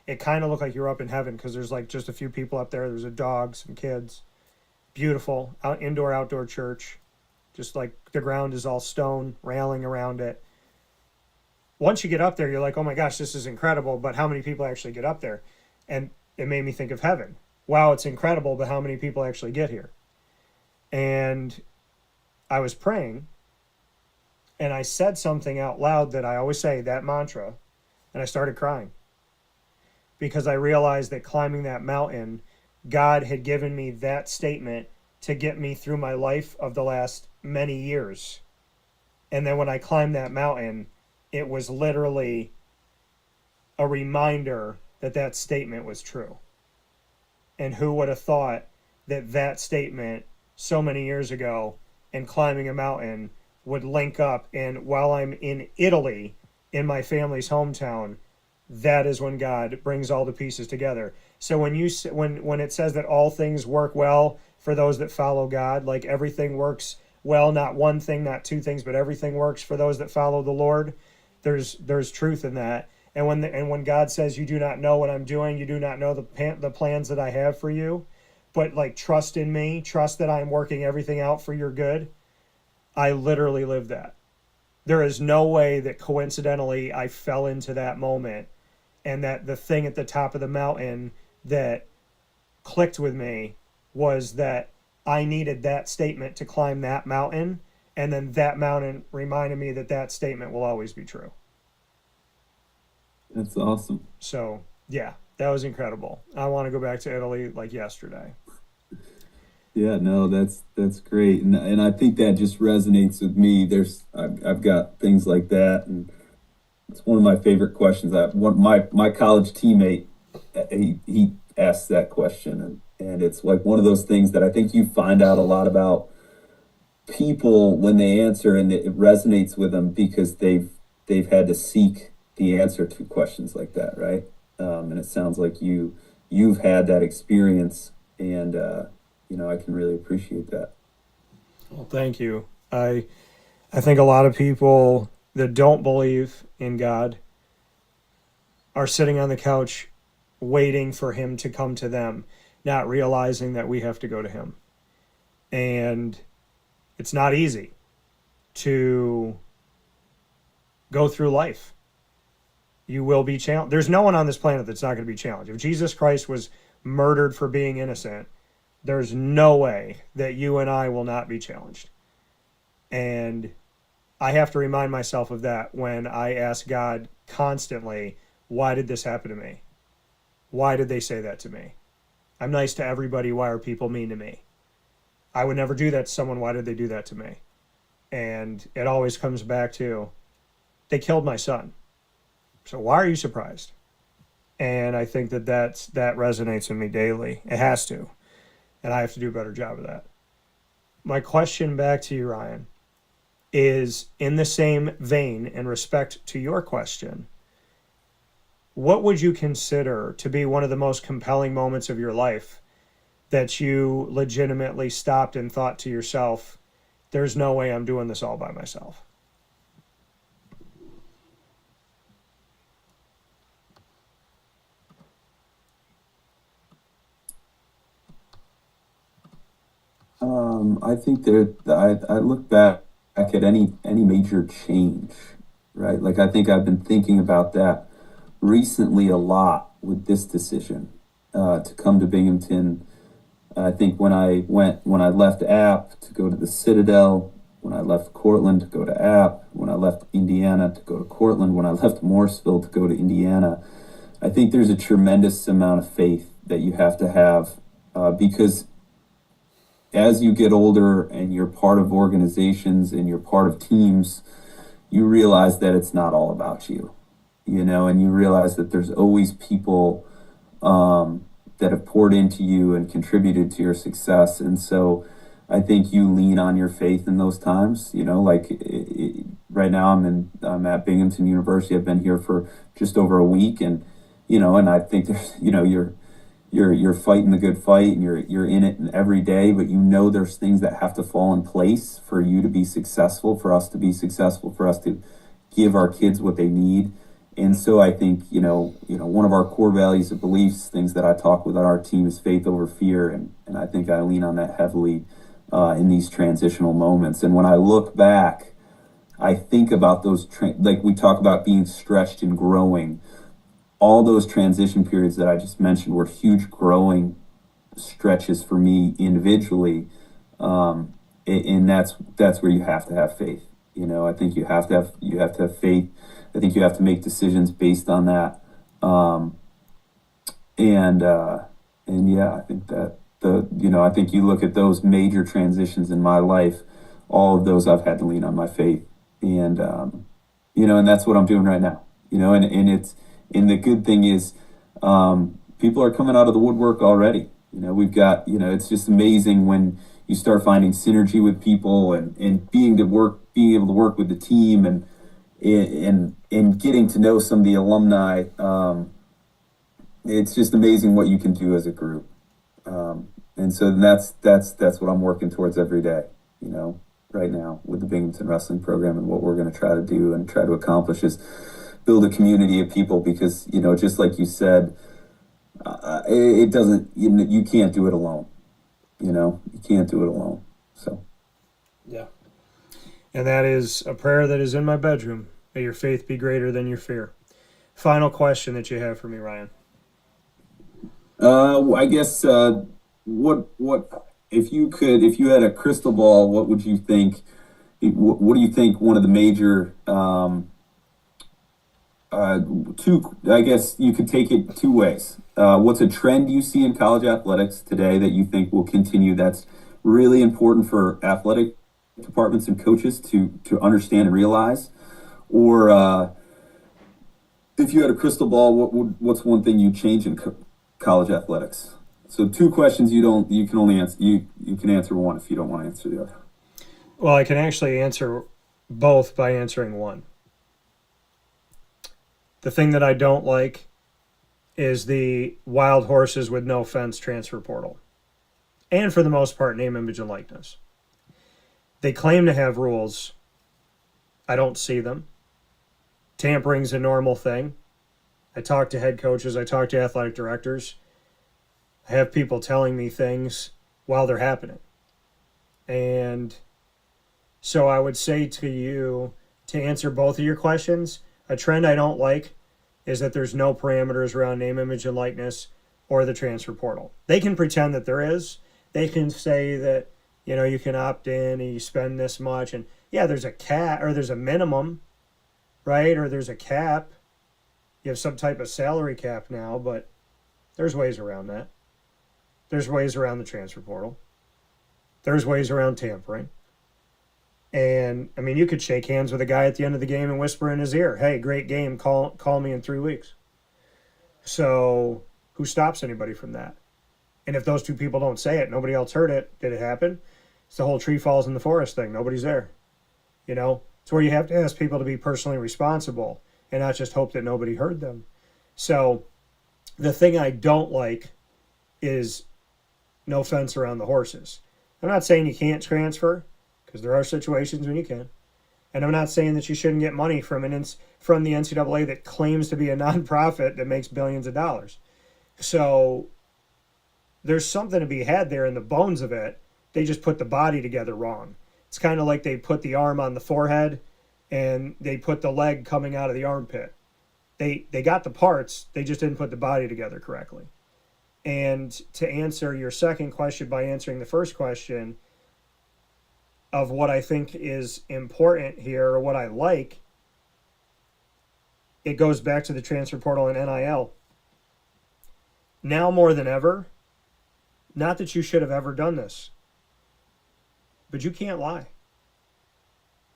it kind of looked like you're up in heaven, because there's just a few people up there. There's a dog, some kids. Beautiful, outdoor church. Just the ground is all stone, railing around it. Once you get up there, you're like, oh my gosh, this is incredible, but how many people actually get up there? And it made me think of heaven. Wow, it's incredible, but how many people actually get here? And I was praying, and I said something out loud that I always say, that mantra, and I started crying because I realized that climbing that mountain, God had given me that statement to get me through my life of the last many years. And then when I climbed that mountain, it was literally a reminder that that statement was true. And who would have thought that that statement so many years ago and climbing a mountain would link up? And while I'm in Italy, in my family's hometown, that is when God brings all the pieces together. So when it says that all things work well for those that follow God, like everything works well, not one thing, not two things, but everything works for those that follow the Lord, there's truth in that. And when God says, you do not know what I'm doing, you do not know the plans that I have for you, but like trust in me, trust that I'm working everything out for your good. I literally lived that. There is no way that coincidentally I fell into that moment, and that the thing at the top of the mountain that clicked with me was that I needed that statement to climb that mountain, and then that mountain reminded me that that statement will always be true. That's awesome. So yeah, that was incredible. I want to go back to Italy like yesterday. Yeah, no, that's great, and I think that just resonates with me. I've got things like that, and it's one of my favorite questions. My college teammate, he asked that question, and it's like one of those things that I think you find out a lot about people when they answer, and it resonates with them because they've had to seek the answer to questions like that, right? And it sounds like you've had that experience, and I can really appreciate that. Well, thank you. I think a lot of people that don't believe in God are sitting on the couch waiting for him to come to them, not realizing that we have to go to him. And it's not easy to go through life. You will be challenged. There's no one on this planet that's not going to be challenged. If Jesus Christ was murdered for being innocent, there's no way that you and I will not be challenged. And I have to remind myself of that when I ask God constantly, why did this happen to me? Why did they say that to me? I'm nice to everybody. Why are people mean to me? I would never do that to someone. Why did they do that to me? And it always comes back to, they killed my son. So why are you surprised? And I think that resonates with me daily. It has to. And I have to do a better job of that. My question back to you, Ryan, is in the same vein in respect to your question. What would you consider to be one of the most compelling moments of your life that you legitimately stopped and thought to yourself, there's no way I'm doing this all by myself? I think I look back at any major change, right? Like I think I've been thinking about that recently a lot with this decision to come to Binghamton. I think when I left App to go to the Citadel, when I left Cortland to go to App, when I left Indiana to go to Cortland, when I left Morrisville to go to Indiana, I think there's a tremendous amount of faith that you have to have because as you get older and you're part of organizations and you're part of teams, you realize that it's not all about you, and you realize that there's always people that have poured into you and contributed to your success. And so I think you lean on your faith in those times, right now I'm at Binghamton University. I've been here for just over a week, and I think there's, you're fighting the good fight and you're in it every day, but there's things that have to fall in place for you to be successful, for us to be successful, for us to give our kids what they need. And so I think, one of our core values and beliefs, things that I talk with on our team is faith over fear. And I think I lean on that heavily in these transitional moments. And when I look back, I think about those, like we talk about being stretched and growing. All those transition periods that I just mentioned were huge growing stretches for me individually. And that's where you have to have faith. I think you have to have faith. I think you have to make decisions based on that. And yeah, I think that I think you look at those major transitions in my life, all of those I've had to lean on my faith. And that's what I'm doing right now. And the good thing is, people are coming out of the woodwork already. We've got, it's just amazing when you start finding synergy with people and being able to work with the team and getting to know some of the alumni. It's just amazing what you can do as a group. And so that's what I'm working towards every day, right now with the Binghamton wrestling program, and what we're going to try to do and try to accomplish is build a community of people, because, just like you said, it doesn't, you can't do it alone. You can't do it alone. So. Yeah. And that is a prayer that is in my bedroom. May your faith be greater than your fear. Final question that you have for me, Ryan. I guess, what if you had a crystal ball, what would you think? What do you think one of the major, I guess you could take it two ways. What's a trend you see in college athletics today that you think will continue, that's really important for athletic departments and coaches to understand and realize? Or if you had a crystal ball, what's one thing you'd change in college athletics? So two questions. You can only answer, you can answer one if you don't want to answer the other. Well, I can actually answer both by answering one. The thing that I don't like is the wild horses with no fence transfer portal. And for the most part, name, image, and likeness. They claim to have rules. I don't see them. Tampering's a normal thing. I talk to head coaches. I talk to athletic directors. I have people telling me things while they're happening. And so I would say to you, to answer both of your questions, a trend I don't like is that there's no parameters around name, image, and likeness or the transfer portal. They can pretend that there is. They can say that, you can opt in and you spend this much. And yeah, there's a cap, or there's a minimum, right? Or there's a cap. You have some type of salary cap now, but there's ways around that. There's ways around the transfer portal. There's ways around tampering. And, you could shake hands with a guy at the end of the game and whisper in his ear, hey, great game, call me in 3 weeks. So who stops anybody from that? And if those two people don't say it, nobody else heard it, did it happen? It's the whole tree falls in the forest thing. Nobody's there. It's where you have to ask people to be personally responsible and not just hope that nobody heard them. So the thing I don't like is no fence around the horses. I'm not saying you can't transfer, because there are situations when you can. And I'm not saying that you shouldn't get money from the NCAA that claims to be a nonprofit that makes billions of dollars. So there's something to be had there in the bones of it. They just put the body together wrong. It's kind of like they put the arm on the forehead and they put the leg coming out of the armpit. They got the parts, they just didn't put the body together correctly. And to answer your second question by answering the first question of what I think is important here, or what I like, it goes back to the transfer portal and NIL. Now more than ever, not that you should have ever done this, but you can't lie.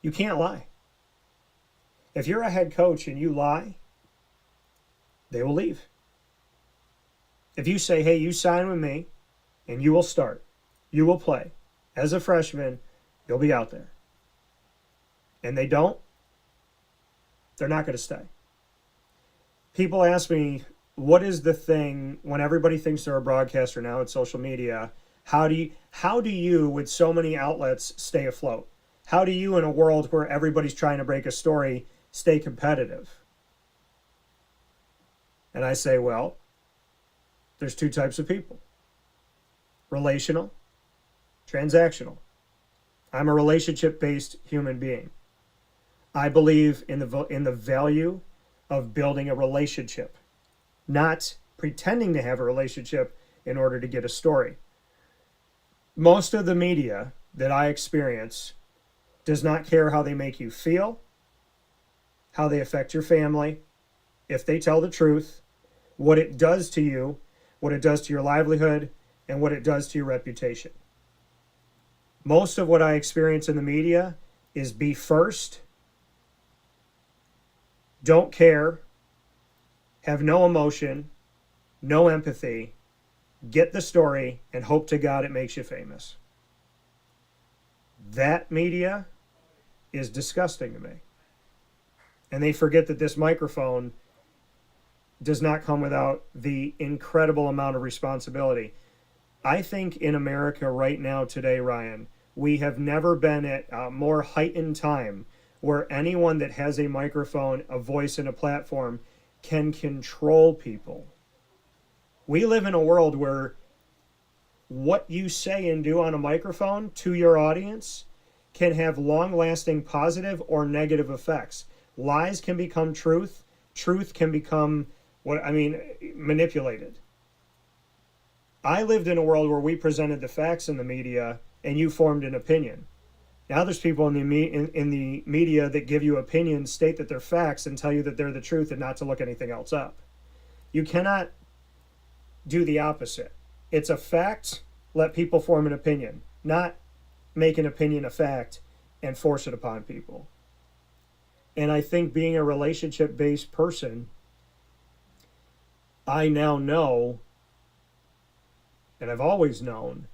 You can't lie. If you're a head coach and you lie, they will leave. If you say, hey, you sign with me and you will start, you will play as a freshman, you'll be out there. And they don't, they're not going to stay. People ask me, what is the thing when everybody thinks they're a broadcaster now at social media? How do you, with so many outlets, stay afloat? How do you, in a world where everybody's trying to break a story, stay competitive? And I say, well, there's two types of people. Relational, transactional. I'm a relationship-based human being. I believe in the value of building a relationship, not pretending to have a relationship in order to get a story. Most of the media that I experience does not care how they make you feel, how they affect your family, if they tell the truth, what it does to you, what it does to your livelihood, and what it does to your reputation. Most of what I experience in the media is be first, don't care, have no emotion, no empathy, get the story, and hope to God it makes you famous. That media is disgusting to me. And they forget that this microphone does not come without the incredible amount of responsibility. I think in America right now today, Ryan, we have never been at a more heightened time where anyone that has a microphone, a voice, and a platform can control people. We live in a world where what you say and do on a microphone to your audience can have long-lasting positive or negative effects. Lies can become truth. Truth can become manipulated. I lived in a world where we presented the facts in the media and you formed an opinion. Now there's people in the media that give you opinions, state that they're facts, and tell you that they're the truth and not to look anything else up. You cannot do the opposite. It's a fact, let people form an opinion, not make an opinion a fact and force it upon people. And I think being a relationship-based person, I now know, and I've always known,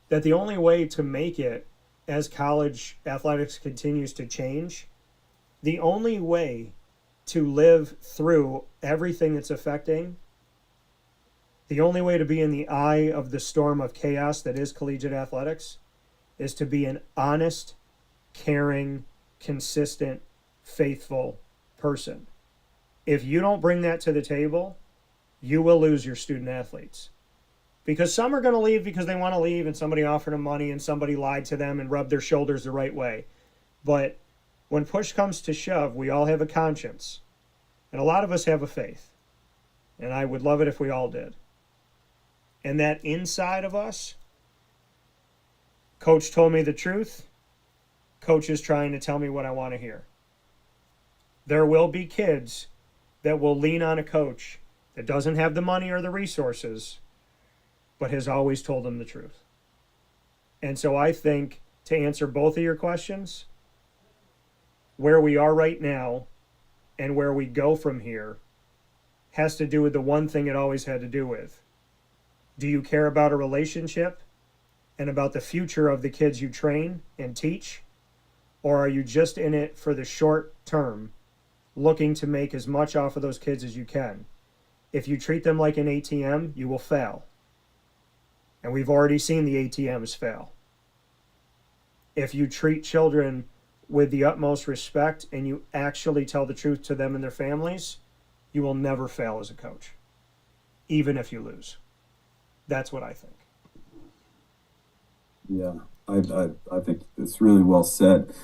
that the only way to make it as college athletics continues to change, the only way to live through everything that's affecting, the only way to be in the eye of the storm of chaos that is collegiate athletics, is to be an honest, caring, consistent, faithful person. If you don't bring that to the table, you will lose your student athletes. Because some are going to leave because they want to leave and somebody offered them money and somebody lied to them and rubbed their shoulders the right way. But when push comes to shove, we all have a conscience. And a lot of us have a faith. And I would love it if we all did. And that inside of us, coach told me the truth. Coach is trying to tell me what I want to hear. There will be kids that will lean on a coach that doesn't have the money or the resources, but has always told them the truth. And so I think, to answer both of your questions, where we are right now and where we go from here has to do with the one thing it always had to do with. Do you care about a relationship and about the future of the kids you train and teach? Or are you just in it for the short term, looking to make as much off of those kids as you can? If you treat them like an ATM, you will fail. And we've already seen the ATMs fail. If you treat children with the utmost respect and you actually tell the truth to them and their families, you will never fail as a coach, even if you lose. That's what I think. Yeah, I think it's really well said.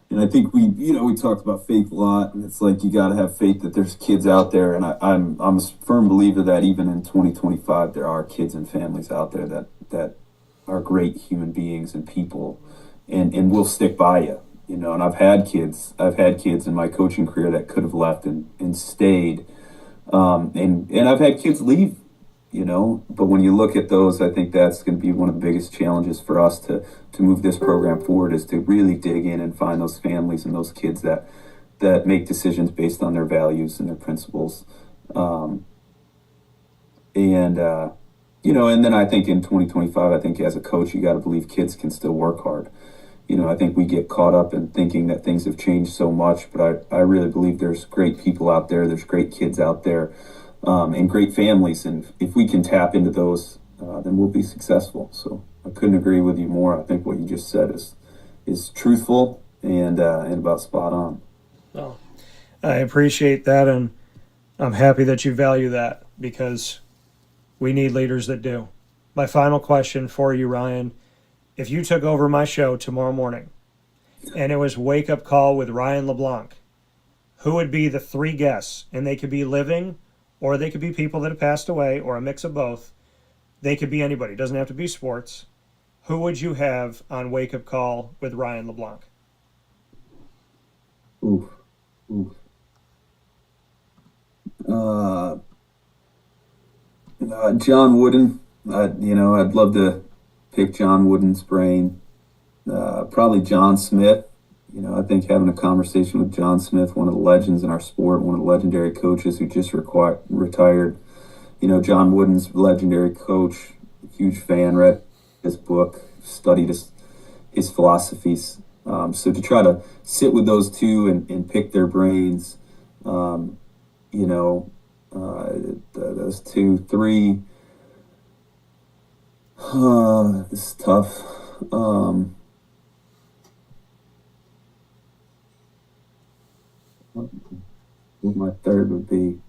And I think we talked about faith a lot, and it's like you got to have faith that there's kids out there. And I'm a firm believer that even in 2025, there are kids and families out there that are great human beings and people, and will stick by you. And I've had kids in my coaching career that could have left and stayed, and I've had kids leave. But when you look at those, I think that's going to be one of the biggest challenges for us to move this program forward, is to really dig in and find those families and those kids that make decisions based on their values and their principles. And then I think in 2025, I think as a coach, you got to believe kids can still work hard. I think we get caught up in thinking that things have changed so much, but I really believe there's great people out there. There's great kids out there. And great families, and if we can tap into those, then we'll be successful. So I couldn't agree with you more. I think what you just said is truthful and about spot on. Well, I appreciate that, and I'm happy that you value that, because we need leaders that do. My final question for you, Ryan: if you took over my show tomorrow morning and it was Wake Up Call with Ryan LeBlanc, who would be the three guests? And they could be living, or they could be people that have passed away, or a mix of both. They could be anybody. It doesn't have to be sports. who would you have on Wake Up Call with Ryan LeBlanc? Ooh. John Wooden. I'd love to pick John Wooden's brain. Probably John Smith. I think having a conversation with John Smith, one of the legends in our sport, one of the legendary coaches who just retired. John Wooden's legendary coach, huge fan, read his book, studied his philosophies. So to try to sit with those two and pick their brains, those 2, 3. This is tough. What my third would be.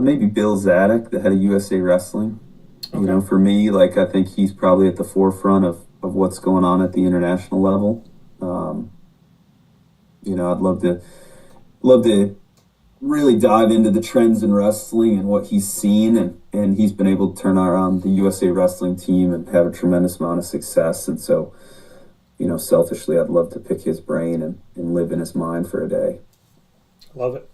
Maybe Bill Zadek, the head of USA Wrestling. Okay. For me, I think he's probably at the forefront of what's going on at the international level. I'd love to really dive into the trends in wrestling and what he's seen, and he's been able to turn around the USA Wrestling team and have a tremendous amount of success. And so, selfishly, I'd love to pick his brain and live in his mind for a day. Love it.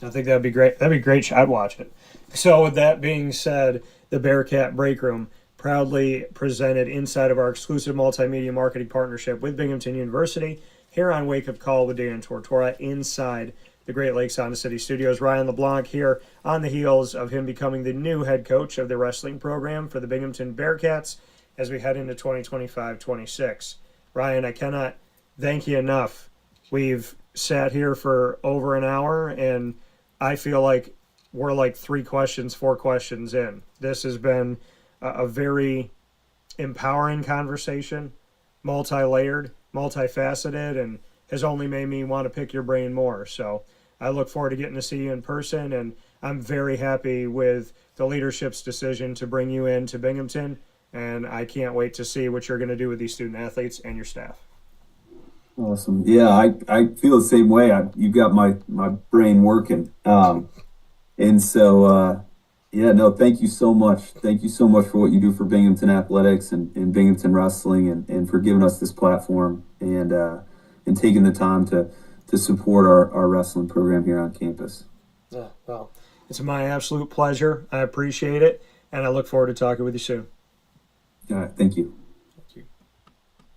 I think that'd be great. That'd be great. I'd watch it. So with that being said, the Bearcat Breakroom, proudly presented inside of our exclusive multimedia marketing partnership with Binghamton University, here on Wake Up Call with Dan Tortora inside the Great Lakes Honda City Studios. Ryan LeBlanc here on the heels of him becoming the new head coach of the wrestling program for the Binghamton Bearcats as we head into 2025-26. Ryan, I cannot thank you enough. We've sat here for over an hour, and I feel like we're 4 questions in. This has been a very empowering conversation, multi-layered, multifaceted, and has only made me want to pick your brain more. So I look forward to getting to see you in person, and I'm very happy with the leadership's decision to bring you into Binghamton, and I can't wait to see what you're going to do with these student athletes and your staff. Awesome. Yeah, I feel the same way. You got my brain working. And so, thank you so much. Thank you so much for what you do for Binghamton Athletics and Binghamton Wrestling and for giving us this platform and taking the time to support our wrestling program here on campus. Well, it's my absolute pleasure. I appreciate it, and I look forward to talking with you soon. All right. Thank you.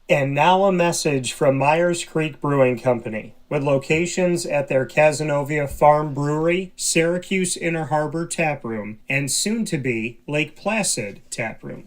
And now a message from Myers Creek Brewing Company, with locations at their Cazenovia Farm Brewery, Syracuse Inner Harbor Tap Room, and soon-to-be Lake Placid Tap Room.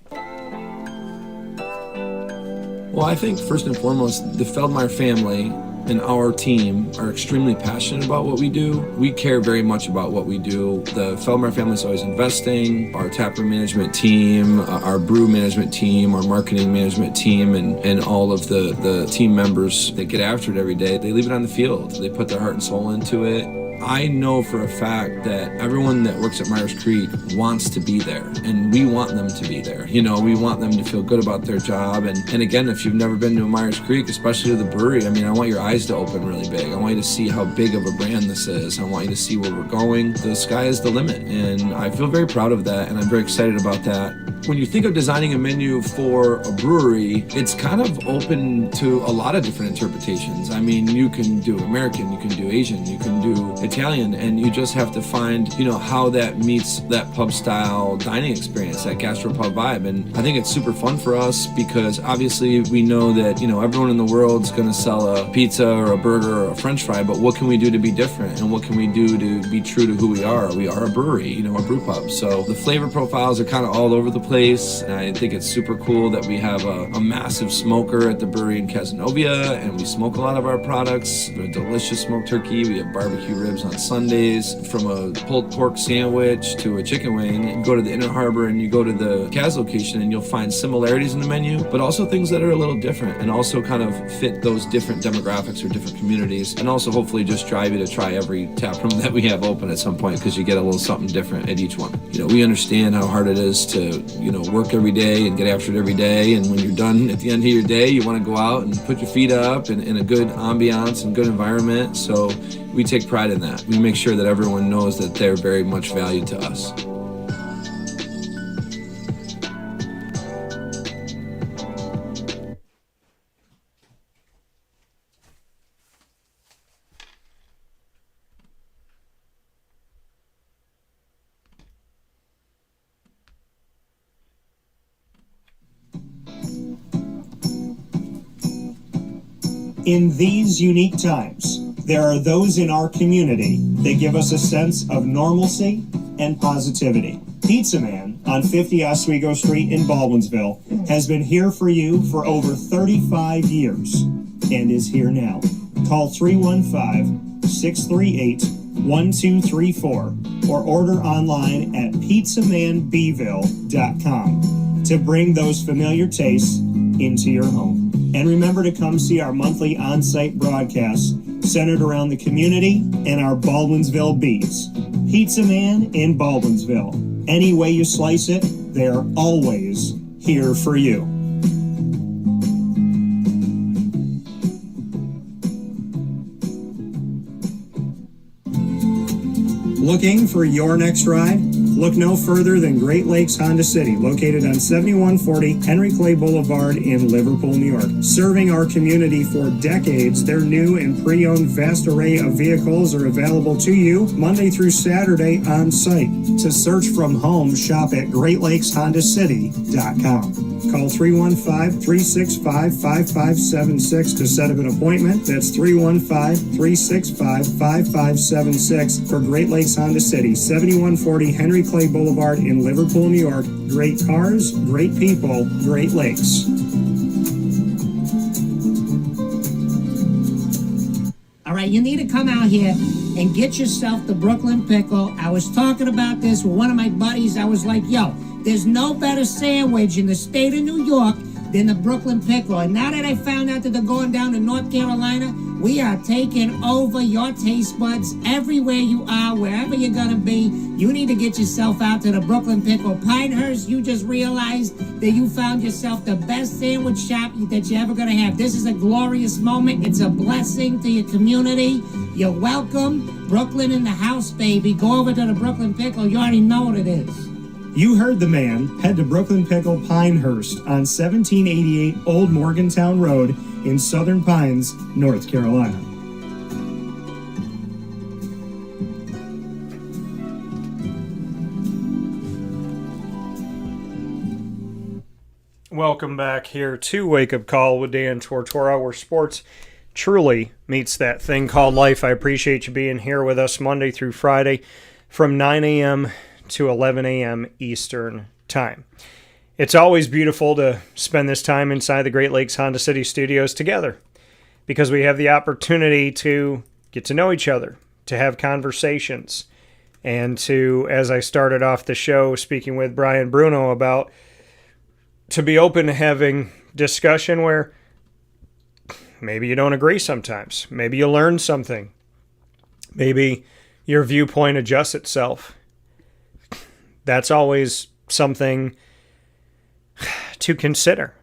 Well, I think first and foremost, the Feldmeyer family and our team are extremely passionate about what we do. We care very much about what we do. The Feldmeyer family is always investing. Our taproom management team, our brew management team, our marketing management team, and all of the team members that get after it every day, they leave it on the field. They put their heart and soul into it. I know for a fact that everyone that works at Myers Creek wants to be there, and we want them to be there. We want them to feel good about their job. And again, if you've never been to a Myers Creek, especially to the brewery, I want your eyes to open really big. I want you to see how big of a brand this is. I want you to see where we're going. The sky is the limit, and I feel very proud of that, and I'm very excited about that. When you think of designing a menu for a brewery, it's kind of open to a lot of different interpretations. You can do American, you can do Asian, you can do Italian, and you just have to find, how that meets that pub style dining experience, that gastropub vibe. And I think it's super fun for us because obviously we know that, everyone in the world's going to sell a pizza or a burger or a French fry, but what can we do to be different? And what can we do to be true to who we are? We are a brewery, a brew pub. So the flavor profiles are kind of all over the place. And I think it's super cool that we have a massive smoker at the brewery in Cazenovia, and we smoke a lot of our products. We have a delicious smoked turkey. We have barbecue ribs on Sundays. From a pulled pork sandwich to a chicken wing, you go to the Inner Harbor and you go to the Caz location and you'll find similarities in the menu, but also things that are a little different and also kind of fit those different demographics or different communities, and also hopefully just drive you to try every tap room that we have open at some point because you get a little something different at each one. We understand how hard it is to, work every day and get after it every day. And when you're done at the end of your day, you want to go out and put your feet up in a good ambiance and good environment. So we take pride in that. We make sure that everyone knows that they're very much valued to us. In these unique times, there are those in our community that give us a sense of normalcy and positivity. Pizza Man on 50 Oswego Street in Baldwinsville has been here for you for over 35 years and is here now. Call 315-638-1234 or order online at pizzamanbville.com to bring those familiar tastes into your home. And remember to come see our monthly on-site broadcasts centered around the community and our Baldwinsville beats. Pizza Man in Baldwinsville. Any way you slice it, they're always here for you. Looking for your next ride? Look no further than Great Lakes Honda City, located on 7140 Henry Clay Boulevard in Liverpool, New York. Serving our community for decades, their new and pre-owned vast array of vehicles are available to you Monday through Saturday on site. To search from home, shop at GreatLakesHondaCity.com. Call 315-365-5576 to set up an appointment. That's 315-365-5576 for Great Lakes Honda City, 7140 Henry Clay Boulevard in Liverpool, New York. Great cars, great people, Great Lakes. All right, you need to come out here and get yourself the Brooklyn Pickle. I was talking about this with one of my buddies. I was like, yo, there's no better sandwich in the state of New York than the Brooklyn Pickle. And now that I found out that they're going down to North Carolina, we are taking over your taste buds everywhere you are, wherever you're going to be. You need to get yourself out to the Brooklyn Pickle. Pinehurst, you just realized that you found yourself the best sandwich shop that you're ever going to have. This is a glorious moment. It's a blessing to your community. You're welcome. Brooklyn in the house, baby. Go over to the Brooklyn Pickle. You already know what it is. You heard the man. Head to Brooklyn Pickle Pinehurst on 1788 Old Morgantown Road in Southern Pines, North Carolina. Welcome back here to Wake Up Call with Dan Tortora, where sports truly meets that thing called life. I appreciate you being here with us Monday through Friday from 9 a.m. to 11 a.m. Eastern Time. It's always beautiful to spend this time inside the Great Lakes Honda City studios together because we have the opportunity to get to know each other, to have conversations, and to, as I started off the show speaking with Brian Bruno about, to be open to having discussion where maybe you don't agree sometimes. Maybe you learn something. Maybe your viewpoint adjusts itself. That's always something to consider,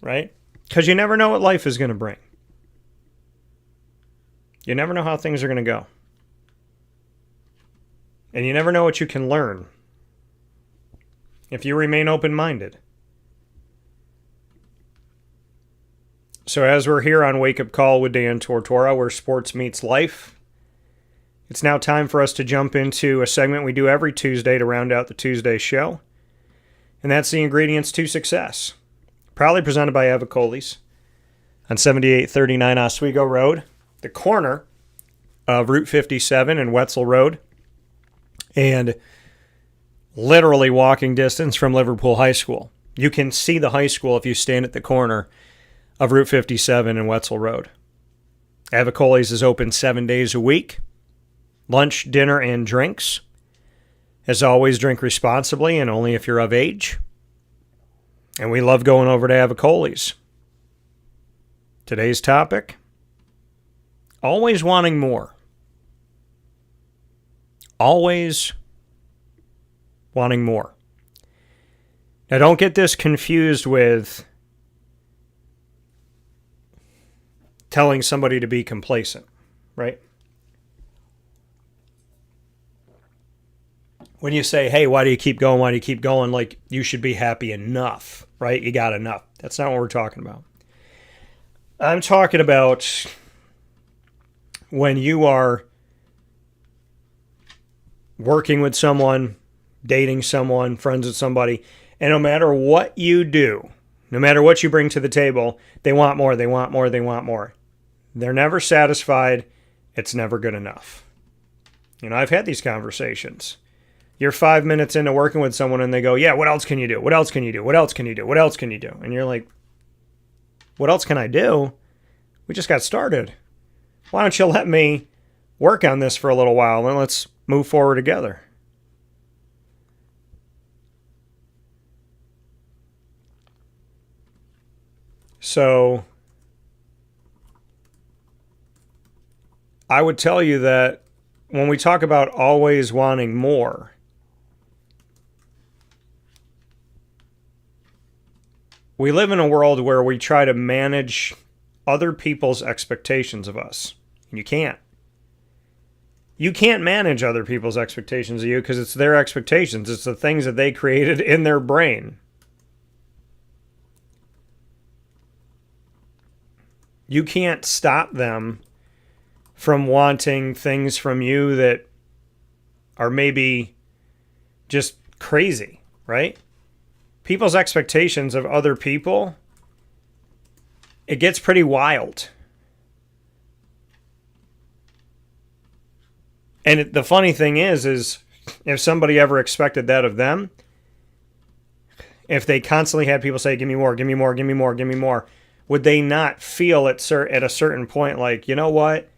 right? Because you never know what life is going to bring. You never know how things are going to go. And you never know what you can learn if you remain open-minded. So as we're here on Wake Up Call with Dan Tortora, where sports meets life, it's now time for us to jump into a segment we do every Tuesday to round out the Tuesday show. And that's the ingredients to success. Proudly presented by Avicolli's on 7839 Oswego Road, the corner of Route 57 and Wetzel Road, and literally walking distance from Liverpool High School. You can see the high school if you stand at the corner of Route 57 and Wetzel Road. Avicolli's is open 7 days a week. Lunch, dinner, and drinks. As always, drink responsibly and only if you're of age. And we love going over to Avicolli's. Today's topic, always wanting more. Always wanting more. Now, don't get this confused with telling somebody to be complacent, right? When you say, hey, why do you keep going? Why do you keep going? Like, you should be happy enough, right? You got enough. That's not what we're talking about. I'm talking about when you are working with someone, dating someone, friends with somebody, and no matter what you do, no matter what you bring to the table, they want more, they want more, they want more. They're never satisfied. It's never good enough. You know, I've had these conversations. You're 5 minutes into working with someone and they go, yeah, what else can you do? What else can you do? What else can you do? What else can you do? And you're like, what else can I do? We just got started. Why don't you let me work on this for a little while and let's move forward together? So I would tell you that when we talk about always wanting more, we live in a world where we try to manage other people's expectations of us. And you can't. You can't manage other people's expectations of you because it's their expectations. It's the things that they created in their brain. You can't stop them from wanting things from you that are maybe just crazy, right? People's expectations of other people, it gets pretty wild. And the funny thing is if somebody ever expected that of them, if they constantly had people say, give me more, give me more, give me more, give me more, would they not feel at a certain point like, you know what?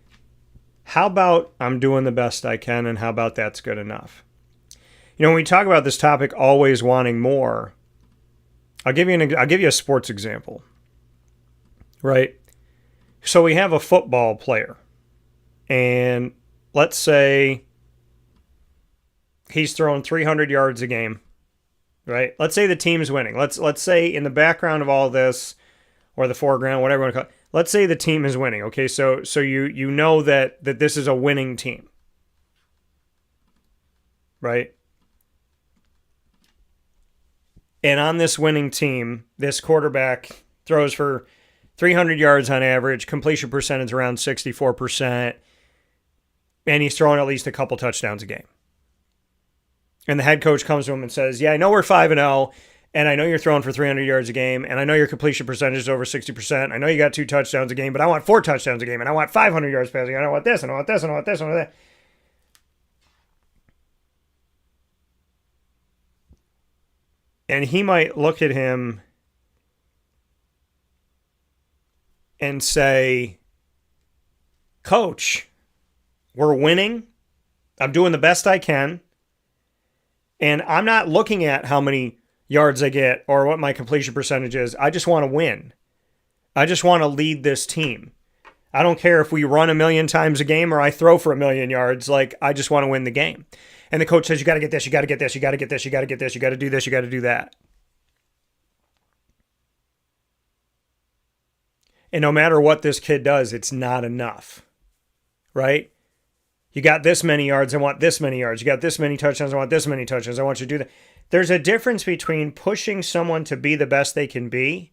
How about I'm doing the best I can, and how about that's good enough? You know, when we talk about this topic, always wanting more, I'll give you a sports example, right? So we have a football player, and let's say he's throwing 300 yards a game, right? Let's say the team's winning. Let's say in the background of all this, or the foreground, whatever you want to call it, let's say the team is winning. Okay, so you know that this is a winning team, right? And on this winning team, this quarterback throws for 300 yards on average, completion percentage around 64%, and he's throwing at least a couple touchdowns a game. And the head coach comes to him and says, yeah, I know we're 5-0, and I know you're throwing for 300 yards a game, and I know your completion percentage is over 60%. I know you got 2 touchdowns a game, but I want 4 touchdowns a game, and I want 500 yards passing, and I want this, and I want this, and I want this, and I want that. And he might look at him and say, Coach, we're winning. I'm doing the best I can. And I'm not looking at how many yards I get or what my completion percentage is. I just want to win. I just want to lead this team. I don't care if we run 1,000,000 times a game or I throw for 1,000,000 yards. Like, I just want to win the game. And the coach says, you got to get this, you got to get this, you got to get this, you got to get this, you got to do this, you got to do that. And no matter what this kid does, it's not enough, right? You got this many yards, I want this many yards. You got this many touchdowns, I want this many touchdowns. I want you to do that. There's a difference between pushing someone to be the best they can be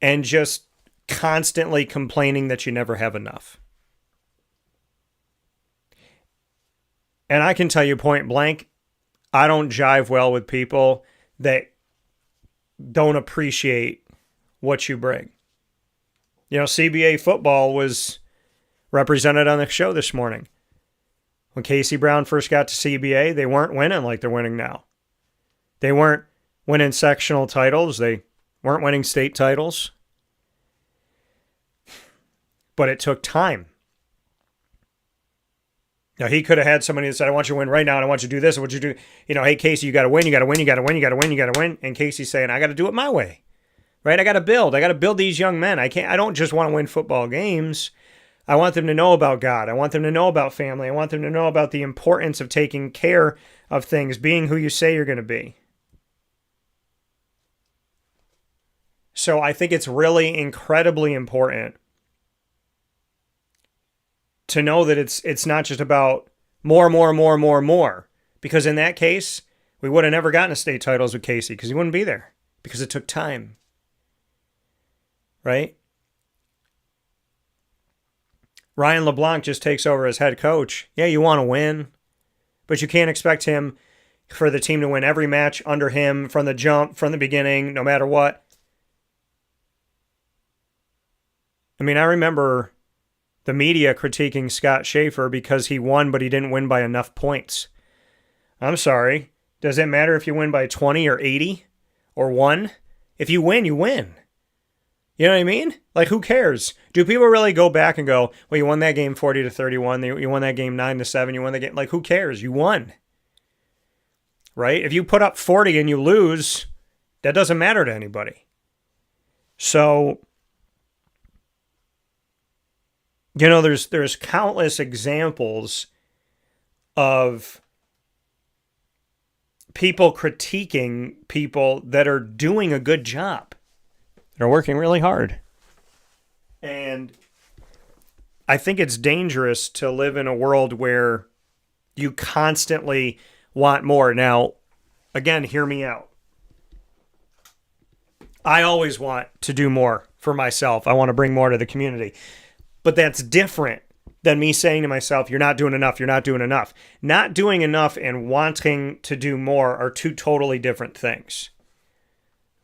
and just constantly complaining that you never have enough. And I can tell you point blank, I don't jive well with people that don't appreciate what you bring. You know, CBA football was represented on the show this morning. When Casey Brown first got to CBA, they weren't winning like they're winning now. They weren't winning sectional titles. They weren't winning state titles. But it took time. Now, he could have had somebody that said, I want you to win right now, and I want you to do this, and what you do, you know, hey, Casey, you got to win, you got to win, you got to win, you got to win, you got to win. And Casey's saying, I got to do it my way, right? I got to build these young men. I don't just want to win football games. I want them to know about God. I want them to know about family. I want them to know about the importance of taking care of things, being who you say you're going to be. So I think it's really incredibly important to know that it's not just about more. Because in that case, we would have never gotten a state titles with Casey because he wouldn't be there because it took time. Right? Ryan LeBlanc just takes over as head coach. Yeah, you want to win, but you can't expect him for the team to win every match under him from the jump, from the beginning, no matter what. I mean, I remember the media critiquing Scott Schaefer because he won, but he didn't win by enough points. I'm sorry. Does it matter if you win by 20 or 80 or 1? If you win, you win. You know what I mean? Like, who cares? Do people really go back and go, well, you won that game 40-31, you won that game 9-7, you won that game? Like, who cares? You won. Right? If you put up 40 and you lose, that doesn't matter to anybody. So, you know, there's countless examples of people critiquing people that are doing a good job. They're working really hard. And I think it's dangerous to live in a world where you constantly want more. Now, again, hear me out. I always want to do more for myself. I want to bring more to the community. But that's different than me saying to myself, you're not doing enough, you're not doing enough. Not doing enough and wanting to do more are two totally different things.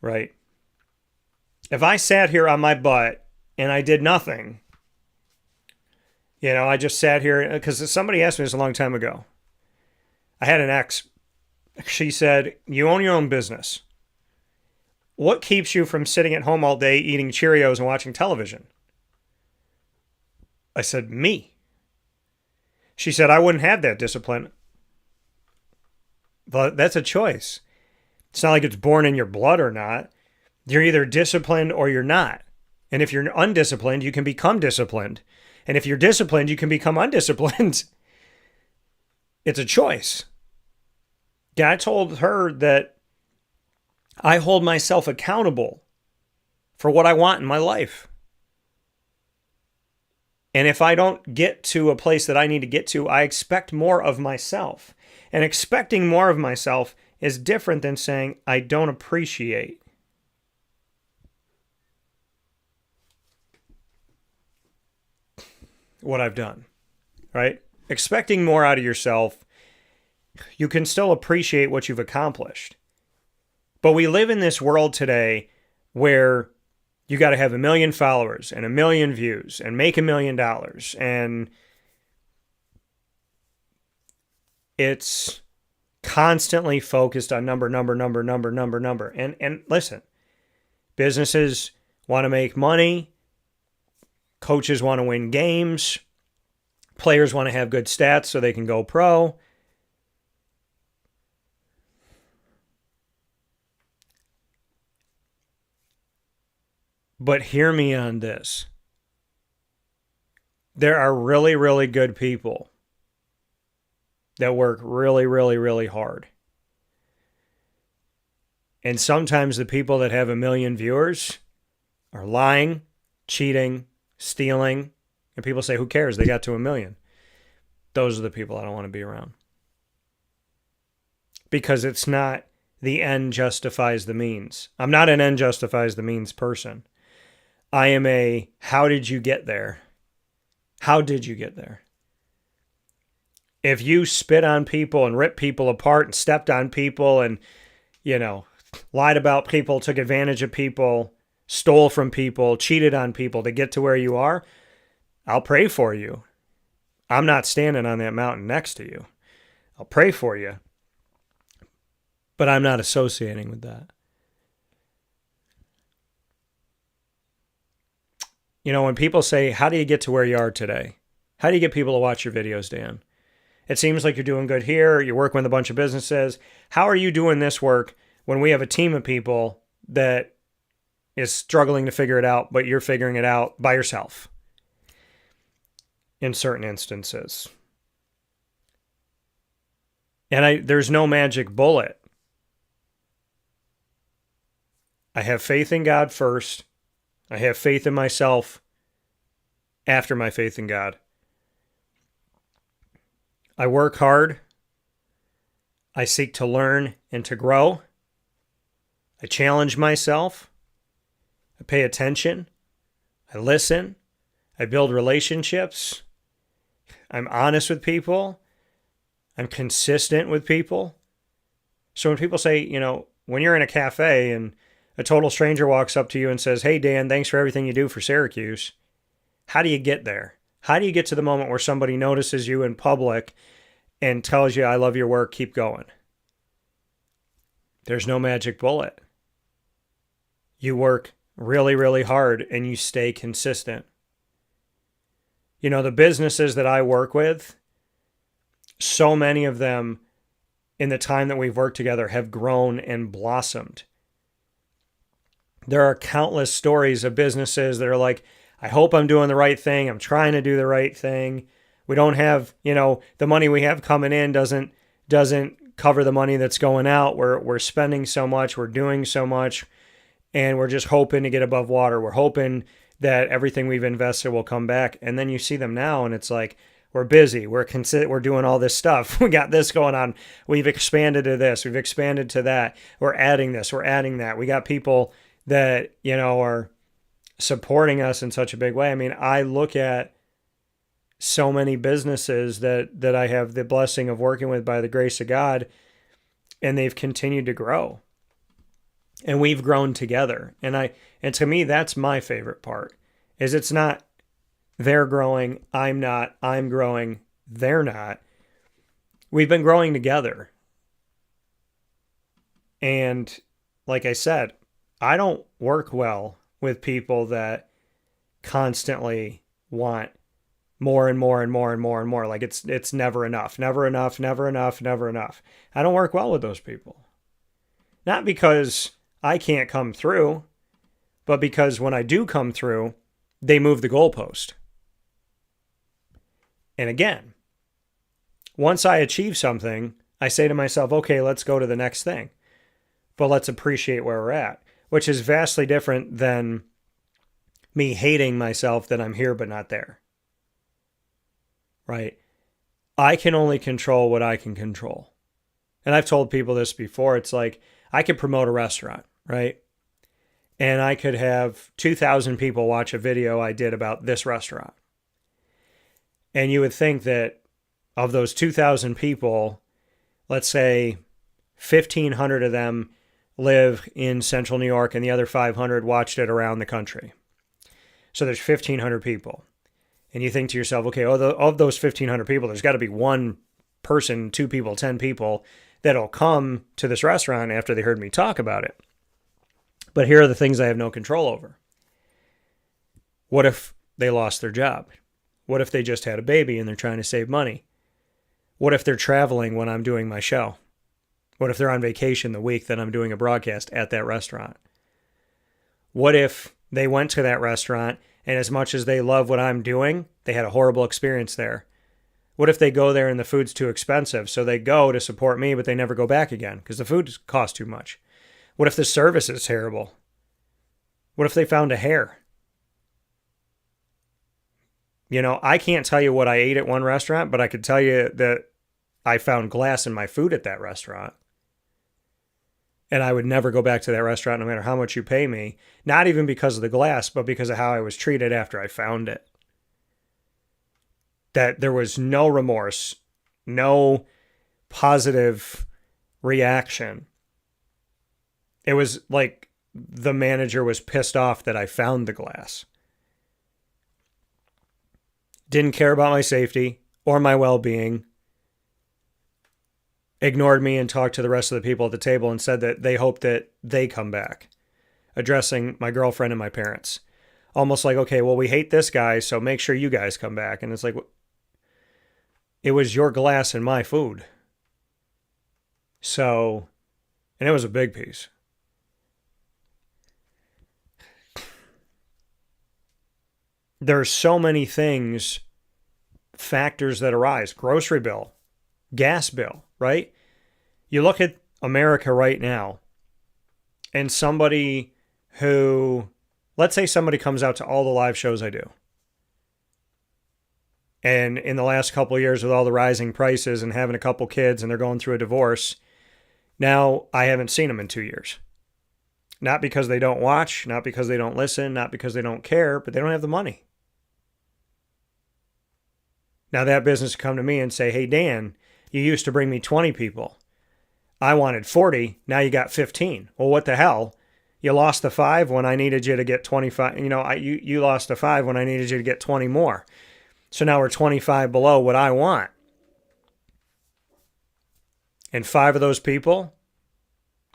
Right? If I sat here on my butt and I did nothing, you know, I just sat here, because somebody asked me this a long time ago. I had an ex. She said, you own your own business. What keeps you from sitting at home all day eating Cheerios and watching television? I said, me. She said, I wouldn't have that discipline. But that's a choice. It's not like it's born in your blood or not. You're either disciplined or you're not. And if you're undisciplined, you can become disciplined. And if you're disciplined, you can become undisciplined. It's a choice. Yeah, I told her that I hold myself accountable for what I want in my life. And if I don't get to a place that I need to get to, I expect more of myself. And expecting more of myself is different than saying I don't appreciate. What I've done, right? Expecting more out of yourself, you can still appreciate what you've accomplished. But we live in this world today where you got to have 1 million followers and 1 million views and make $1 million. And it's constantly focused on number. And listen, businesses want to make money. Coaches want to win games. Players want to have good stats so they can go pro. But hear me on this. There are really, really good people that work really, really, really hard. And sometimes the people that have 1 million viewers are lying, cheating, stealing, and people say, who cares? They got to 1 million. Those are the people I don't want to be around. Because it's not the end justifies the means. I'm not an end justifies the means person. I am a, how did you get there? How did you get there? If you spit on people and ripped people apart and stepped on people and, you know, lied about people, took advantage of people, stole from people, cheated on people to get to where you are, I'll pray for you. I'm not standing on that mountain next to you. I'll pray for you. But I'm not associating with that. You know, when people say, how do you get to where you are today? How do you get people to watch your videos, Dan? It seems like you're doing good here. You're working with a bunch of businesses. How are you doing this work when we have a team of people that is struggling to figure it out, but you're figuring it out by yourself in certain instances? And there's no magic bullet. I have faith in God first. I have faith in myself after my faith in God. I work hard. I seek to learn and to grow. I challenge myself. I pay attention. I listen. I build relationships. I'm honest with people. I'm consistent with people. So when people say, when you're in a cafe and a total stranger walks up to you and says, "Hey, Dan, thanks for everything you do for Syracuse," how do you get there? How do you get to the moment where somebody notices you in public and tells you, "I love your work, keep going"? There's no magic bullet. You work really, really hard and you stay consistent. The businesses that I work with, so many of them in the time that we've worked together have grown and blossomed. There are countless stories of businesses that are like, "I hope I'm doing the right thing. I'm trying to do the right thing. We don't have, the money we have coming in doesn't cover the money that's going out. We're spending so much, we're doing so much, and we're just hoping to get above water. We're hoping that everything we've invested will come back." And then you see them now and it's like, we're busy. We're doing all this stuff. We got this going on. We've expanded to this. We've expanded to that. We're adding this. We're adding that. We got people that, are supporting us in such a big way. I mean, I look at so many businesses that I have the blessing of working with by the grace of God, and they've continued to grow. And we've grown together. And to me, that's my favorite part, is it's not they're growing, I'm not, I'm growing, they're not. We've been growing together. And like I said, I don't work well with people that constantly want more and more and more and more and more. Like it's never enough, never enough, never enough, never enough. I don't work well with those people. Not because I can't come through, but because when I do come through, they move the goalpost. And again, once I achieve something, I say to myself, okay, let's go to the next thing. But let's appreciate where we're at, which is vastly different than me hating myself that I'm here but not there. Right? I can only control what I can control. And I've told people this before. It's like I could promote a restaurant, right? And I could have 2,000 people watch a video I did about this restaurant. And you would think that of those 2,000 people, let's say 1,500 of them live in central New York and the other 500 watched it around the country. So there's 1,500 people. And you think to yourself, okay, of those 1,500 people, there's got to be one person, 2 people, 10 people that'll come to this restaurant after they heard me talk about it. But here are the things I have no control over. What if they lost their job? What if they just had a baby and they're trying to save money? What if they're traveling when I'm doing my show? What if they're on vacation the week that I'm doing a broadcast at that restaurant? What if they went to that restaurant and as much as they love what I'm doing, they had a horrible experience there? What if they go there and the food's too expensive? So they go to support me, but they never go back again because the food costs too much. What if the service is terrible? What if they found a hair? I can't tell you what I ate at one restaurant, but I could tell you that I found glass in my food at that restaurant. And I would never go back to that restaurant no matter how much you pay me. Not even because of the glass, but because of how I was treated after I found it. That there was no remorse, no positive reaction. It was like the manager was pissed off that I found the glass. Didn't care about my safety or my well-being. Ignored me and talked to the rest of the people at the table and said that they hoped that they come back. Addressing my girlfriend and my parents. Almost like, okay, well, we hate this guy, so make sure you guys come back. And it's like, it was your glass and my food. So, and it was a big piece. There's so many things, factors that arise. Grocery bill, gas bill, right? You look at America right now, and somebody who, let's say somebody comes out to all the live shows I do. And in the last couple of years with all the rising prices and having a couple kids and they're going through a divorce, now I haven't seen them in 2 years. Not because they don't watch, not because they don't listen, not because they don't care, but they don't have the money. Now that business come to me and say, hey, Dan, you used to bring me 20 people. I wanted 40. Now you got 15. Well, what the hell? You lost the 5 when I needed you to get 25. You lost the 5 when I needed you to get 20 more. So now we're 25 below what I want. And 5 of those people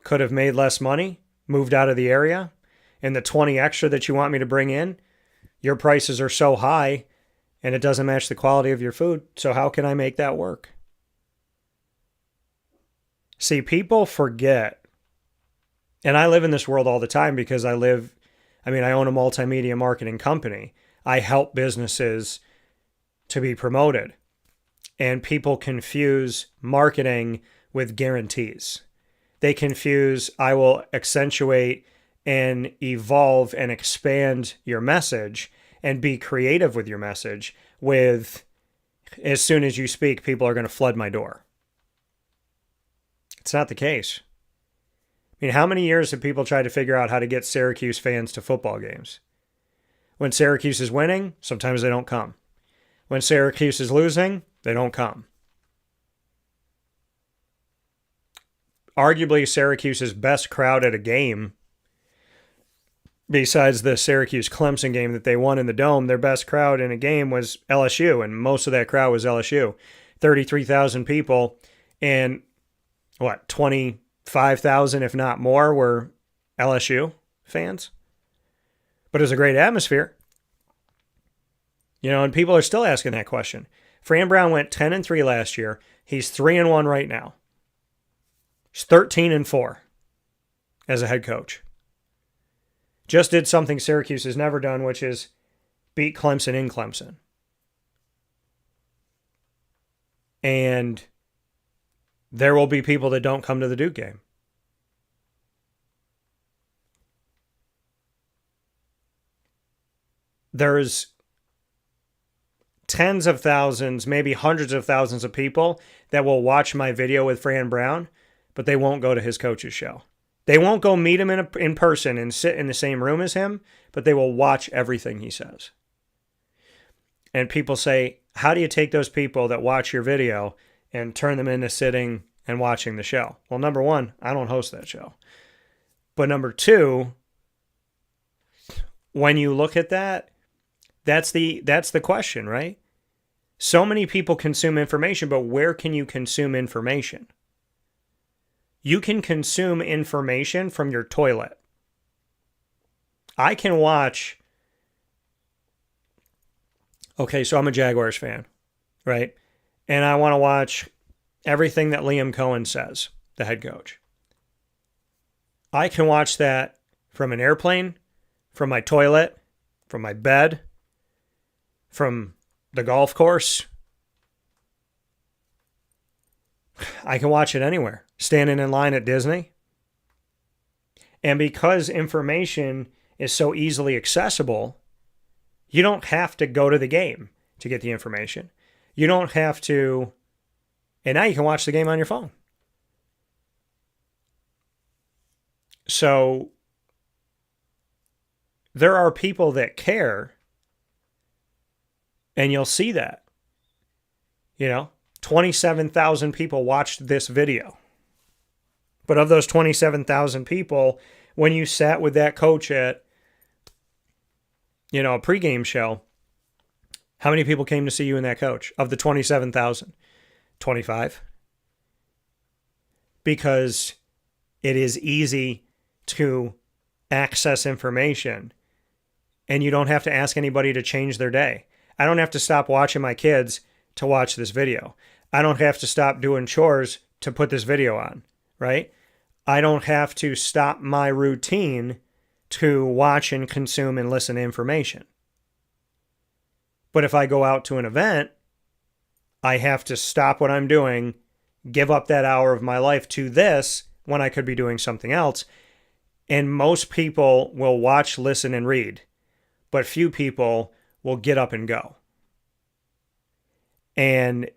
could have made less money, moved out of the area, and the 20 extra that you want me to bring in, your prices are so high and it doesn't match the quality of your food. So how can I make that work? See, people forget, and I live in this world all the time because I own a multimedia marketing company. I help businesses to be promoted. And people confuse marketing with guarantees. They confuse, I will accentuate and evolve and expand your message and be creative with your message with, as soon as you speak, people are going to flood my door. It's not the case. I mean, how many years have people tried to figure out how to get Syracuse fans to football games? When Syracuse is winning, sometimes they don't come. When Syracuse is losing, they don't come. Arguably, Syracuse's best crowd at a game, besides the Syracuse-Clemson game that they won in the Dome, their best crowd in a game was LSU, and most of that crowd was LSU. 33,000 people, and 25,000, if not more, were LSU fans. But it was a great atmosphere. And people are still asking that question. Fran Brown went 10-3 last year. He's 3-1 right now. He's 13-4 as a head coach. Just did something Syracuse has never done, which is beat Clemson in Clemson. And there will be people that don't come to the Duke game. There's tens of thousands, maybe hundreds of thousands of people that will watch my video with Fran Brown, but they won't go to his coach's show. They won't go meet him in person and sit in the same room as him, but they will watch everything he says. And people say, how do you take those people that watch your video and turn them into sitting and watching the show? Well, number one, I don't host that show. But number two, when you look at that, that's the question, right? So many people consume information, but where can you consume information? You can consume information from your toilet. I can watch. Okay, so I'm a Jaguars fan, right? And I want to watch everything that Liam Cohen says, the head coach. I can watch that from an airplane, from my toilet, from my bed, from the golf course. I can watch it anywhere. Standing in line at Disney. And because information is so easily accessible, you don't have to go to the game to get the information. You don't have to, and now you can watch the game on your phone. So there are people that care, and you'll see that. 27,000 people watched this video. But of those 27,000 people, when you sat with that coach at, a pregame show, how many people came to see you and that coach? Of the 27,000, 25. Because it is easy to access information, and you don't have to ask anybody to change their day. I don't have to stop watching my kids to watch this video. I don't have to stop doing chores to put this video on, right? I don't have to stop my routine to watch and consume and listen to information. But if I go out to an event, I have to stop what I'm doing, give up that hour of my life to this when I could be doing something else. And most people will watch, listen, and read, but few people will get up and go. And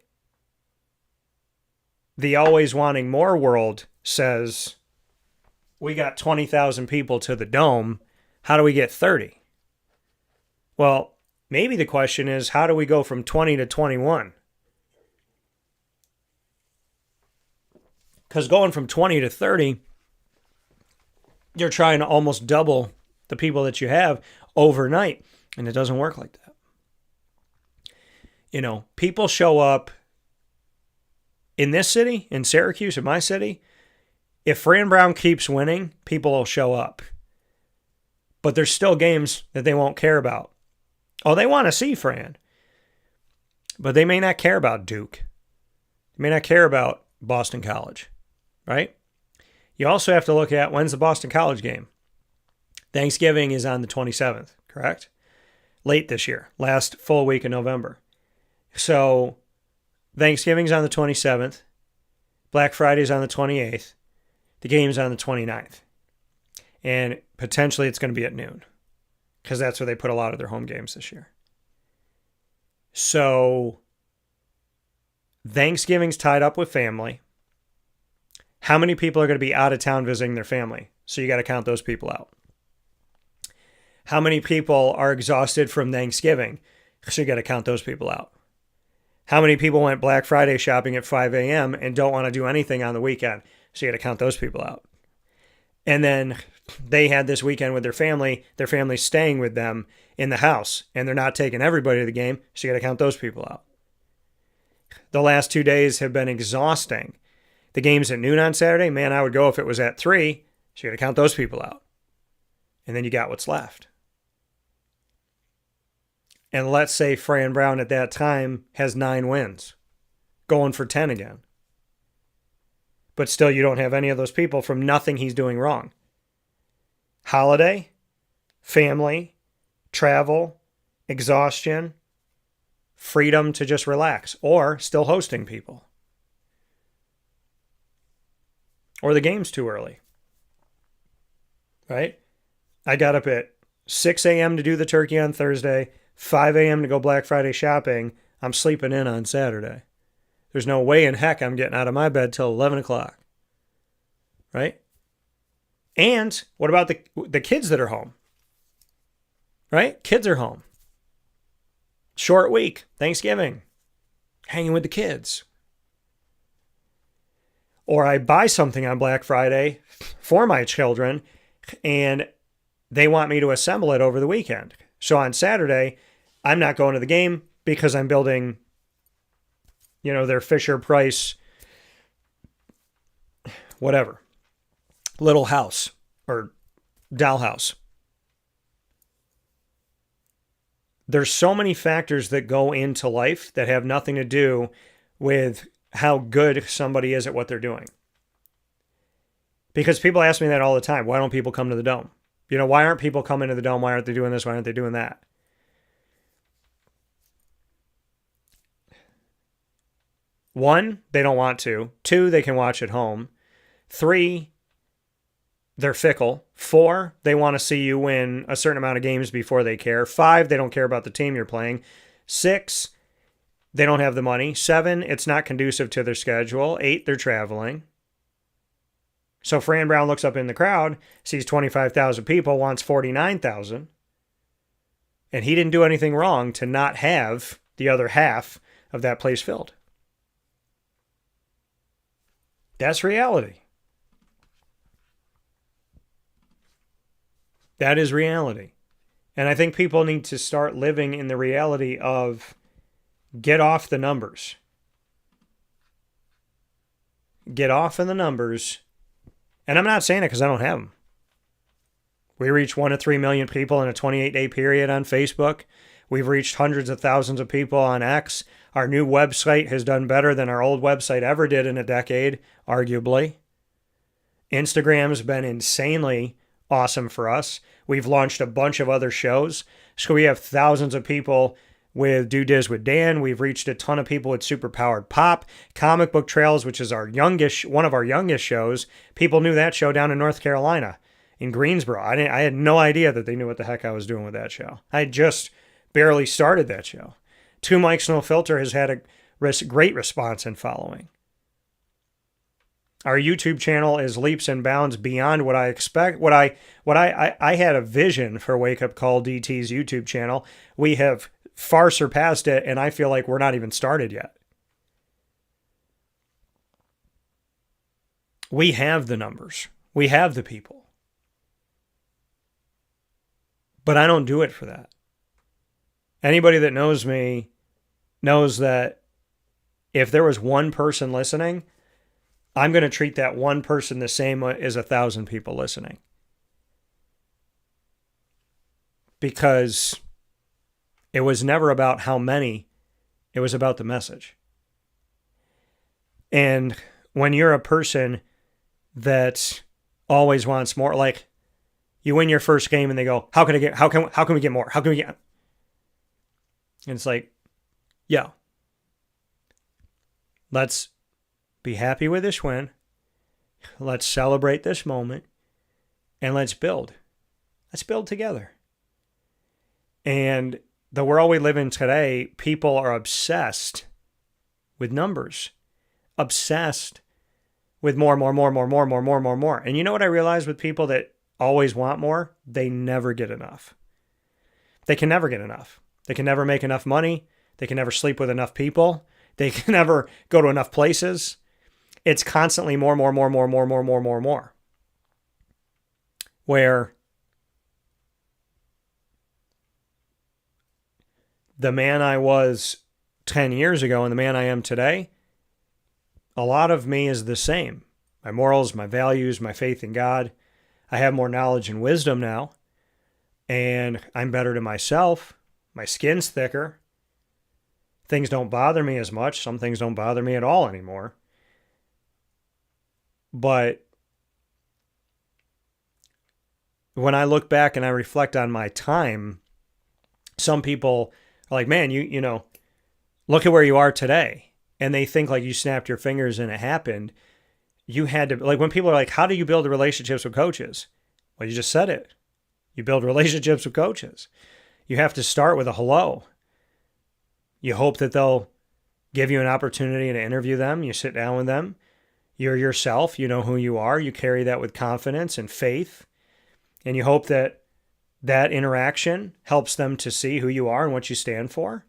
the always wanting more world says, we got 20,000 people to the Dome. How do we get 30? Well, maybe the question is, how do we go from 20 to 21? Because going from 20 to 30, you're trying to almost double the people that you have overnight, and it doesn't work like that. You know, people show up in this city, in Syracuse, in my city. If Fran Brown keeps winning, people will show up. But there's still games that they won't care about. Oh, they want to see Fran. But they may not care about Duke. They may not care about Boston College, right? You also have to look at, when's the Boston College game? Thanksgiving is on the 27th, correct? Late this year, last full week of November. So Thanksgiving's on the 27th. Black Friday's on the 28th. The game's on the 29th. And potentially it's going to be at noon, because that's where they put a lot of their home games this year. So Thanksgiving's tied up with family. How many people are going to be out of town visiting their family? So you got to count those people out. How many people are exhausted from Thanksgiving? So you got to count those people out. How many people went Black Friday shopping at 5 a.m. and don't want to do anything on the weekend? So you got to count those people out. And then they had this weekend with their family's staying with them in the house, and they're not taking everybody to the game, so you got to count those people out. The last 2 days have been exhausting. The game's at noon on Saturday. Man, I would go if it was at 3, so you got to count those people out. And then you got what's left. And let's say Fran Brown at that time has 9 wins, going for 10 again. But still, you don't have any of those people from nothing he's doing wrong. Holiday, family, travel, exhaustion, freedom to just relax, or still hosting people. Or the game's too early. Right? I got up at 6 a.m. to do the turkey on Thursday, 5 a.m. to go Black Friday shopping. I'm sleeping in on Saturday. There's no way in heck I'm getting out of my bed till 11 o'clock. Right? And what about the kids that are home? Right? Kids are home. Short week, Thanksgiving, hanging with the kids. Or I buy something on Black Friday for my children, and they want me to assemble it over the weekend. So on Saturday, I'm not going to the game because I'm building, their Fisher-Price, whatever, little house or dollhouse. There's so many factors that go into life that have nothing to do with how good somebody is at what they're doing. Because people ask me that all the time. Why don't people come to the Dome? Why aren't people coming to the Dome? Why aren't they doing this? Why aren't they doing that? One, they don't want to. Two, they can watch at home. Three, they're fickle. Four, they want to see you win a certain amount of games before they care. Five, they don't care about the team you're playing. Six, they don't have the money. Seven, it's not conducive to their schedule. Eight, they're traveling. So Fran Brown looks up in the crowd, sees 25,000 people, wants 49,000. And he didn't do anything wrong to not have the other half of that place filled. That's reality. That is reality. And I think people need to start living in the reality of get off the numbers. Get off in the numbers. And I'm not saying it because I don't have them. We reached 1 to 3 million people in a 28-day period on Facebook. We've reached hundreds of thousands of people on X. Our new website has done better than our old website ever did in a decade, arguably. Instagram's been insanely awesome for us. We've launched a bunch of other shows. So we have thousands of people with Do Diz with Dan. We've reached a ton of people with Superpowered Pop. Comic Book Trails, which is one of our youngest shows. People knew that show down in North Carolina. in Greensboro. I had no idea that they knew what the heck I was doing with that show. I had just barely started that show. Two Mics No Filter has had a great response and following. Our YouTube channel is leaps and bounds beyond what I expect. I had a vision for Wake Up Call DT's YouTube channel. We have far surpassed it, and I feel like we're not even started yet. We have the numbers. We have the people. But I don't do it for that. Anybody that knows me knows that if there was one person listening, I'm going to treat that one person the same as 1,000 people listening. Because it was never about how many, it was about the message. And when you're a person that always wants more, like you win your first game and they go, how can we get more? How can we get? And it's like, yo, let's be happy with this win. Let's celebrate this moment. And let's build. Let's build together. And the world we live in today, people are obsessed with numbers. Obsessed with more. And you know what I realize with people that always want more? They never get enough. They can never get enough. They can never make enough money. They can never sleep with enough people. They can never go to enough places. It's constantly more. Where the man I was 10 years ago and the man I am today, a lot of me is the same. My morals, my values, my faith in God. I have more knowledge and wisdom now. And I'm better to myself. My skin's thicker. Things don't bother me as much. Some things don't bother me at all anymore. But when I look back and I reflect on my time, some people are like, man, you know, look at where you are today. And they think like you snapped your fingers and it happened. You had to, like when people are like, how do you build relationships with coaches? Well, you just said it. You build relationships with coaches. You have to start with a hello. You hope that they'll give you an opportunity to interview them. You sit down with them. You're yourself. You know who you are. You carry that with confidence and faith. And you hope that that interaction helps them to see who you are and what you stand for.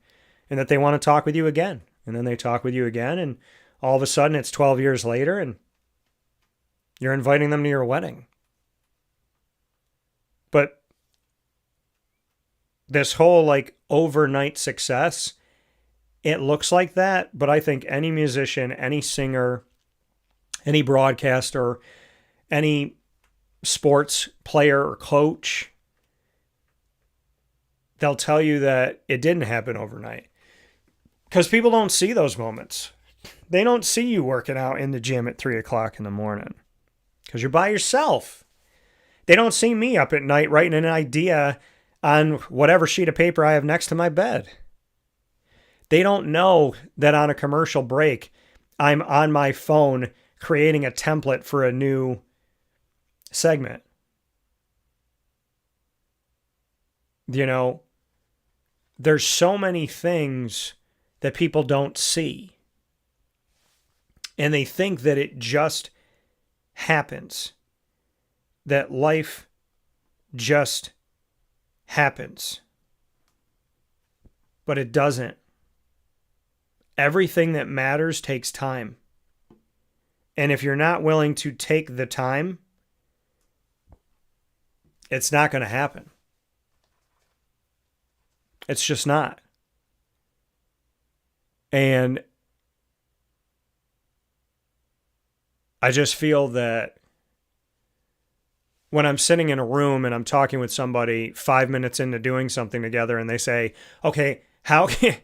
And that they want to talk with you again. And then they talk with you again. And all of a sudden it's 12 years later and you're inviting them to your wedding. But this whole like overnight success, it looks like that, but I think any musician, any singer, any broadcaster, any sports player or coach, they'll tell you that it didn't happen overnight. Because people don't see those moments. They don't see you working out in the gym at 3 o'clock in the morning. Because you're by yourself. They don't see me up at night writing an idea on whatever sheet of paper I have next to my bed. They don't know that on a commercial break, I'm on my phone creating a template for a new segment. You know, there's so many things that people don't see. And they think that it just happens. That life just happens. But it doesn't. Everything that matters takes time. And if you're not willing to take the time, it's not going to happen. It's just not. And I just feel that when I'm sitting in a room and I'm talking with somebody 5 minutes into doing something together and they say, okay, how can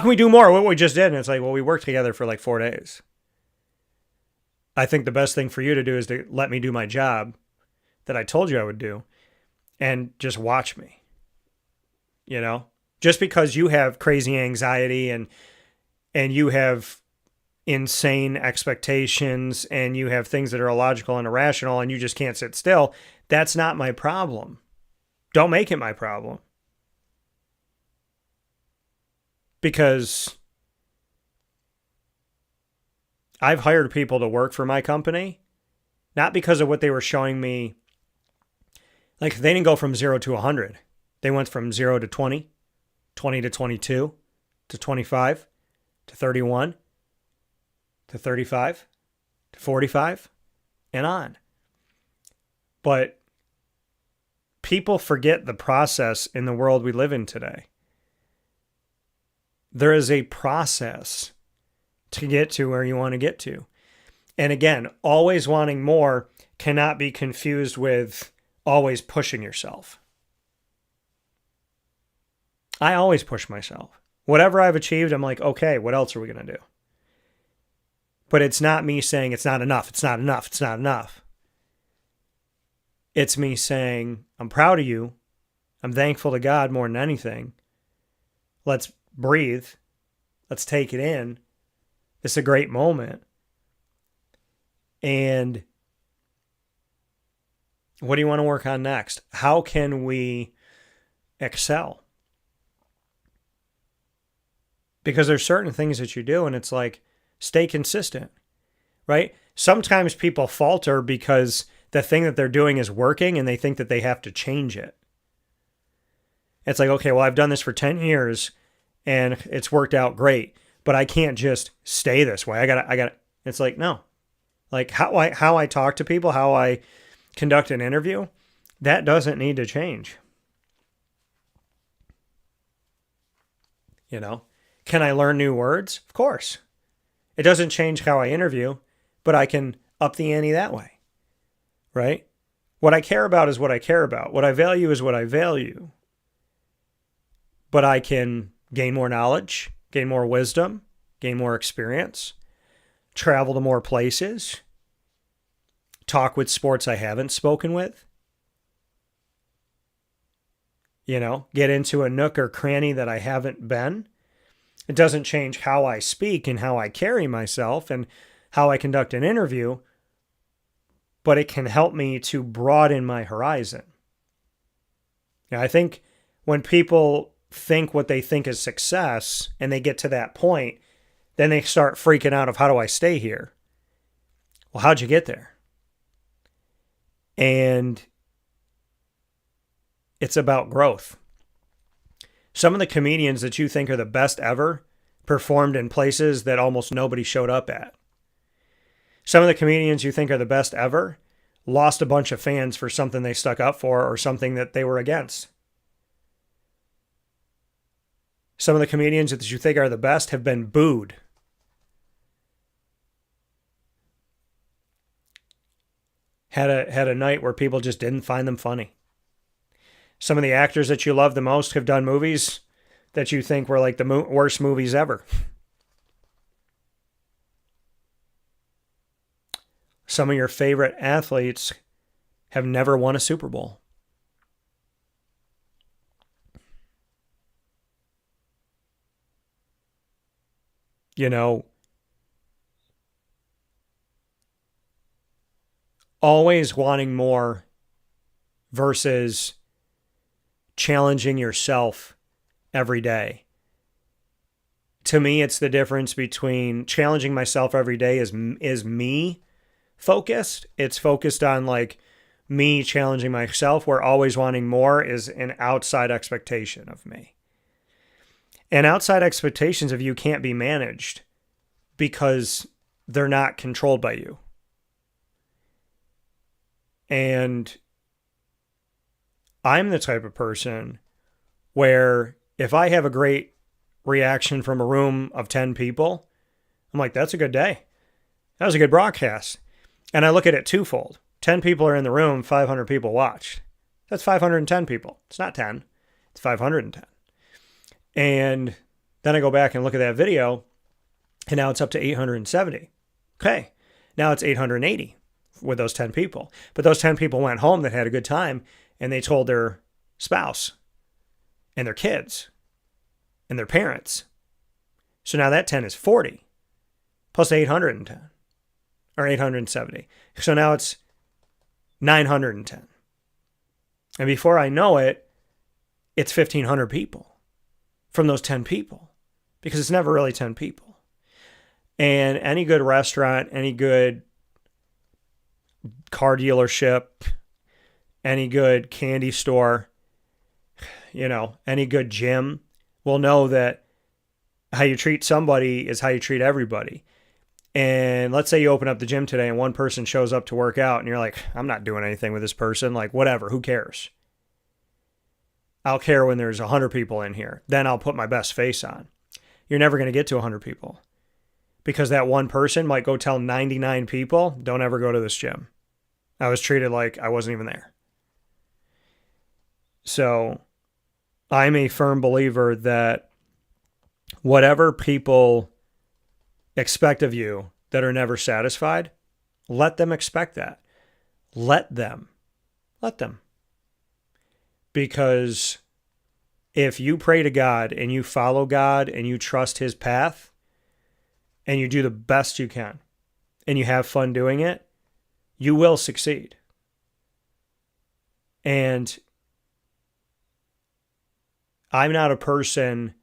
we do more of what we just did? And it's like, well, we worked together for like 4 days. I think the best thing for you to do is to let me do my job that I told you I would do and just watch me. You know, just because you have crazy anxiety and you have insane expectations and you have things that are illogical and irrational and you just can't sit still, That's not my problem. Don't make it my problem. Because I've hired people to work for my company, not because of what they were showing me. Like, they didn't go from 0 to 100. They went from 0 to 20, 20 to 22, to 25, to 31, to 35, to 45, and on. But people forget the process in the world we live in today. There is a process to get to where you want to get to. And again, always wanting more cannot be confused with always pushing yourself. I always push myself. Whatever I've achieved, I'm like, okay, what else are we going to do? But it's not me saying it's not enough, it's not enough, it's not enough. It's me saying, I'm proud of you. I'm thankful to God more than anything. Let's breathe. Let's take it in. It's a great moment. And what do you want to work on next? How can we excel? Because there's certain things that you do, and it's like, stay consistent, right? Sometimes people falter because the thing that they're doing is working and they think that they have to change it. It's like, okay, well, I've done this for 10 years and it's worked out great, but I can't just stay this way. I gotta, it's like, no. Like how I talk to people, how I conduct an interview, that doesn't need to change. You know, can I learn new words? Of course. It doesn't change how I interview, but I can up the ante that way, right? What I care about is what I care about. What I value is what I value. But I can gain more knowledge, gain more wisdom, gain more experience, travel to more places, talk with sports I haven't spoken with, you know, get into a nook or cranny that I haven't been. It doesn't change how I speak and how I carry myself and how I conduct an interview, but it can help me to broaden my horizon. Now, I think when people think what they think is success and they get to that point, then they start freaking out of, how do I stay here? Well, how'd you get there? And it's about growth. Some of the comedians that you think are the best ever performed in places that almost nobody showed up at. Some of the comedians you think are the best ever lost a bunch of fans for something they stuck up for or something that they were against. Some of the comedians that you think are the best have been booed. Had a night where people just didn't find them funny. Some of the actors that you love the most have done movies that you think were like the worst movies ever. Some of your favorite athletes have never won a Super Bowl. You know, always wanting more versus challenging yourself every day. To me, it's the difference between challenging myself every day is me focused. It's focused on like me challenging myself, where always wanting more is an outside expectation of me. And outside expectations of you can't be managed because they're not controlled by you. And I'm the type of person where if I have a great reaction from a room of 10 people, I'm like, that's a good day. That was a good broadcast. And I look at it twofold. 10 people are in the room, 500 people watched. That's 510 people. It's not 10. It's 510. And then I go back and look at that video, and now it's up to 870. Okay, now it's 880 with those 10 people. But those 10 people went home that had a good time, and they told their spouse and their kids and their parents. So now that 10 is 40 plus 810 or 870. So now it's 910. And before I know it, it's 1,500 people from those 10 people, because it's never really 10 people. And any good restaurant, any good car dealership, any good candy store, any good gym will know that how you treat somebody is how you treat everybody. And let's say you open up the gym today and one person shows up to work out and you're like, I'm not doing anything with this person. Like, whatever, who cares? I'll care when there's 100 people in here. Then I'll put my best face on. You're never going to get to 100 people, because that one person might go tell 99 people, don't ever go to this gym. I was treated like I wasn't even there. So I'm a firm believer that whatever people expect of you that are never satisfied, let them expect that. Let them. Because if you pray to God and you follow God and you trust his path and you do the best you can and you have fun doing it, you will succeed. And I'm not a person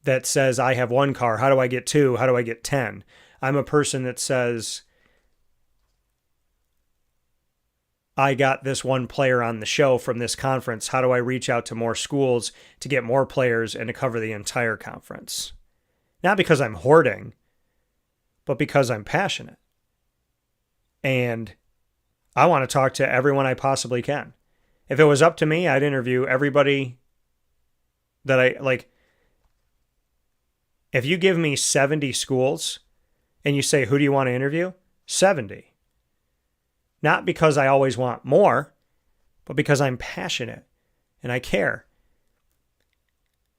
that says, I have one car. How do I get two? How do I get 10? I'm a person that says, I got this one player on the show from this conference. How do I reach out to more schools to get more players and to cover the entire conference? Not because I'm hoarding, but because I'm passionate. And I want to talk to everyone I possibly can. If it was up to me, I'd interview everybody that I like. If you give me 70 schools and you say, who do you want to interview? 70. Not because I always want more, but because I'm passionate and I care.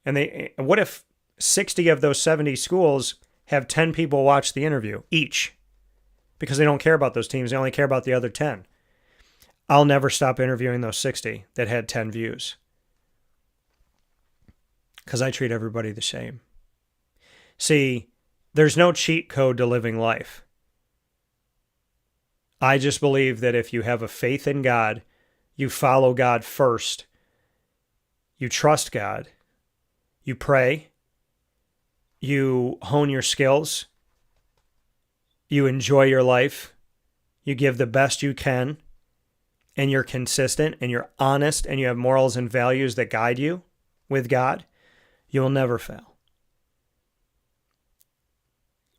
And what if 60 of those 70 schools have 10 people watch the interview each? Because they don't care about those teams. They only care about the other 10. I'll never stop interviewing those 60 that had 10 views. Because I treat everybody the same. See, there's no cheat code to living life. I just believe that if you have a faith in God, you follow God first, you trust God, you pray, you hone your skills, you enjoy your life, you give the best you can, and you're consistent and you're honest and you have morals and values that guide you with God, you'll never fail.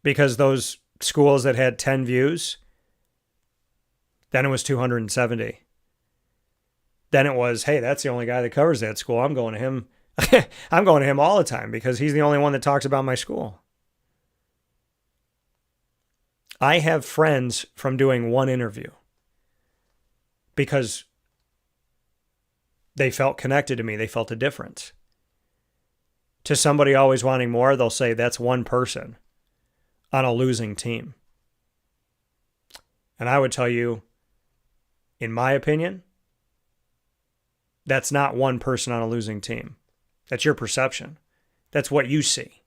Because those schools that had 10 views, then it was 270. Then it was, hey, that's the only guy that covers that school. I'm going to him. I'm going to him all the time because he's the only one that talks about my school. I have friends from doing one interview because they felt connected to me. They felt a difference. To somebody always wanting more, they'll say that's one person on a losing team. And I would tell you, in my opinion, that's not one person on a losing team. That's your perception. That's what you see.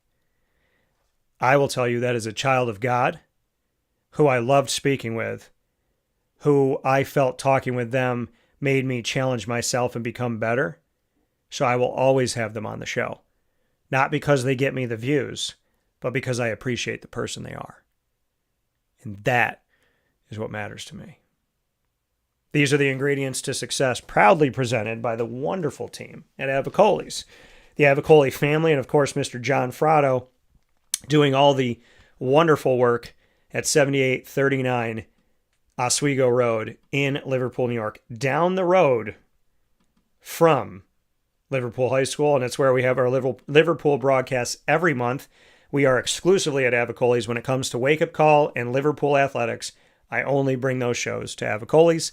I will tell you that as a child of God, who I loved speaking with, who I felt talking with them made me challenge myself and become better. So I will always have them on the show. Not because they get me the views, but because I appreciate the person they are. And that is what matters to me. These are the ingredients to success, proudly presented by the wonderful team at Avicolli's. The Avicolli family, and of course, Mr. John Fratto, doing all the wonderful work at 7839 Oswego Road in Liverpool, New York, down the road from Liverpool High School, and it's where we have our Liverpool broadcasts every month. We are exclusively at Avicolli's when it comes to Wake Up Call and Liverpool athletics. I only bring those shows to Avicolli's.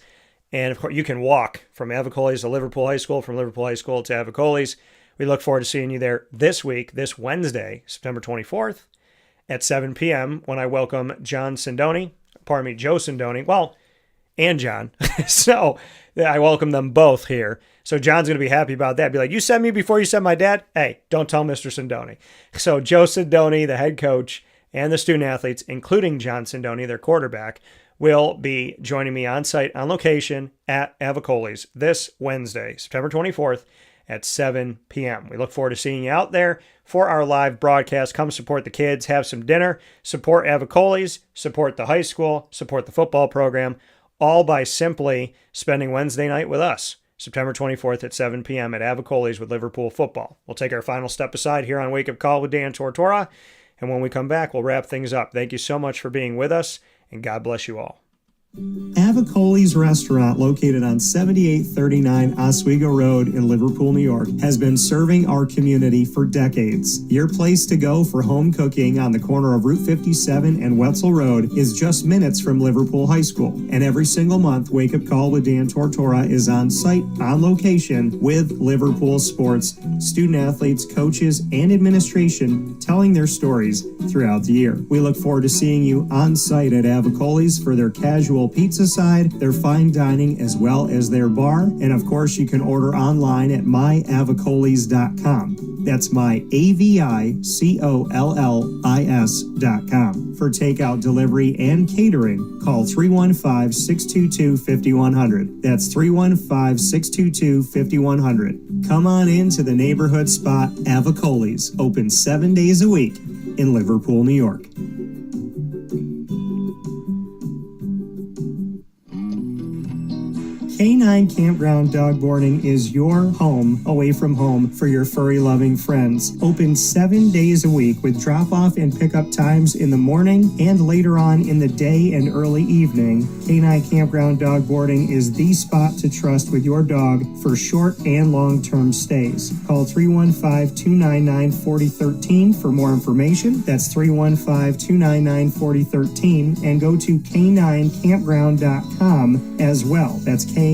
And of course, you can walk from Avicolli's to Liverpool High School, from Liverpool High School to Avicolli's. We look forward to seeing you there this week, this Wednesday, September 24th at 7 p.m. when I welcome Joe Sindoni, and John. So I welcome them both here. So John's going to be happy about that. Be like, you sent me before you sent my dad? Hey, don't tell Mr. Sindoni. So Joe Sindoni, the head coach, and the student athletes, including John Sindoni, their quarterback, will be joining me on site, on location at Avicolli's this Wednesday, September 24th at 7 p.m. We look forward to seeing you out there for our live broadcast. Come support the kids, have some dinner, support Avicolli's, support the high school, support the football program, all by simply spending Wednesday night with us, September 24th at 7 p.m. at Avicolli's with Liverpool football. We'll take our final step aside here on Wake Up Call with Dan Tortora, and when we come back, we'll wrap things up. Thank you so much for being with us, and God bless you all. Avicolli's restaurant, located on 7839 Oswego Road in Liverpool, New York, has been serving our community for decades. Your place to go for home cooking on the corner of Route 57 and Wetzel Road is just minutes from Liverpool High School. And every single month, Wake Up Call with Dan Tortora is on site, on location, with Liverpool sports, student athletes, coaches, and administration telling their stories throughout the year. We look forward to seeing you on site at Avicolli's for their casual pizza side, their fine dining, as well as their bar. And of course, you can order online at myavicollis.com. That's myavicollis.com. For takeout, delivery, and catering, call 315-622-5100. That's 315-622-5100. Come on into the neighborhood spot, Avicolli's, open 7 days a week in Liverpool, New York. K9 Campground Dog Boarding is your home away from home for your furry-loving friends. Open 7 days a week with drop-off and pickup times in the morning and later on in the day and early evening. K9 Campground Dog Boarding is the spot to trust with your dog for short and long-term stays. Call 315-299-4013 for more information. That's 315-299-4013, and go to k9campground.com as well. That's KAMP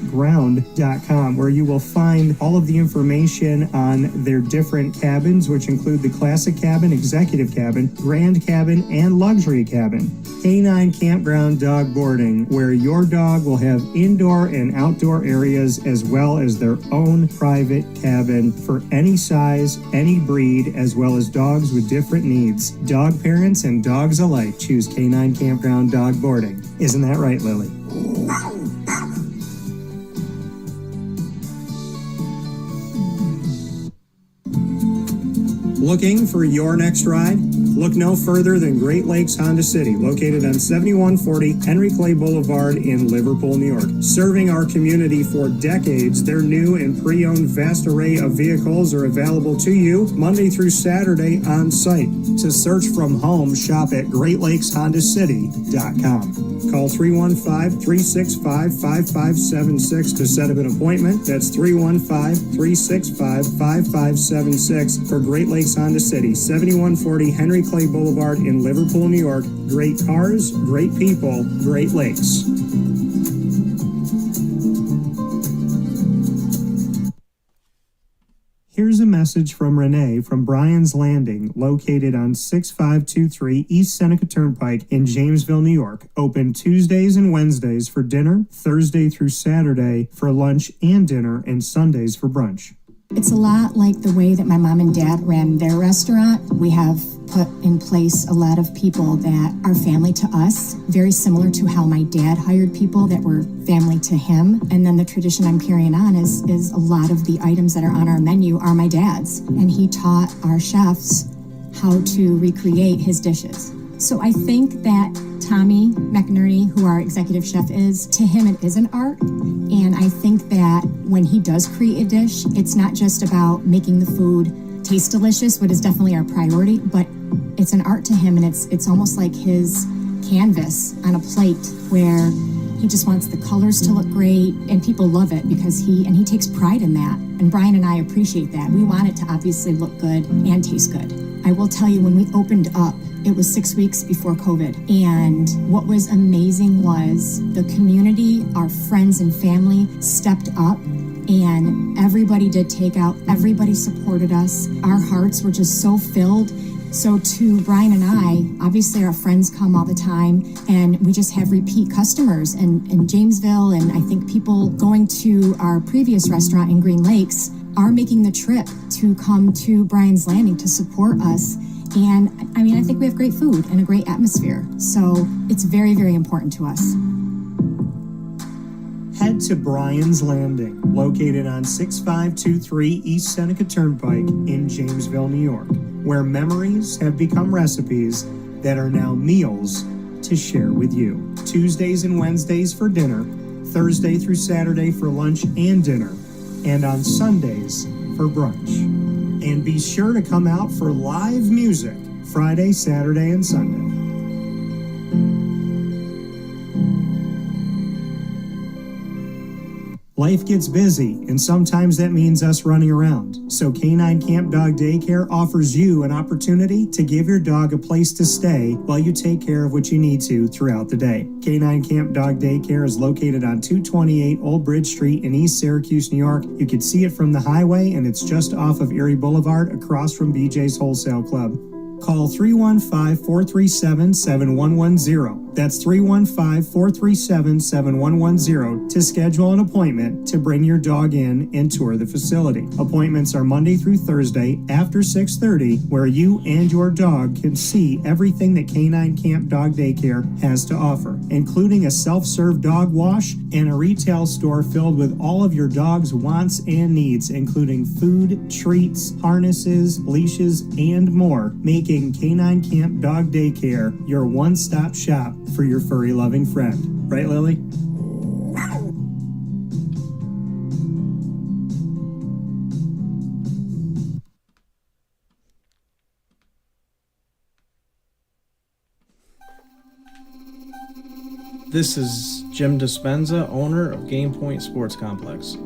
ground.com, where you will find all of the information on their different cabins, which include the classic cabin, executive cabin, grand cabin, and luxury cabin. K9 Campground Dog Boarding, where your dog will have indoor and outdoor areas as well as their own private cabin for any size, any breed, as well as dogs with different needs. Dog parents and dogs alike choose K9 Campground Dog Boarding. Isn't that right, Lily? Looking for your next ride? Look no further than Great Lakes Honda City, located on 7140 Henry Clay Boulevard in Liverpool, New York. Serving our community for decades, their new and pre-owned vast array of vehicles are available to you Monday through Saturday on site. To search from home, shop at GreatLakesHondaCity.com. Call 315-365-5576 to set up an appointment. That's 315-365-5576 for Great Lakes Honda City, 7140 Henry Clay Boulevard in Liverpool, New York. Great cars, great people, Great Lakes. Here's a message from Renee from Brian's Landing, located on 6523 East Seneca Turnpike in Jamesville, New York. Open Tuesdays and Wednesdays for dinner, Thursday through Saturday for lunch and dinner, and Sundays for brunch. It's a lot like the way that my mom and dad ran their restaurant. We have put in place a lot of people that are family to us, very similar to how my dad hired people that were family to him. And then the tradition I'm carrying on is a lot of the items that are on our menu are my dad's. And he taught our chefs how to recreate his dishes. So I think that Tommy McNerney, who our executive chef is, to him it is an art. And I think that when he does create a dish, it's not just about making the food taste delicious, which is definitely our priority, but it's an art to him, and it's almost like his canvas on a plate where he just wants the colors to look great, and people love it because he takes pride in that. And Brian and I appreciate that. We want it to obviously look good and taste good. I will tell you, when we opened up, it was 6 weeks before COVID. And what was amazing was the community, our friends and family stepped up, and everybody did takeout. Everybody supported us. Our hearts were just so filled. So to Brian and I, obviously our friends come all the time, and we just have repeat customers in Jamesville, and I think people going to our previous restaurant in Green Lakes are making the trip to come to Brian's Landing to support us. And I mean, I think we have great food and a great atmosphere. So it's very, very important to us. Head to Brian's Landing, located on 6523 East Seneca Turnpike in Jamesville, New York, where memories have become recipes that are now meals to share with you. Tuesdays and Wednesdays for dinner, Thursday through Saturday for lunch and dinner, and on Sundays for brunch. And be sure to come out for live music Friday, Saturday, and Sunday. Life gets busy, and sometimes that means us running around. So Canine Camp Dog Daycare offers you an opportunity to give your dog a place to stay while you take care of what you need to throughout the day. Canine Camp Dog Daycare is located on 228 Old Bridge Street in East Syracuse, New York. You can see it from the highway, and it's just off of Erie Boulevard across from BJ's Wholesale Club. Call 315-437-7110. That's 315-437-7110 to schedule an appointment to bring your dog in and tour the facility. Appointments are Monday through Thursday after 6:30, where you and your dog can see everything that Canine Camp Dog Daycare has to offer, including a self-serve dog wash and a retail store filled with all of your dog's wants and needs, including food, treats, harnesses, leashes, and more, making Canine Camp Dog Daycare your one-stop shop for your furry loving friend. Right, Lily? This is Jim Dispenza, owner of Game Point Sports Complex.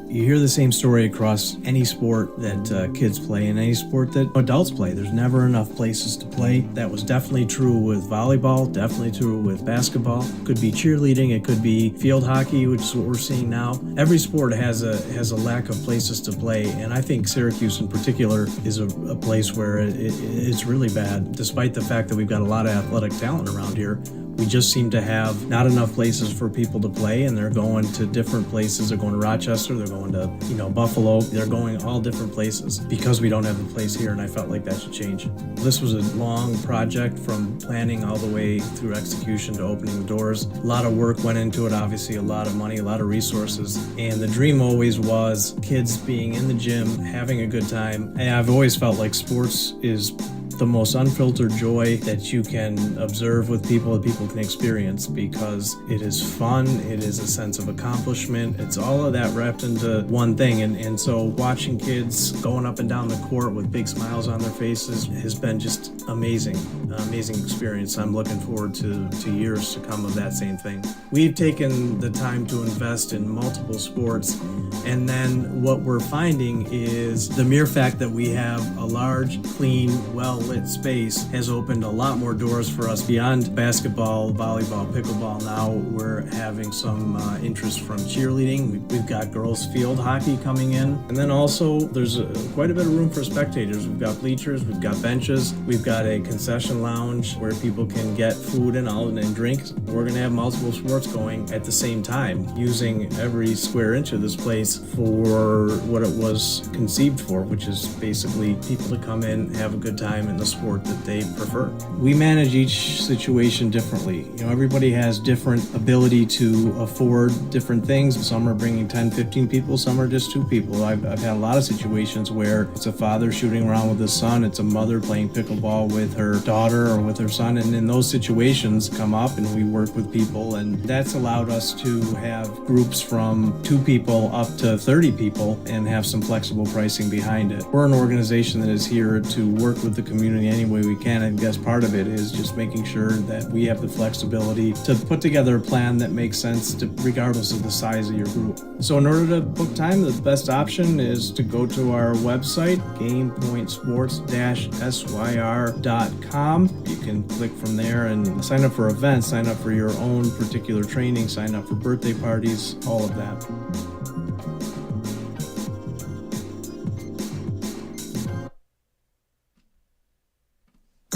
You hear the same story across any sport that kids play and any sport that adults play. There's never enough places to play. That was definitely true with volleyball, definitely true with basketball. Could be cheerleading, it could be field hockey, which is what we're seeing now. Every sport has a lack of places to play, and I think Syracuse in particular is a place where it's really bad. Despite the fact that we've got a lot of athletic talent around here, we just seem to have not enough places for people to play, and they're going to different places. They're going to Rochester, they're going to, Buffalo. They're going all different places because we don't have a place here, and I felt like that should change. This was a long project from planning all the way through execution to opening the doors. A lot of work went into it, obviously, a lot of money, a lot of resources, and the dream always was kids being in the gym, having a good time. And I've always felt like sports is the most unfiltered joy that you can observe with people, that people can experience, because it is fun, it is a sense of accomplishment, it's all of that wrapped into one thing. And so watching kids going up and down the court with big smiles on their faces has been just amazing, an amazing experience. I'm looking forward to years to come of that same thing. We've taken the time to invest in multiple sports, and then what we're finding is the mere fact that we have a large, clean, well-lit space has opened a lot more doors for us beyond basketball, volleyball, pickleball. Now we're having some interest from cheerleading. We've got girls field hockey coming in, and then also there's quite a bit of room for spectators. We've got bleachers, we've got benches, we've got a concession lounge where people can get food and drinks. We're going to have multiple sports going at the same time, using every square inch of this place for what it was conceived for, which is basically people to come in, have a good time in the sport that they prefer. We manage each situation differently. Everybody has different ability to afford different things. Some are bringing 10, 15 people, some are just 2 people. I've had a lot of situations where it's a father shooting around with his son, it's a mother playing pickleball with her daughter or with her son, and in those situations come up and we work with people, and that's allowed us to have groups from 2 people up to 30 people and have some flexible pricing behind it. We're an organization that is here to work with the community any way we can, and I guess part of it is just making sure that we have the flexibility to put together a plan that makes sense regardless of the size of your group. So in order to book time, the best option is to go to our website, gamepointsports-syr.com. You can click from there and sign up for events, sign up for your own particular training, sign up for birthday parties, all of that.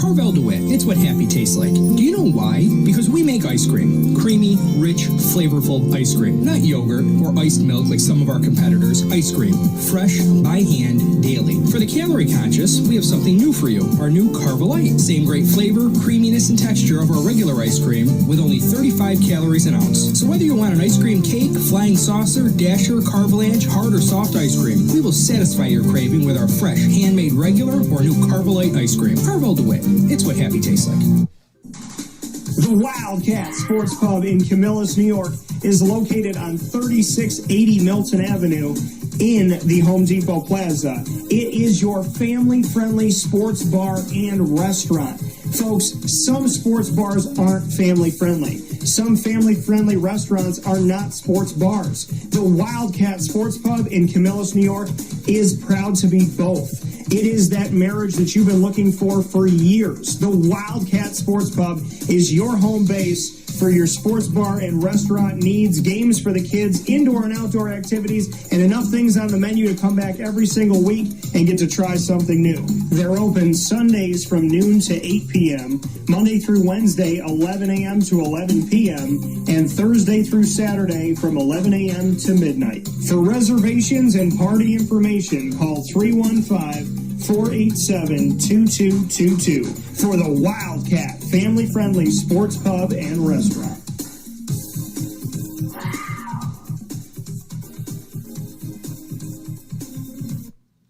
Carvel DeWitt, it's what happy tastes like. Do you know why? Because we make ice cream. Creamy, rich, flavorful ice cream. Not yogurt or iced milk like some of our competitors. Ice cream. Fresh, by hand, daily. For the calorie conscious, we have something new for you. Our new Carvelite. Same great flavor, creaminess, and texture of our regular ice cream with only 35 calories an ounce. So whether you want an ice cream cake, flying saucer, dasher, carvalanche, hard or soft ice cream, we will satisfy your craving with our fresh, handmade regular or new Carvelite ice cream. Carvel DeWitt. It's what happy tastes like. The Wildcat Sports Pub in Camillus, New York is located on 3680 Milton Avenue in the Home Depot Plaza. It is your family-friendly sports bar and restaurant. Folks, some sports bars aren't family-friendly. Some family-friendly restaurants are not sports bars. The Wildcat Sports Pub in Camillus, New York is proud to be both. It is that marriage that you've been looking for years. The Wildcat Sports Pub is your home base for your sports bar and restaurant needs, games for the kids, indoor and outdoor activities, and enough things on the menu to come back every single week and get to try something new. They're open Sundays from noon to 8 p.m., Monday through Wednesday, 11 a.m. to 11 p.m., and Thursday through Saturday from 11 a.m. to midnight. For reservations and party information, call 315-487-2222 for the Wildcat family-friendly sports pub and restaurant.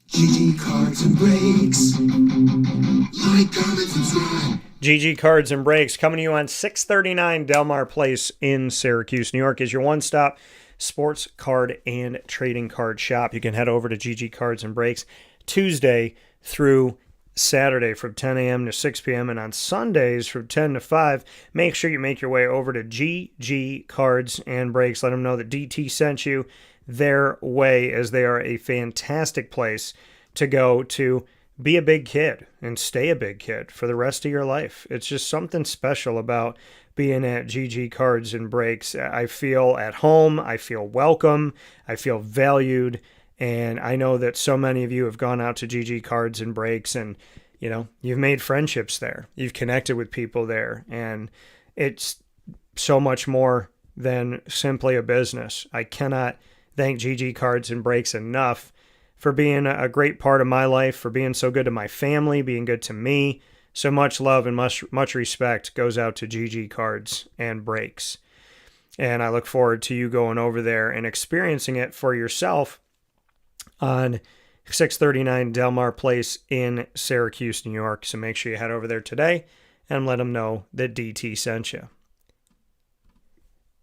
GG Cards and Breaks. Like, comment, subscribe. GG Cards and Breaks coming to you on 639 Delmar Place in Syracuse, New York is your one-stop sports card and trading card shop. You can head over to GG Cards and Breaks Tuesday through Saturday from 10 a.m. to 6 p.m. and on Sundays from 10 to 5. Make sure you make your way over to GG Cards and Breaks. Let them know that DT sent you their way, as they are a fantastic place to go to be a big kid and stay a big kid for the rest of your life. It's just something special about being at GG Cards and Breaks. I feel at home, I feel welcome, I feel valued, and I know that so many of you have gone out to GG Cards and Breaks and, you know, you've made friendships there. You've connected with people there, and it's so much more than simply a business. I cannot thank GG Cards and Breaks enough for being a great part of my life, for being so good to my family, being good to me. So much love and much respect goes out to GG Cards and Breaks. And I look forward to you going over there and experiencing it for yourself on 639 Delmar Place in Syracuse, New York. So make sure you head over there today and let them know that DT sent you.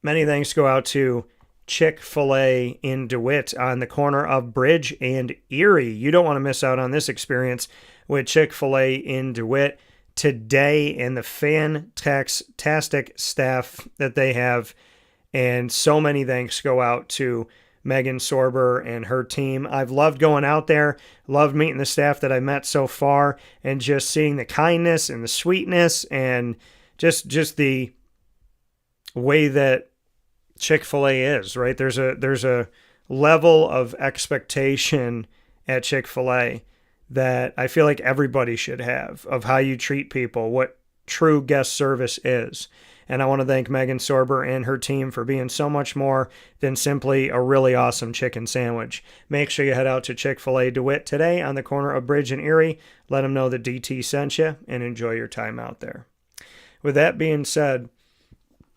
Many thanks go out to Chick-fil-A in DeWitt on the corner of Bridge and Erie. You don't want to miss out on this experience with Chick-fil-A in DeWitt today and the fantastic staff that they have. And so many thanks go out to Megan Sorber and her team. I've loved going out there, loved meeting the staff that I've met so far, and just seeing the kindness and the sweetness and just the way that Chick-fil-A is, right? There's a level of expectation at Chick-fil-A that I feel like everybody should have of how you treat people, what true guest service is. And I want to thank Megan Sorber and her team for being so much more than simply a really awesome chicken sandwich. Make sure you head out to Chick-fil-A DeWitt today on the corner of Bridge and Erie. Let them know that DT sent you and enjoy your time out there. With that being said,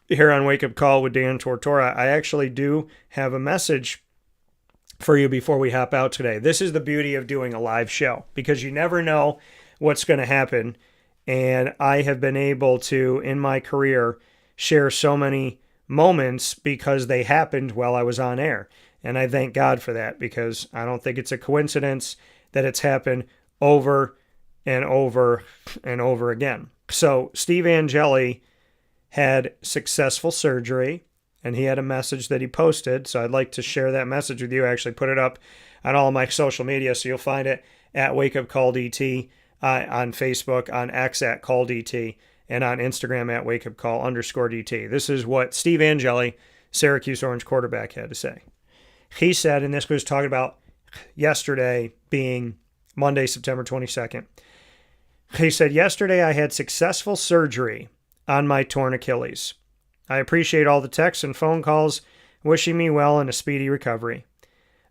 here on Wake Up Call with Dan Tortora, I actually do have a message for you before we hop out today. This is the beauty of doing a live show, because you never know what's going to happen. And I have been able to, in my career, share so many moments because they happened while I was on air. And I thank God for that, because I don't think it's a coincidence that it's happened over and over and over again. So Steve Angeli had successful surgery, and he had a message that he posted. So I'd like to share that message with you. I actually put it up on all of my social media, so you'll find it at Wake Up Call DT on Facebook, on X at Call DT, and on Instagram at Wake Up Call _DT. This is what Steve Angeli, Syracuse Orange quarterback, had to say. He said, and this was talking about yesterday being Monday, September 22nd, He said, yesterday I had successful surgery on my torn Achilles. I appreciate all the texts and phone calls wishing me well and a speedy recovery.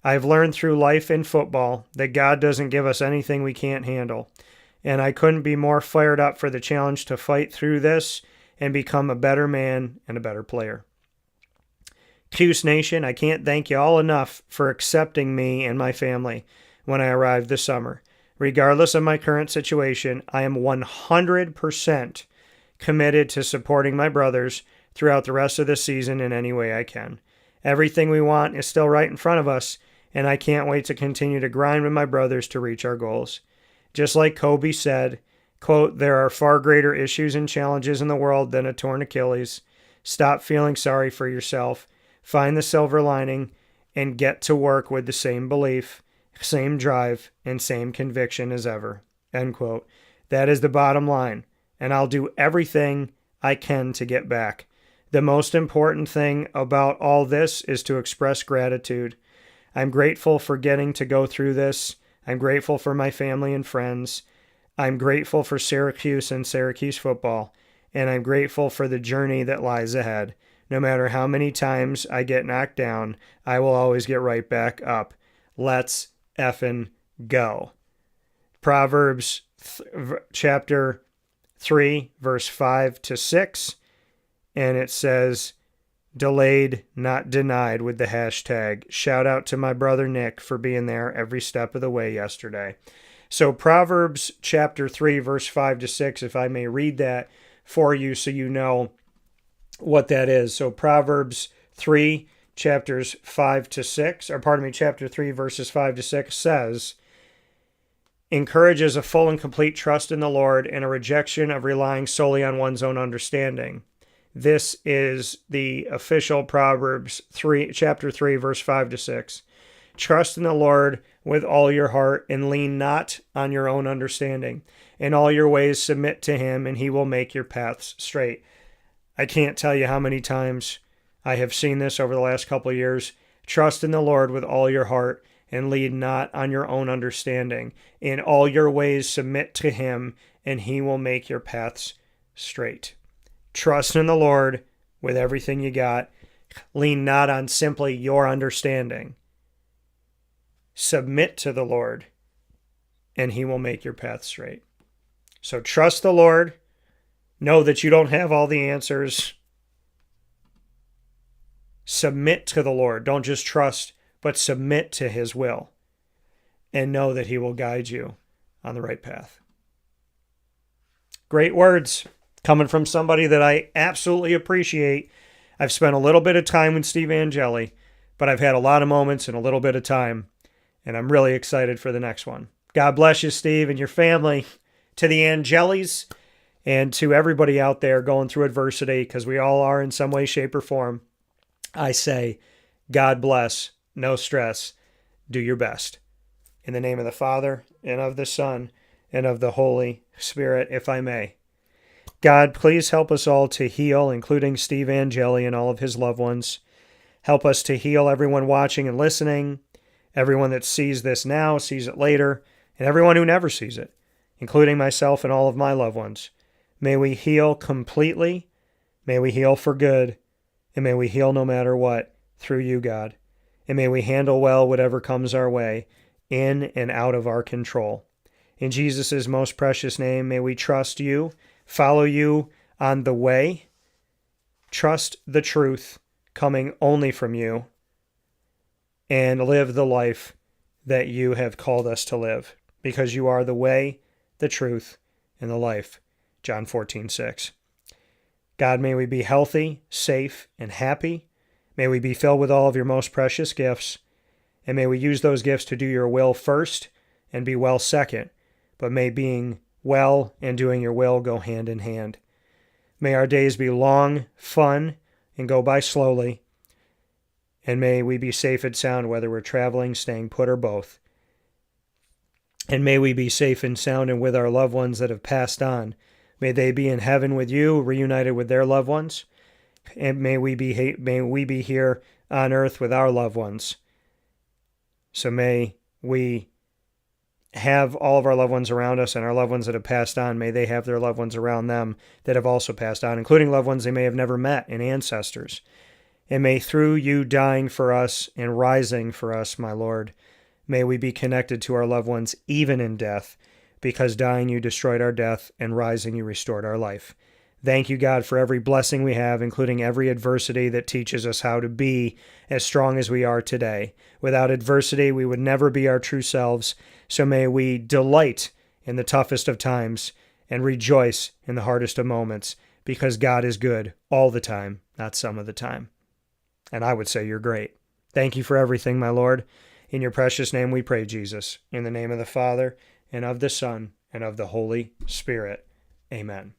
I've learned through life and football that God doesn't give us anything we can't handle, and I couldn't be more fired up for the challenge to fight through this and become a better man and a better player. Cuse Nation, I can't thank you all enough for accepting me and my family when I arrived this summer. Regardless of my current situation, I am 100% committed to supporting my brothers throughout the rest of the season in any way I can. Everything we want is still right in front of us, and I can't wait to continue to grind with my brothers to reach our goals. Just like Kobe said, quote, there are far greater issues and challenges in the world than a torn Achilles. Stop feeling sorry for yourself. Find the silver lining and get to work with the same belief, same drive, and same conviction as ever. End quote. That is the bottom line, and I'll do everything I can to get back. The most important thing about all this is to express gratitude. I'm grateful for getting to go through this. I'm grateful for my family and friends. I'm grateful for Syracuse and Syracuse football, and I'm grateful for the journey that lies ahead. No matter how many times I get knocked down, I will always get right back up. Let's effing go. Proverbs chapter 3, verse 5 to 6, and it says, delayed, not denied with the hashtag. Shout out to my brother Nick for being there every step of the way yesterday. So Proverbs chapter 3, verse 5 to 6, if I may read that for you so you know what that is. So Proverbs 3, chapters 5 to 6, chapter 3, verses 5 to 6 says, encourages a full and complete trust in the Lord and a rejection of relying solely on one's own understanding. This is the official Proverbs 3, chapter 3, verse 5 to 6. Trust in the Lord with all your heart and lean not on your own understanding. In all your ways submit to him, and he will make your paths straight. I can't tell you how many times I have seen this over the last couple of years. Trust in the Lord with all your heart and lean not on your own understanding. In all your ways submit to him, and he will make your paths straight. Trust in the Lord with everything you got. Lean not on simply your understanding. Submit to the Lord, and he will make your path straight. So trust the Lord. Know that you don't have all the answers. Submit to the Lord. Don't just trust, but submit to his will. And know that he will guide you on the right path. Great words coming from somebody that I absolutely appreciate. I've spent a little bit of time with Steve Angeli, but I've had a lot of moments and a little bit of time, and I'm really excited for the next one. God bless you, Steve, and your family. To the Angelis and to everybody out there going through adversity, because we all are in some way, shape, or form, I say, God bless, no stress, do your best. In the name of the Father, and of the Son, and of the Holy Spirit, if I may. God, please help us all to heal, including Steve Angeli and all of his loved ones. Help us to heal everyone watching and listening, everyone that sees this now, sees it later, and everyone who never sees it, including myself and all of my loved ones. May we heal completely, may we heal for good, and may we heal no matter what through you, God. And may we handle well whatever comes our way, in and out of our control. In Jesus' most precious name, may we trust you, follow you on the way, trust the truth coming only from you, and live the life that you have called us to live, because you are the way, the truth, and the life. John 14:6. God, may we be healthy, safe, and happy. May we be filled with all of your most precious gifts, and may we use those gifts to do your will first and be well second, but may being well and doing your will go hand in hand. May our days be long, fun, and go by slowly, and may we be safe and sound whether we're traveling, staying put, or both. And may we be safe and sound and with our loved ones that have passed on. May they be in heaven with you, reunited with their loved ones. And may we be here on earth with our loved ones. So may we have all of our loved ones around us, and our loved ones that have passed on, may they have their loved ones around them that have also passed on, including loved ones they may have never met and ancestors. And may through you dying for us and rising for us, my Lord, may we be connected to our loved ones even in death, because dying you destroyed our death and rising you restored our life. Thank you, God, for every blessing we have, including every adversity that teaches us how to be as strong as we are today. Without adversity, we would never be our true selves. So may we delight in the toughest of times and rejoice in the hardest of moments, because God is good all the time, not some of the time. And I would say you're great. Thank you for everything, my Lord. In your precious name we pray, Jesus. In the name of the Father, and of the Son, and of the Holy Spirit. Amen.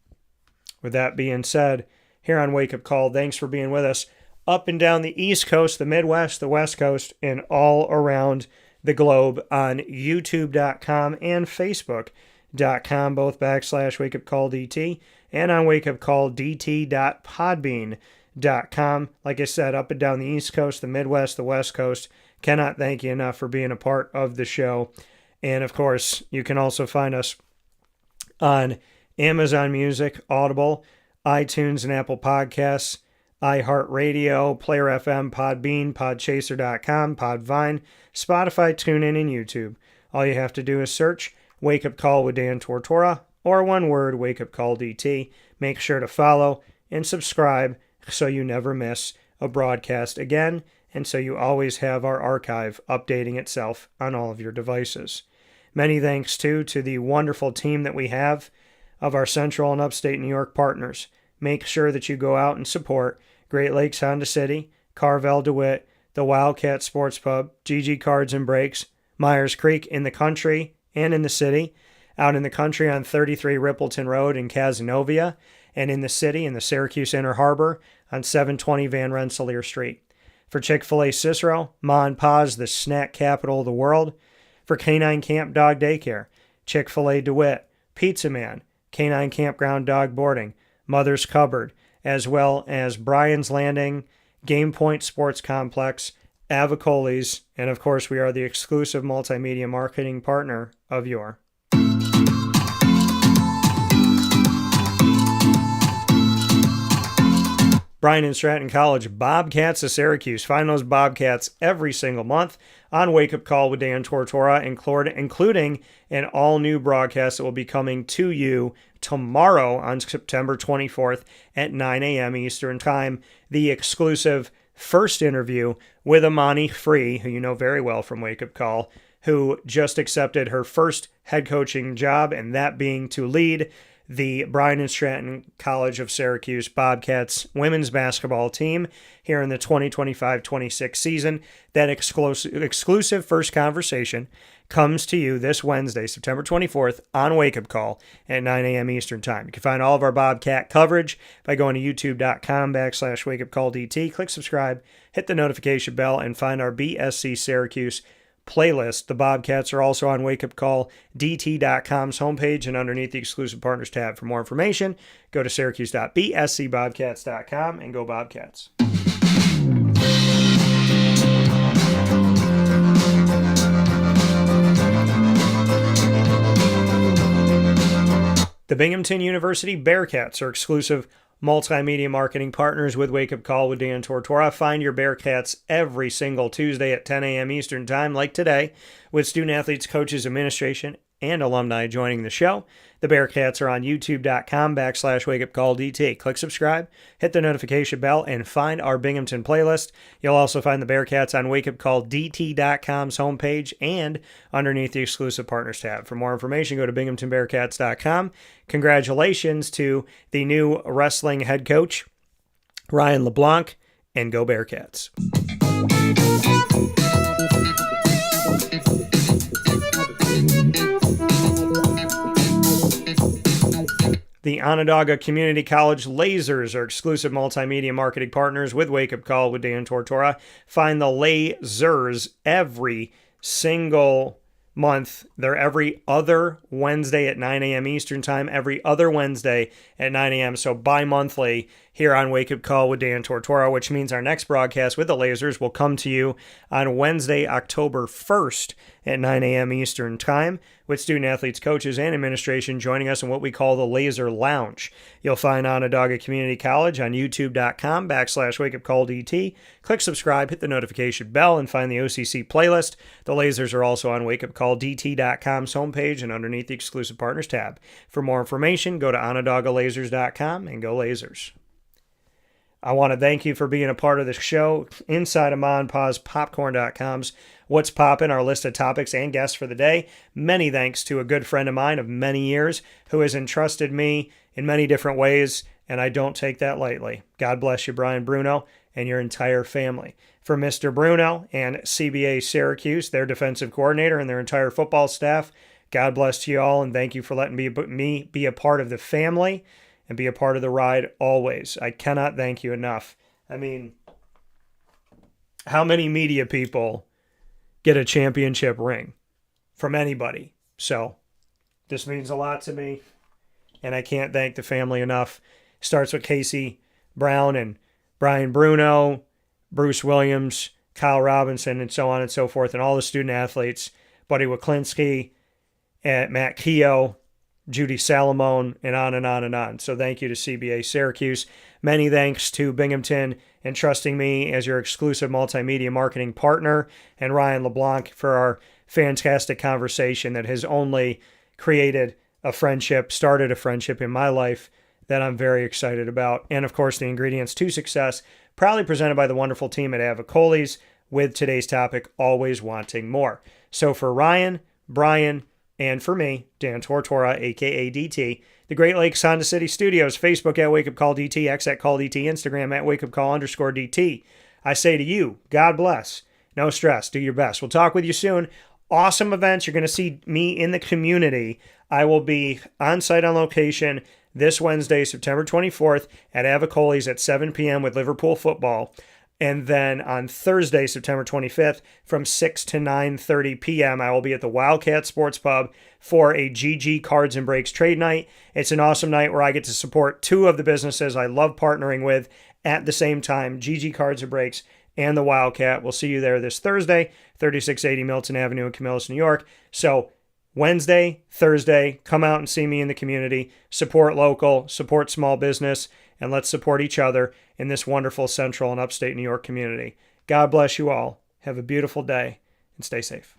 With that being said, here on Wake Up Call, thanks for being with us up and down the East Coast, the Midwest, the West Coast, and all around the globe on YouTube.com and Facebook.com, both /WakeUpCallDT, and on WakeUpCallDT.podbean.com. Like I said, up and down the East Coast, the Midwest, the West Coast. Cannot thank you enough for being a part of the show. And of course, you can also find us on Amazon Music, Audible, iTunes and Apple Podcasts, iHeartRadio, Player FM, Podbean, Podchaser.com, Podvine, Spotify, TuneIn, and YouTube. All you have to do is search Wake Up Call with Dan Tortora, or one word, Wake Up Call DT. Make sure to follow and subscribe so you never miss a broadcast again, and so you always have our archive updating itself on all of your devices. Many thanks, too, to the wonderful team that we have of our Central and Upstate New York partners. Make sure that you go out and support Great Lakes Honda City, Carvel DeWitt, the Wildcat Sports Pub, GG Cards and Breaks, Myers Creek in the country and in the city, out in the country on 33 Rippleton Road in Cazenovia, and in the city in the Syracuse Inner Harbor on 720 Van Rensselaer Street. For Chick-fil-A Cicero, Ma and Pa's, the snack capital of the world. For Canine Camp Dog Daycare, Chick-fil-A DeWitt, Pizza Man, Canine Campground Dog Boarding, Mother's Cupboard, as well as Brian's Landing, Game Point Sports Complex, Avicolli's, and of course we are the exclusive multimedia marketing partner of your Bryan and Stratton College Bobcats of Syracuse. Find those Bobcats every single month on Wake Up Call with Dan Tortora, including an all-new broadcast that will be coming to you tomorrow on September 24th at 9 a.m. Eastern Time. The exclusive first interview with Amani Free, who you know very well from Wake Up Call, who just accepted her first head coaching job, and that being to lead the Bryan and Stratton College of Syracuse Bobcats women's basketball team here in the 2025-26 season. That exclusive first conversation comes to you this Wednesday, September 24th on Wake Up Call at 9 a.m. Eastern Time. You can find all of our Bobcat coverage by going to youtube.com/WakeUpCallDT. Click subscribe, hit the notification bell, and find our BSC Syracuse playlist. The Bobcats are also on WakeUpCallDT.com's homepage and underneath the exclusive partners tab. For more information, go to syracuse.bscbobcats.com and go Bobcats. The Binghamton University Bearcats are exclusive multimedia marketing partners with Wake Up Call with Dan Tortora. Find your Bearcats every single Tuesday at 10 a.m. Eastern Time, like today, with student athletes, coaches, administration, and alumni joining the show. The Bearcats are on youtube.com/WakeUpCallDT. Click subscribe, hit the notification bell, and find our Binghamton playlist. You'll also find the Bearcats on WakeUpCallDT.com's homepage and underneath the exclusive partners tab. For more information, go to BinghamtonBearcats.com. Congratulations to the new wrestling head coach, Ryan LeBlanc, and go Bearcats. The Onondaga Community College Lasers are exclusive multimedia marketing partners with Wake Up Call with Dan Tortora. Find the Lasers every single month. They're every other Wednesday at 9 a.m. Eastern Time, every other Wednesday at 9 a.m. So bi-monthly here on Wake Up Call with Dan Tortora, which means our next broadcast with the Lasers will come to you on Wednesday, October 1st at 9 a.m. Eastern Time, with student athletes, coaches, and administration joining us in what we call the Laser Lounge. You'll find Onondaga Community College on youtube.com/wakeupcalldt. Click subscribe, hit the notification bell, and find the OCC playlist. The Lasers are also on wakeupcalldt.com's homepage and underneath the exclusive partners tab. For more information, go to onondagalazers.com and go Lasers. I want to thank you for being a part of the show. Inside of Ma and Pa's Popcorn.com's What's Poppin', our list of topics and guests for the day. Many thanks to a good friend of mine of many years who has entrusted me in many different ways, and I don't take that lightly. God bless you, Brian Bruno, and your entire family. For Mr. Bruno and CBA Syracuse, their defensive coordinator, and their entire football staff, God bless to you all, and thank you for letting me be a part of the family and be a part of the ride always. I cannot thank you enough. I mean, how many media people get a championship ring from anybody? So this means a lot to me, and I can't thank the family enough. Starts with Casey Brown and Brian Bruno, Bruce Williams, Kyle Robinson, and so on and so forth, and all the student athletes, Buddy Waklinski, and Matt Keogh, Judy Salamone, and on and on and on. So thank you to CBA Syracuse. Many thanks to Binghamton and trusting me as your exclusive multimedia marketing partner, and Ryan LeBlanc for our fantastic conversation that has only created a friendship, started a friendship in my life that I'm very excited about. And of course, the ingredients to success, proudly presented by the wonderful team at Avicolli's, with today's topic, always wanting more. So for Ryan, Brian, and for me, Dan Tortora, a.k.a. DT, the Great Lakes Honda City Studios, Facebook at Wake Up Call DT, X at Call DT, Instagram at Wake Up Call _DT. I say to you, God bless. No stress. Do your best. We'll talk with you soon. Awesome events. You're going to see me in the community. I will be on site on location this Wednesday, September 24th at Avicolli's at 7 p.m. with Liverpool football. And then on Thursday, September 25th, from 6 to 9:30 p.m., I will be at the Wildcat Sports Pub for a GG Cards and Breaks trade night. It's an awesome night where I get to support two of the businesses I love partnering with at the same time, GG Cards and Breaks and the Wildcat. We'll see you there this Thursday, 3680 Milton Avenue in Camillus, New York. So Wednesday, Thursday, come out and see me in the community. Support local, support small business, and let's support each other in this wonderful Central and Upstate New York community. God bless you all. Have a beautiful day and stay safe.